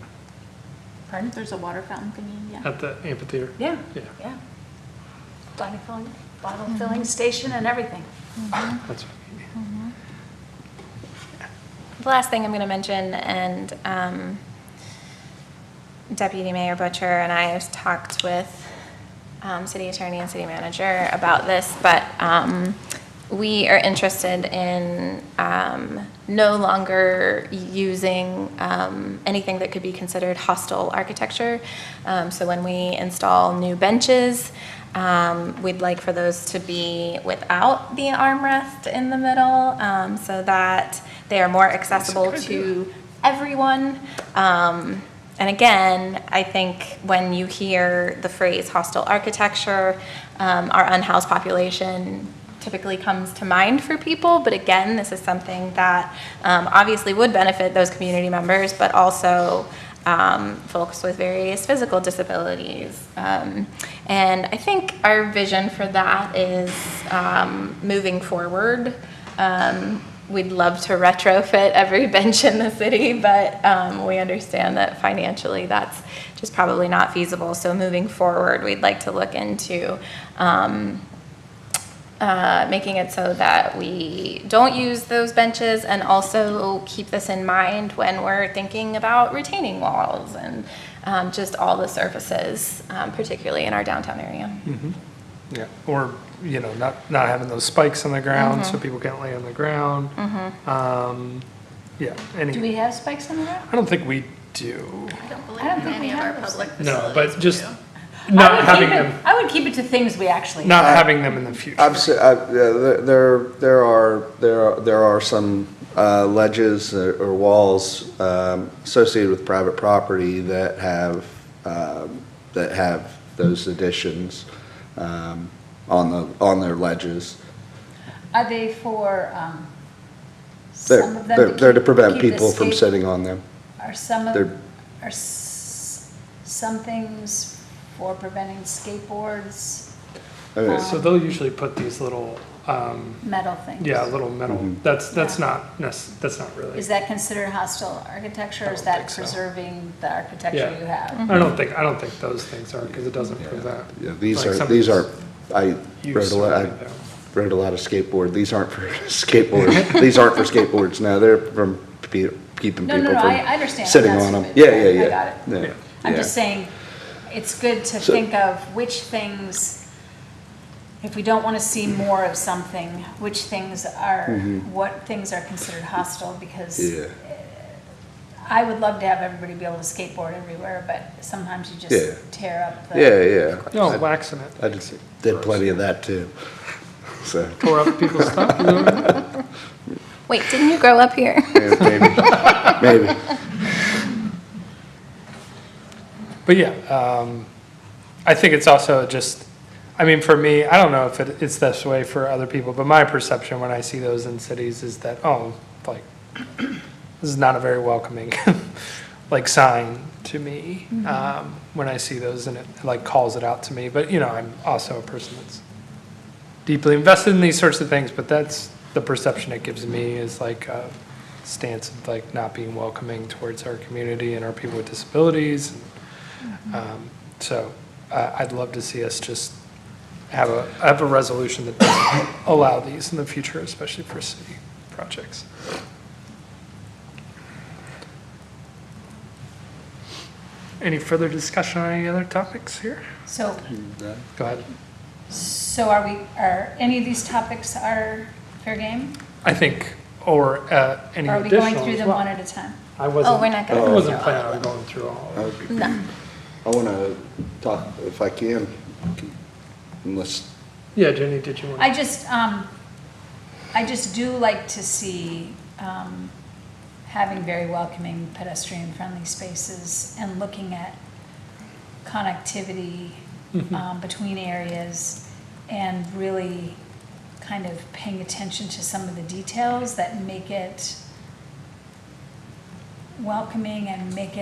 Pardon? There's a water fountain thingy, yeah. At the amphitheater. Yeah, Yeah. yeah. Bottle filling station and everything. That's The last thing I'm going to mention, and Deputy Mayor Butcher and I have talked with city attorney and city manager about this, but we are interested in no longer using anything that could be considered hostile architecture. So when we install new benches, we'd like for those to be without the armrest in the middle, so that they are more accessible to everyone. And again, I think when you hear the phrase hostile architecture, our unhoused population typically comes to mind for people. But again, this is something that obviously would benefit those community members, but also folks with various physical disabilities. And I think our vision for that is moving forward. We'd love to retrofit every bench in the city, but we understand that financially that's just probably not feasible. So moving forward, we'd like to look into making it so that we don't use those benches, and also keep this in mind when we're thinking about retaining walls and just all the surfaces, particularly in our downtown area. Yeah, or, you know, not having those spikes on the ground so people can't lay on the ground. Yeah, Do we have spikes on the ground? I don't think we do. I don't believe I don't think any we of our have those. public No, facilities but just do. not having them, I would keep it to things we actually not have. having them in the future. There are some ledges or walls associated with private property that have those additions on their ledges. Are they for some of them? They're to prevent keep the people from skate- sitting on them. Are some of, They're- are some things for preventing skateboards, So they'll usually put these little, metal things? yeah, little metal, that's not, that's not really. Is that considered hostile architecture, or is I don't that think so. preserving the architecture Yeah. you have? I don't think those things are, because it doesn't prevent. Yeah, these like, are, some these of aren't, I use rode a lot, or I anything. rode a lot of skateboard. These aren't for skateboard. These aren't for skateboards. No, they're from keeping No, people no, from I understand. sitting That's on them. stupid. Yeah, I yeah. got it. Yeah, I'm yeah. just saying, it's good to So- think of which things, if we don't want to see more of something, which things are, what things are considered hostile, because Yeah. I would love to have everybody be able to skateboard everywhere, but sometimes you Yeah. just tear up the. Yeah, yeah. No, waxing it, I did plenty of that too. So, tore up people's stuff. Wait, didn't you grow up here? yeah, maybe. But yeah, I think it's also just, I mean, for me, I don't know if it's this way for other people, but my perception when I see those in cities is that, oh, like, this is not a very welcoming, like, sign to me, when I see those, and it, like, calls it out to me. But, you know, I'm also a person that's deeply invested in these sorts of things, but that's the perception it gives me, is like a stance of, like, not being welcoming towards our community and our people with disabilities. So I'd love to see us just have a resolution that doesn't allow these in the future, especially for city projects. Any further discussion on any other topics here? So, Go ahead. so are any of these topics are fair game? I think, or any Or are we additional going through as them well. one at a time? I wasn't. Oh, we're not gonna I go wasn't through planning all on of going through all of it. No. I want to talk, if I can, unless, Yeah, Jenny, did you want? I just do like to see having very welcoming pedestrian-friendly spaces and looking at connectivity between areas, and really kind of paying attention to some of the details that make it welcoming and make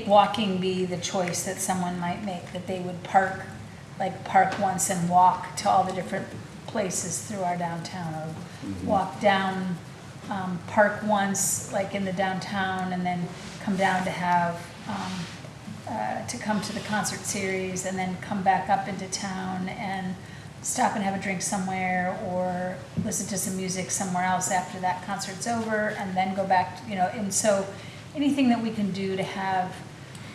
walking be the choice that someone might make, that they would park once and walk to all the different places through our downtown, or walk down park once, like in the downtown, and then come down to have, to come to the concert series, and then come back up into town and stop and have a drink somewhere, or listen to some music somewhere else after that concert's over, and then go back, and so anything that we can do to have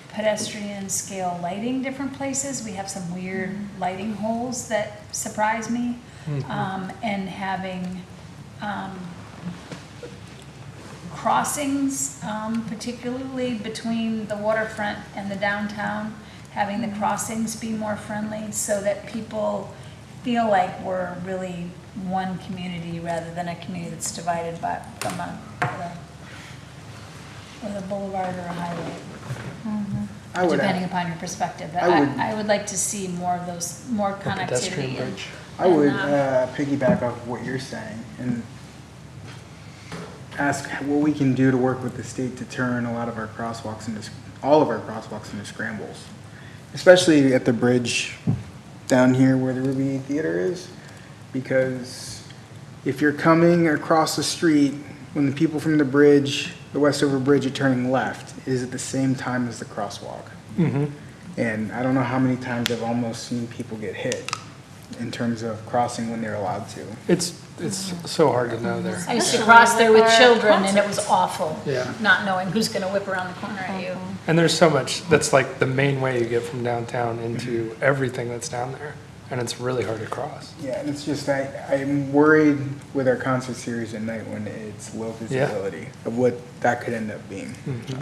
pedestrian scale lighting different places. We have some weird lighting holes that surprise me. And having crossings, particularly between the waterfront and the downtown, having the crossings be more friendly so that people feel like we're really one community rather than a community that's divided by from with a boulevard or a highway. Depending upon your perspective. But I would like to see more of those, more pedestrian connectivity. bridge. I would piggyback off what you're saying and ask what we can do to work with the state to turn a lot of our crosswalks into, all of our crosswalks into scrambles. Especially at the bridge down here where the Ruby Theater is. Because if you're coming across the street, when the people from the bridge, the Westover Bridge, are turning left, it is at the same time as the crosswalk. And I don't know how many times I've almost seen people get hit in terms of crossing when they're allowed to. It's so hard to know there. I used to cross there with children, and it was awful. Yeah. Not knowing who's going to whip around the corner at you. And there's so much, that's like the main way you get from downtown into everything that's down there. And it's really hard to cross. Yeah, and it's just, I'm worried with our concert series at night when it's low visibility of what that could end up being. So.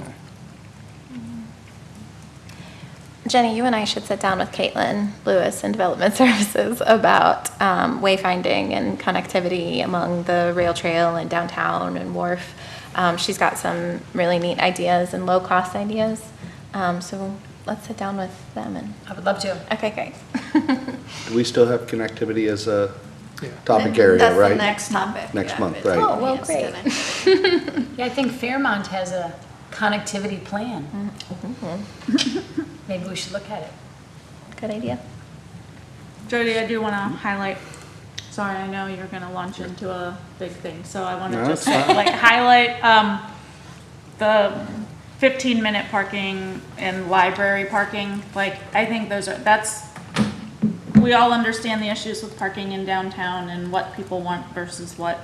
Jenny, you and I should sit down with Caitlin Lewis in Development Services about wayfinding and connectivity among the rail trail and downtown and wharf. She's got some really neat ideas and low-cost ideas. So let's sit down with them. And I would love to. Okay, great. Do we still have connectivity as a topic area, That's right? the next topic. Next month, is right. Oh, well, enhanced great. connectivity. Yeah, I think Fairmont has a connectivity plan. Maybe we should look at it. Good idea. Jody, I do want to highlight, sorry, I know you're going to launch into a big thing, so I want to No, just it's fine. like highlight the 15-minute parking and library parking. Like, I think we all understand the issues with parking in downtown and what people want versus what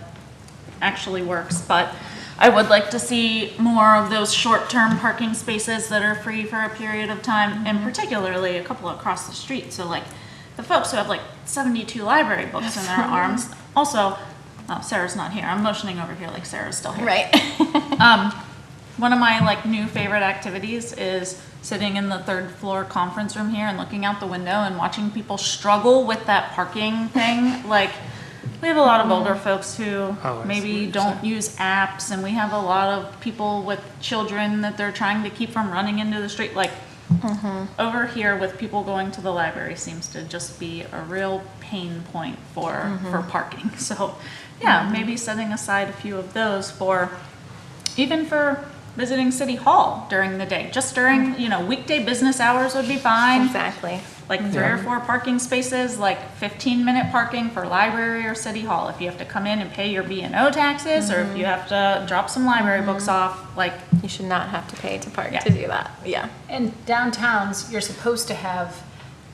actually works, but I would like to see more of those short-term parking spaces that are free for a period of time, and particularly a couple across the street. So like the folks who have like 72 library books in their arms. Also, oh, Sarah's not here. I'm motioning over here like Sarah's still here. Right. One of my like new favorite activities is sitting in the third floor conference room here and looking out the window and watching people struggle with that parking thing. Like, we have a lot of older folks who maybe don't use apps, and we have a lot of people with children that they're trying to keep from running into the street. Like, over here with people going to the library seems to just be a real pain point for parking. So, yeah, maybe setting aside a few of those for, even for visiting City Hall during the day. Just during, weekday business hours would be fine. Exactly. Like 3 or 4 parking spaces, like 15-minute parking for library or City Hall. If you have to come in and pay your B&O taxes, or if you have to drop some library books off, like. You should not have to pay to park Yeah. to do that. Yeah. And downtowns, you're supposed to have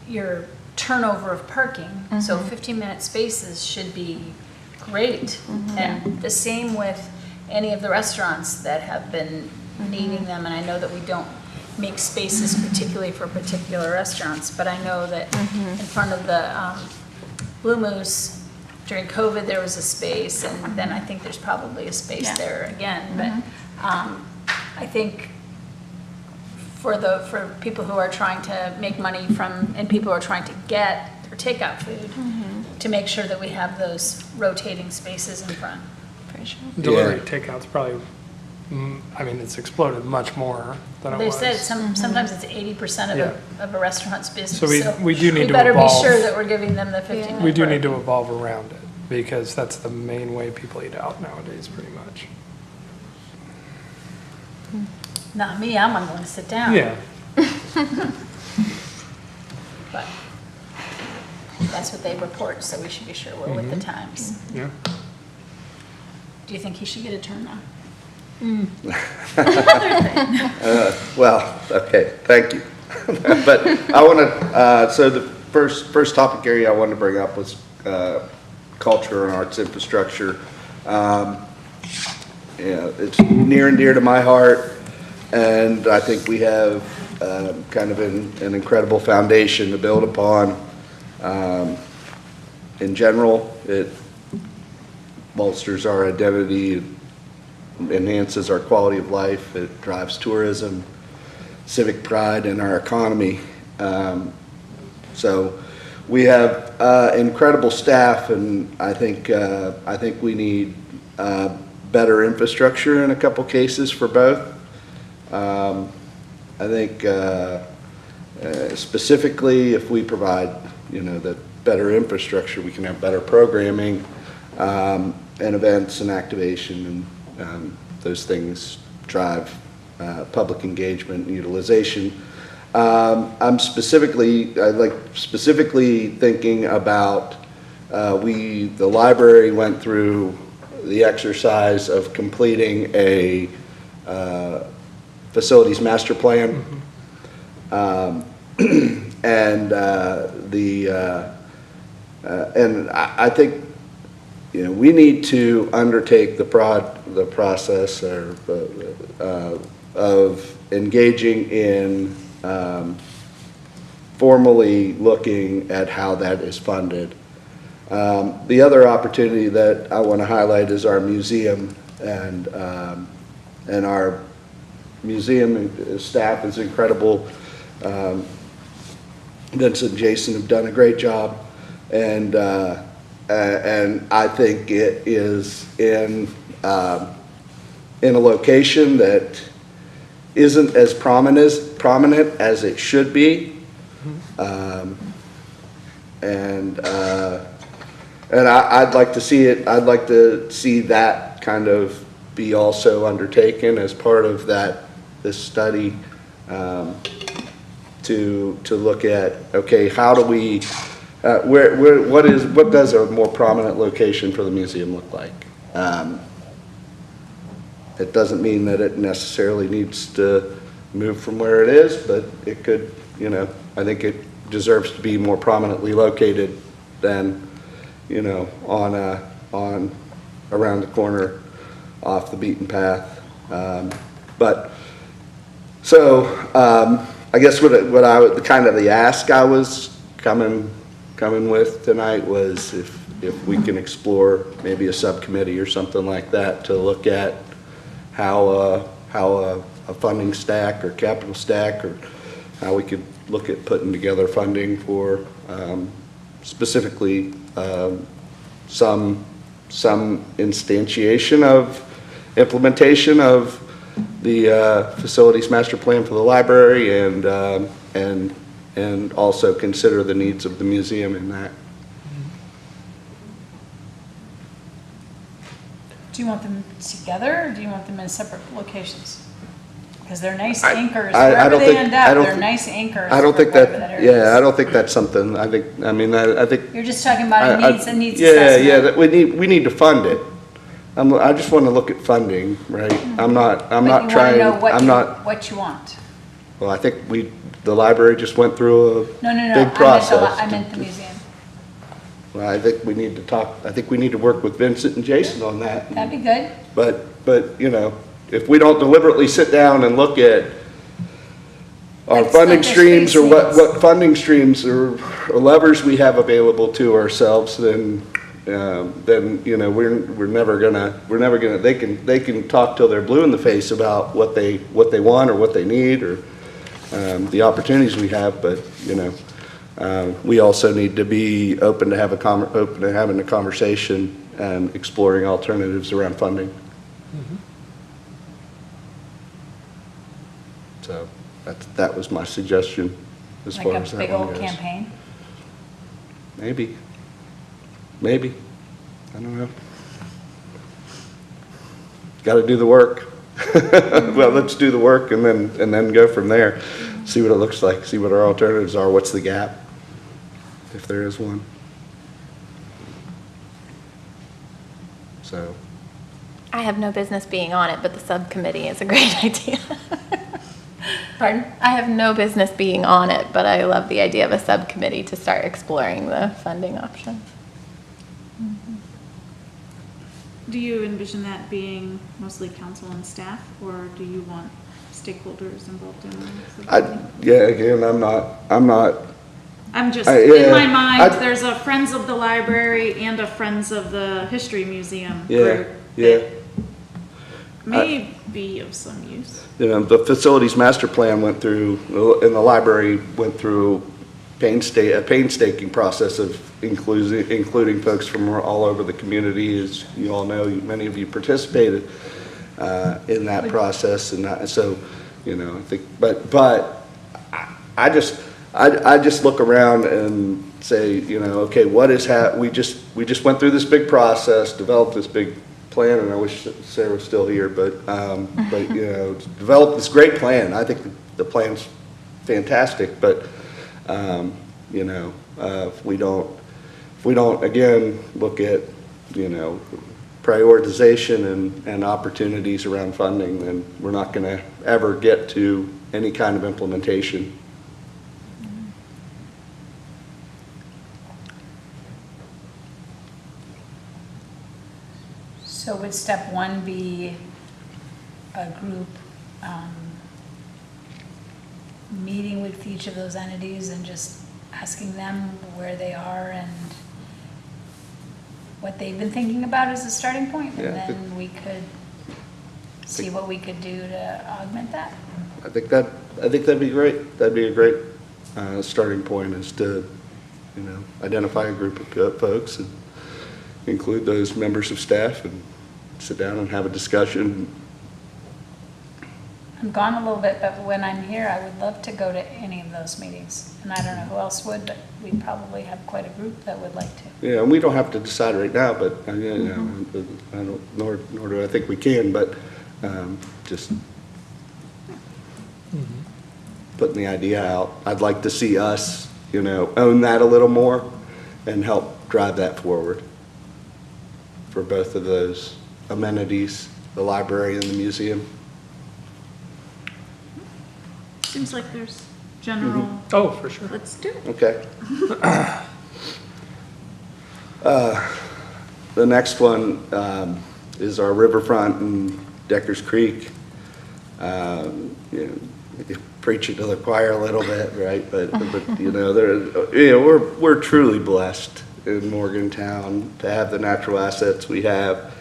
your turnover of parking. So 15-minute spaces should be great. And the same with any of the restaurants that have been needing them. And I know that we don't make spaces particularly for particular restaurants, but I know that in front of the Blue Moose, during COVID, there was a space, and then I think there's probably a space there again. But I think for people who are trying to make money from, and people who are trying to get or take out food, to make sure that we have those rotating spaces in front. For sure. Delivery takeout's probably, it's exploded much more than it They was. said sometimes it's 80% of a restaurant's business. So we do need to We better be evolve. sure that we're giving them the 15-minute We do break. need to evolve around it, because that's the main way people eat out nowadays, pretty much. Not me, I'm going to sit down. Yeah. But that's what they report, so we should be sure we're with the times. Yeah. Do you think he should get a turn on? Well, okay, thank you. But I want to, so the first topic area I wanted to bring up was culture and arts infrastructure. Yeah, it's near and dear to my heart, and I think we have kind of an incredible foundation to build upon. In general, it bolsters our identity, enhances our quality of life, it drives tourism, civic pride in our economy. So we have incredible staff, and I think we need better infrastructure in a couple cases for both. I think specifically if we provide, the better infrastructure, we can have better programming and events and activation, and those things drive public engagement and utilization. I'm specifically thinking about, the library went through the exercise of completing a facilities master plan. And I think, we need to undertake the process of engaging in formally looking at how that is funded. The other opportunity that I want to highlight is our museum, and our museum staff is incredible. Vincent and Jason have done a great job, and I think it is in a location that isn't as prominent as it should be, and I'd like to see it. I'd like to see that kind of be also undertaken as part of this study, to look at, okay, how do we, what does a more prominent location for the museum look like? It doesn't mean that it necessarily needs to move from where it is, but it could, I think it deserves to be more prominently located than, on around the corner off the beaten path. I guess what I would, kind of the ask I was coming with tonight was if we can explore maybe a subcommittee or something like that to look at how a funding stack or capital stack, or how we could look at putting together funding for specifically some instantiation of implementation of the facilities master plan for the library, and also consider the needs of the museum in that. Do you want them together, or do you want them in separate locations? Because they're nice anchors, wherever they end up, they're nice anchors. I don't think for whatever that, is. yeah, I don't think that's something, I think You're just talking about a needs assessment. Yeah, that we need to fund it. I just want to look at funding, right? I'm not trying, I'm not. What you want. Well, I think the library just went through a No, big process. I meant the museum. Well, I think we need to talk, I think we need to work with Vincent and Jason on that. That'd be good. But, if we don't deliberately sit down and look at our Let's funding look at streams, or street what funding streams or levers we have available to ourselves, then we're never gonna, they can talk till they're blue in the face about what they want or what they need, or the opportunities we have, but we also need to be open to having a conversation and exploring alternatives around funding. So that was my suggestion as far as Like a that big one old goes. campaign? Maybe, I don't know. Got to do the work. Well, let's do the work and then go from there. See what it looks like, see what our alternatives are, what's the gap, if there is one. So, I have no business being on it, but the subcommittee is a great idea. Pardon? I have no business being on it, but I love the idea of a subcommittee to start exploring the funding option. Do you envision that being mostly council and staff, or do you want stakeholders involved in that? Yeah, again, I'm not, I'm just, yeah, in my mind, I- there's a Friends of the Library and a Friends of the History Museum yeah, group yeah. that may be of some use. You know, the facilities master plan went through, and the library went through a painstaking process of including folks from all over the community. As you all know, many of you participated in that process, and so, you know, I think, but I just look around and say, you know, okay, what is we just went through this big process, developed this big plan, and I wish Sarah was still here, but you know, developed this great plan. I think the plan's fantastic, but you know, if we don't again look at, you know, prioritization and opportunities around funding, then we're not going to ever get to any kind of implementation. So would step one be a group meeting with each of those entities and just asking them where they are and what they've been thinking about as a starting point? And Yeah, then we could see what we could do to augment that? I think that'd be great. That'd be a great starting point, is to, you know, identify a group of folks and include those members of staff and sit down and have a discussion. I'm gone a little bit, but when I'm here, I would love to go to any of those meetings. And I don't know who else would, but we probably have quite a group that would like to. Yeah, and we don't have to decide right now, but you know, I don't, nor do I think we can, but just putting the idea out. I'd like to see us, you know, own that a little more and help drive that forward for both of those amenities, the library and the museum. Seems like there's general, Oh, for sure. let's do it. Okay. The next one is our riverfront and Deckers Creek. You know, preaching to the choir a little bit, right? But you know, we're truly blessed in Morgantown to have the natural assets we have.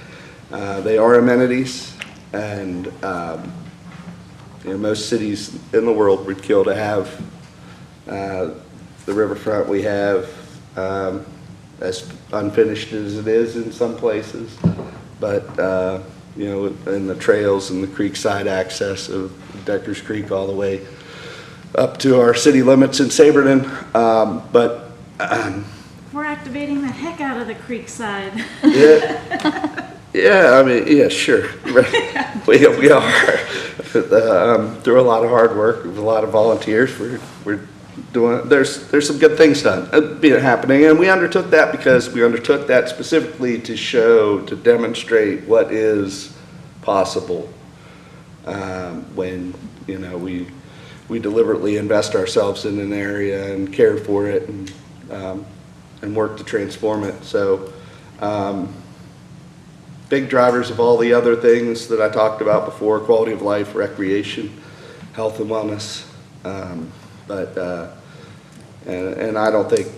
They are amenities, and you know, most cities in the world would kill to have the riverfront we have, as unfinished as it is in some places. But you know, and the trails and the creekside access of Deckers Creek all the way up to our city limits in Saberton. We're activating the heck out of the creek side. Yeah, I mean, yeah, sure. We are. Through a lot of hard work, with a lot of volunteers, we're doing, there's some good things happening, and we undertook that because we undertook that specifically to demonstrate what is possible when, you know, we deliberately invest ourselves in an area and care for it and work to transform it. So big drivers of all the other things that I talked about before: quality of life, recreation, health and wellness. And I don't think,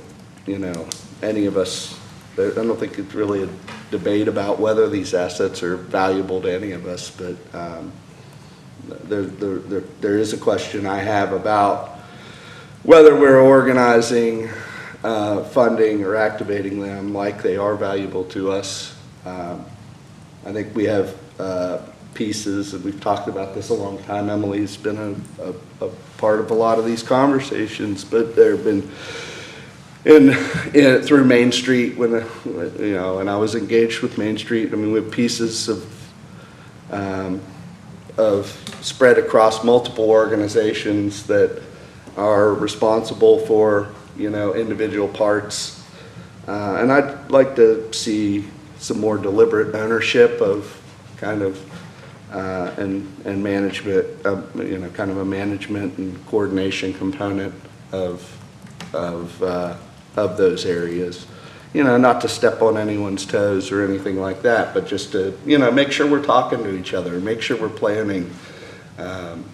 you know, any of us, I don't think it's really a debate about whether these assets are valuable to any of us, but there is a question I have about whether we're organizing funding or activating them like they are valuable to us. I think we have pieces, and we've talked about this a long time. Emily's been a part of a lot of these conversations, but there have been through Main Street, when you know, and I was engaged with Main Street. I mean, we have pieces of spread across multiple organizations that are responsible for, you know, individual parts, and I'd like to see some more deliberate ownership of kind of, and management, you know, kind of a management and coordination component of those areas. You know, not to step on anyone's toes or anything like that, but just to, you know, make sure we're talking to each other, make sure we're planning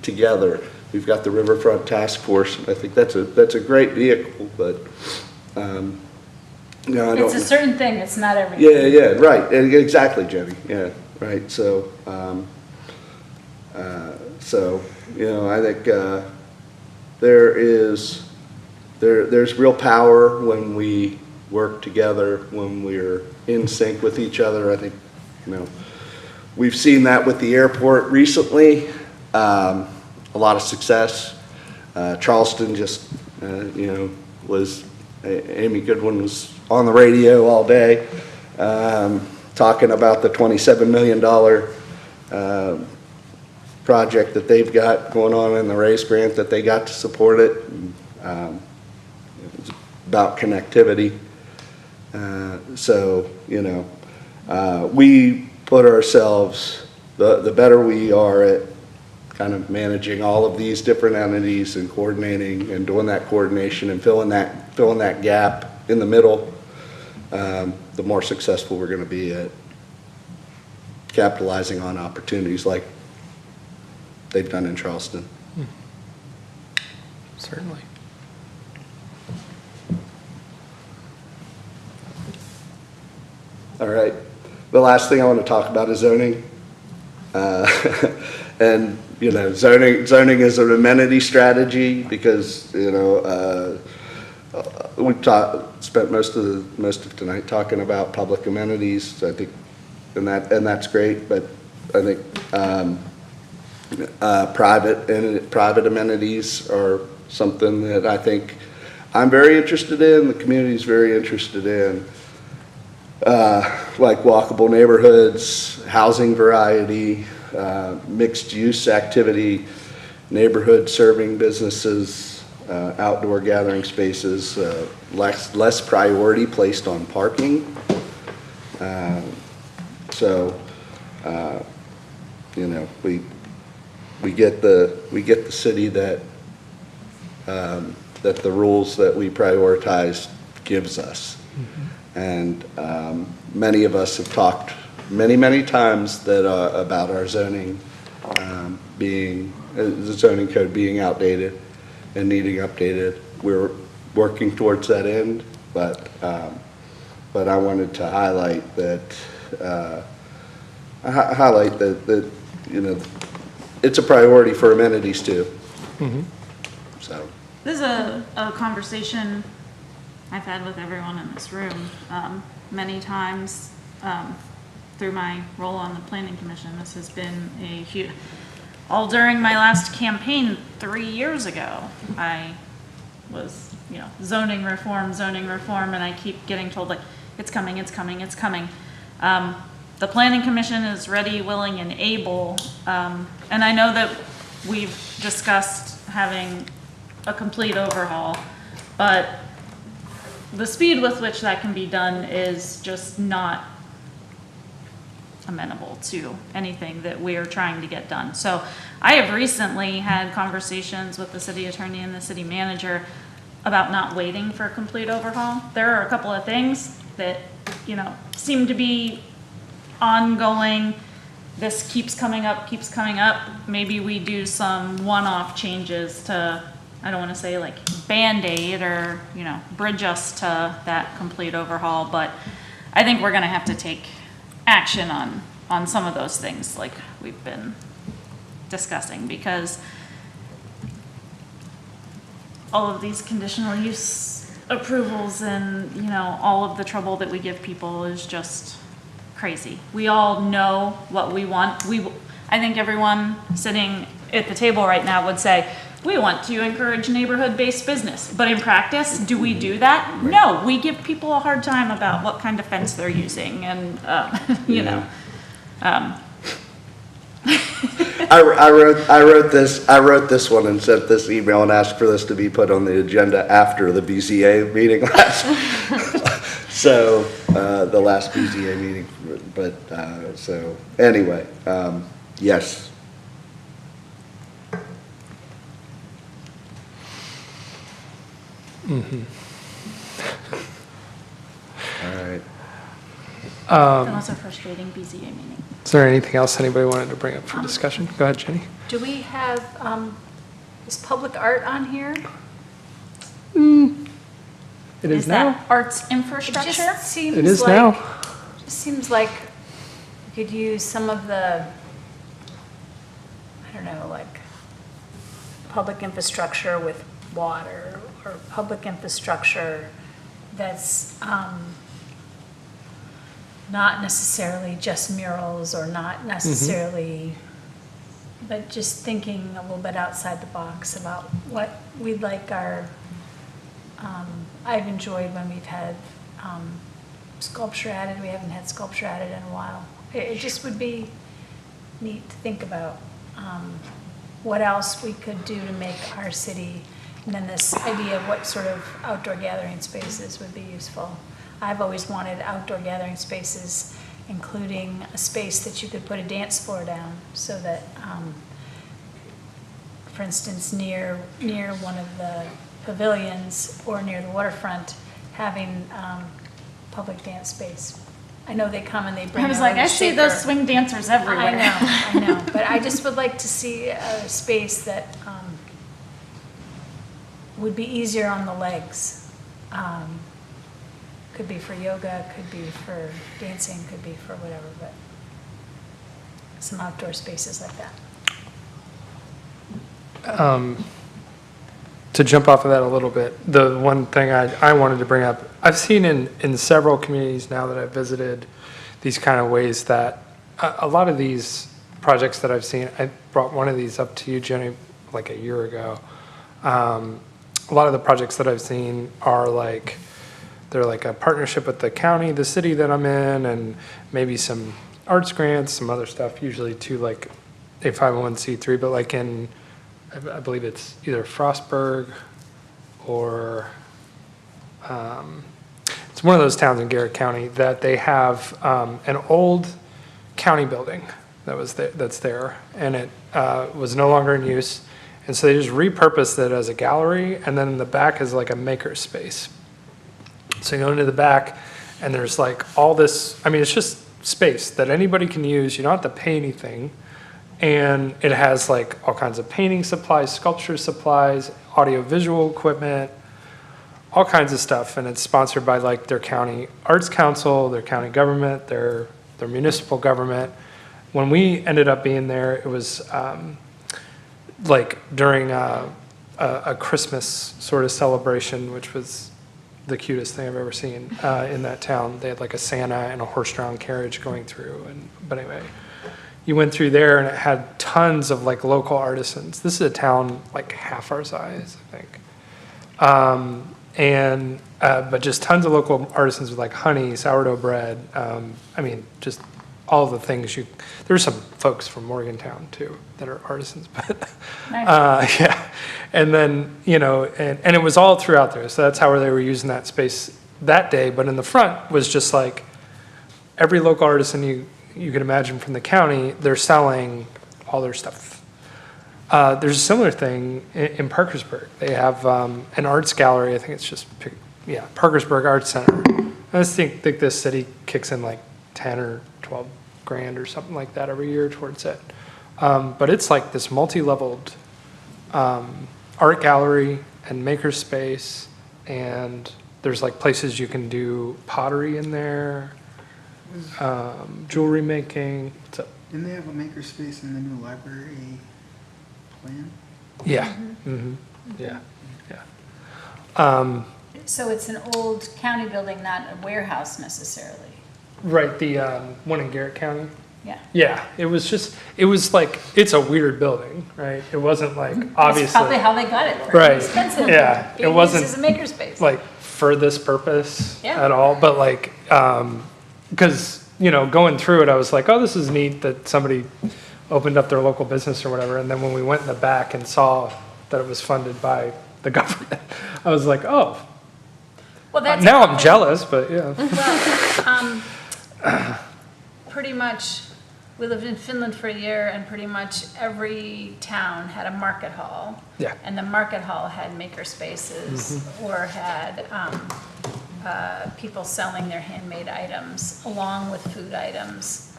together. We've got the Riverfront Task Force. I think that's a great vehicle, but, you know, I don't. It's a certain thing, it's not everything. Yeah, right, exactly, Jenny, yeah, right, so, you know, I think, there's real power when we work together, when we're in sync with each other. I think, you know, we've seen that with the airport recently, a lot of success. Charleston just, you know, Amy Goodwin was on the radio all day, talking about the $27 million project that they've got going on in the RAISE grant that they got to support it. It's about connectivity. So, you know, we put ourselves, the better we are at kind of managing all of these different entities and coordinating and doing that coordination and filling that gap in the middle, the more successful we're going to be at capitalizing on opportunities like they've done in Charleston. Certainly. All right. The last thing I want to talk about is zoning. And, you know, zoning is an amenity strategy because, you know, we spent most of tonight talking about public amenities. I think, and that's great. But I think private amenities are something that I think I'm very interested in. The community's very interested in. Like walkable neighborhoods, housing variety, mixed use activity, neighborhood serving businesses, outdoor gathering spaces, less priority placed on parking. So, you know, we get the city that that the rules that we prioritize gives us. And many of us have talked many times that about our zoning the zoning code being outdated and needing updated. We're working towards that end, but I wanted to highlight that you know, it's a priority for amenities too. Mm-hmm. So This is a conversation I've had with everyone in this room many times through my role on the planning commission. This has been a huge, all during my last campaign 3 years ago, I was, you know, zoning reform, and I keep getting told like, it's coming. The planning commission is ready, willing, and able, and I know that we've discussed having a complete overhaul, but the speed with which that can be done is just not amenable to anything that we are trying to get done. So I have recently had conversations with the city attorney and the city manager about not waiting for a complete overhaul. There are a couple of things that, you know, seem to be ongoing. This keeps coming up. Maybe we do some one-off changes to, I don't want to say like Band-Aid or, you know, bridge us to that complete overhaul, but I think we're going to have to take action on some of those things like we've been discussing, because all of these conditional use approvals and, you know, all of the trouble that we give people is just crazy. We all know what we want. I think everyone sitting at the table right now would say, we want to encourage neighborhood-based business, but in practice, do we do that? No, we give people a hard time about what kind of fence they're using, and you know. I wrote this one and sent this email and asked for this to be put on the agenda after the BZA meeting last. So the last BZA meeting, but, so, anyway, yes. All right. That was a frustrating BZA meeting. Is there anything else anybody wanted to bring up for discussion? Go ahead, Jenny. Do we have, is public art on here? It is Is now. that arts It infrastructure? just seems It is like, now. just seems like we could use some of the, I don't know, like public infrastructure with water or public infrastructure that's not necessarily just murals or not necessarily, but just thinking a little bit outside the box about what we'd like our, I've enjoyed when we've had sculpture added. We haven't had sculpture added in a while. It just would be neat to think about what else we could do to make our city, and then this idea of what sort of outdoor gathering spaces would be useful. I've always wanted outdoor gathering spaces, including a space that you could put a dance floor down, so that, for instance, near one of the pavilions or near the waterfront, having public dance space. I know they come and they bring I was their like, own I see shaker. those swing dancers everywhere. I know, but I just would like to see a space that would be easier on the legs. Could be for yoga, could be for dancing, could be for whatever, but some outdoor spaces like that. To jump off of that a little bit, the one thing I wanted to bring up, I've seen in several communities now that I've visited these kind of ways that a lot of these projects that I've seen, I brought one of these up to you, Jenny, like a year ago. A lot of the projects that I've seen are like, they're like a partnership with the county, the city that I'm in, and maybe some arts grants, some other stuff, usually to like a 501c3, but like in, I believe it's either Frostburg or it's one of those towns in Garrett County that they have an old county building that's there, and it was no longer in use. And so they just repurposed it as a gallery, and then in the back is like a maker space. So you go into the back, and there's like all this, I mean, it's just space that anybody can use. You don't have to pay anything. And it has like all kinds of painting supplies, sculpture supplies, audio-visual equipment, all kinds of stuff. And it's sponsored by like their county arts council, their county government, their municipal government. When we ended up being there, it was like during a Christmas sort of celebration, which was the cutest thing I've ever seen in that town. They had like a Santa and a horse-drawn carriage going through. But anyway, you went through there and it had tons of like local artisans. This is a town like half our size, I think. But just tons of local artisans with like honey, sourdough bread. I mean, just all the things there's some folks from Morgantown too that are artisans, but yeah. And then, and it was all throughout there. So that's how they were using that space that day. But in the front was just like every local artisan you could imagine from the county, they're selling all their stuff. There's a similar thing in Parkersburg. They have an arts gallery. I think it's just, Parkersburg Arts Center. I just think this city kicks in like 10 or 12 grand or something like that every year towards it. But it's like this multi-leveled art gallery and maker space, and there's like places you can do pottery in there, jewelry making. Didn't they have a maker space in the new library plan? Yeah. Mm-hmm. Yeah. Yeah. So it's an old county building, not a warehouse necessarily. Right, the one in Garrett County. Yeah. Yeah, it was like, it's a weird building, right? It wasn't like, obviously. That's probably how they got it. Right, Expensive. yeah, it Being wasn't used as a makerspace. like for this purpose Yeah. at all, but like, because, going through it, I was like, oh, this is neat that somebody opened up their local business or whatever. And then when we went in the back and saw that it was funded by the government, I was like, oh. Well, that's. Now I'm jealous, but yeah. Well, pretty much, we lived in Finland for a year, and pretty much every town had a market hall. Yeah. And the market hall had maker spaces or had people selling their handmade items along with food items.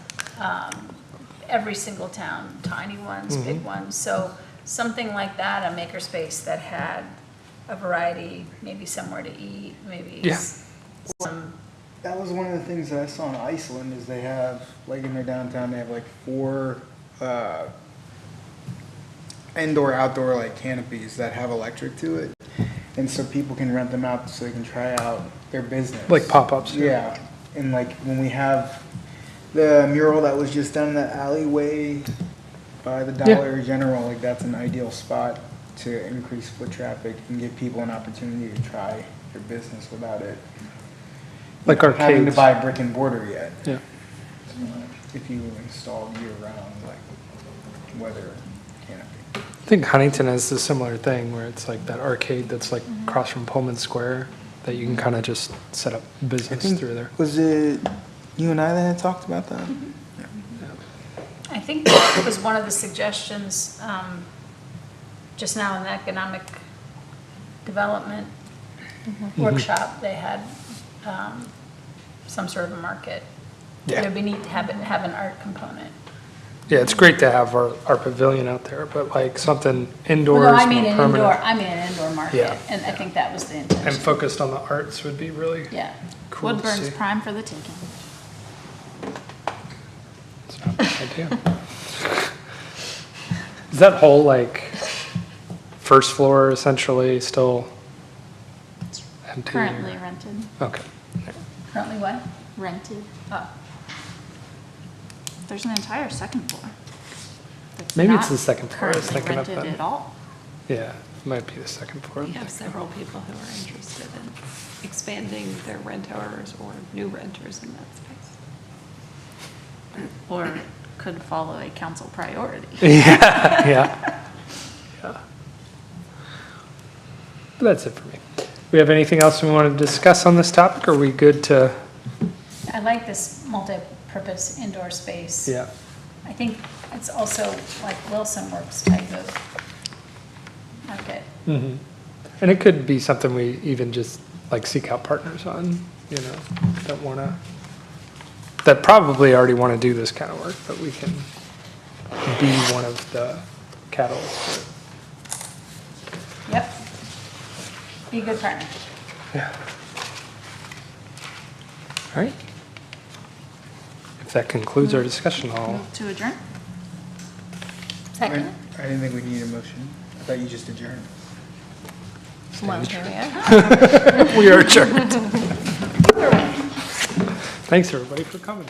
Every single town, tiny ones, big ones. So something like that, a maker space that had a variety, maybe somewhere to eat, maybe Yeah. some. That was one of the things that I saw in Iceland is they have, like in their downtown, they have like 4 indoor, outdoor like canopies that have electric to it. And so people can rent them out so they can try out their business. Like pop-ups. Yeah. And like when we have the mural that was just done in the alleyway by the Dollar General, like that's an ideal spot to increase foot traffic and give people an opportunity to try their business without it Like having to arcades. buy brick and mortar yet. Yeah. If you install year-round, like weather canopy. I think Huntington has a similar thing where it's like that arcade that's like across from Pullman Square that you can kind of just set up business through there. Was it you and I that had talked about that? I think that was one of the suggestions just now in the economic development workshop. They had some sort of a market. Yeah. It'd be neat to have an art component. Yeah, it's great to have our pavilion out there, but like something indoors, Well, no, I more mean an permanent. indoor. I mean an indoor market, Yeah. and I think that was the And intention. focused on the arts would be really Yeah. cool to Woodburn's see. prime for the taking. It's not a bad idea. Is that whole like first floor essentially still empty? Currently rented. Okay. Currently what? Rented. Oh, There's an entire second floor. that's Maybe it's not the second floor I was currently thinking of rented then. at all. Yeah, it might be the second floor. We have several people who are interested in expanding their rent hours or new renters in that space. Or could follow a council priority. Yeah, yeah. Yeah. But that's it for me. We have anything else we want to discuss on this topic? Or are we good to? I like this multi-purpose indoor space. Yeah. I think it's also like Wilson Works type of market. And it could be something we even just like seek out partners on, you know, that probably already want to do this kind of work, but we can be one of the catalysts. Yep. Be a good partner. Yeah. All right. If that concludes our discussion, I'll, Move to adjourn? Second. I didn't think we needed a motion. I thought you just adjourned. Well, here we are. we are adjourned. Thanks, everybody, for coming.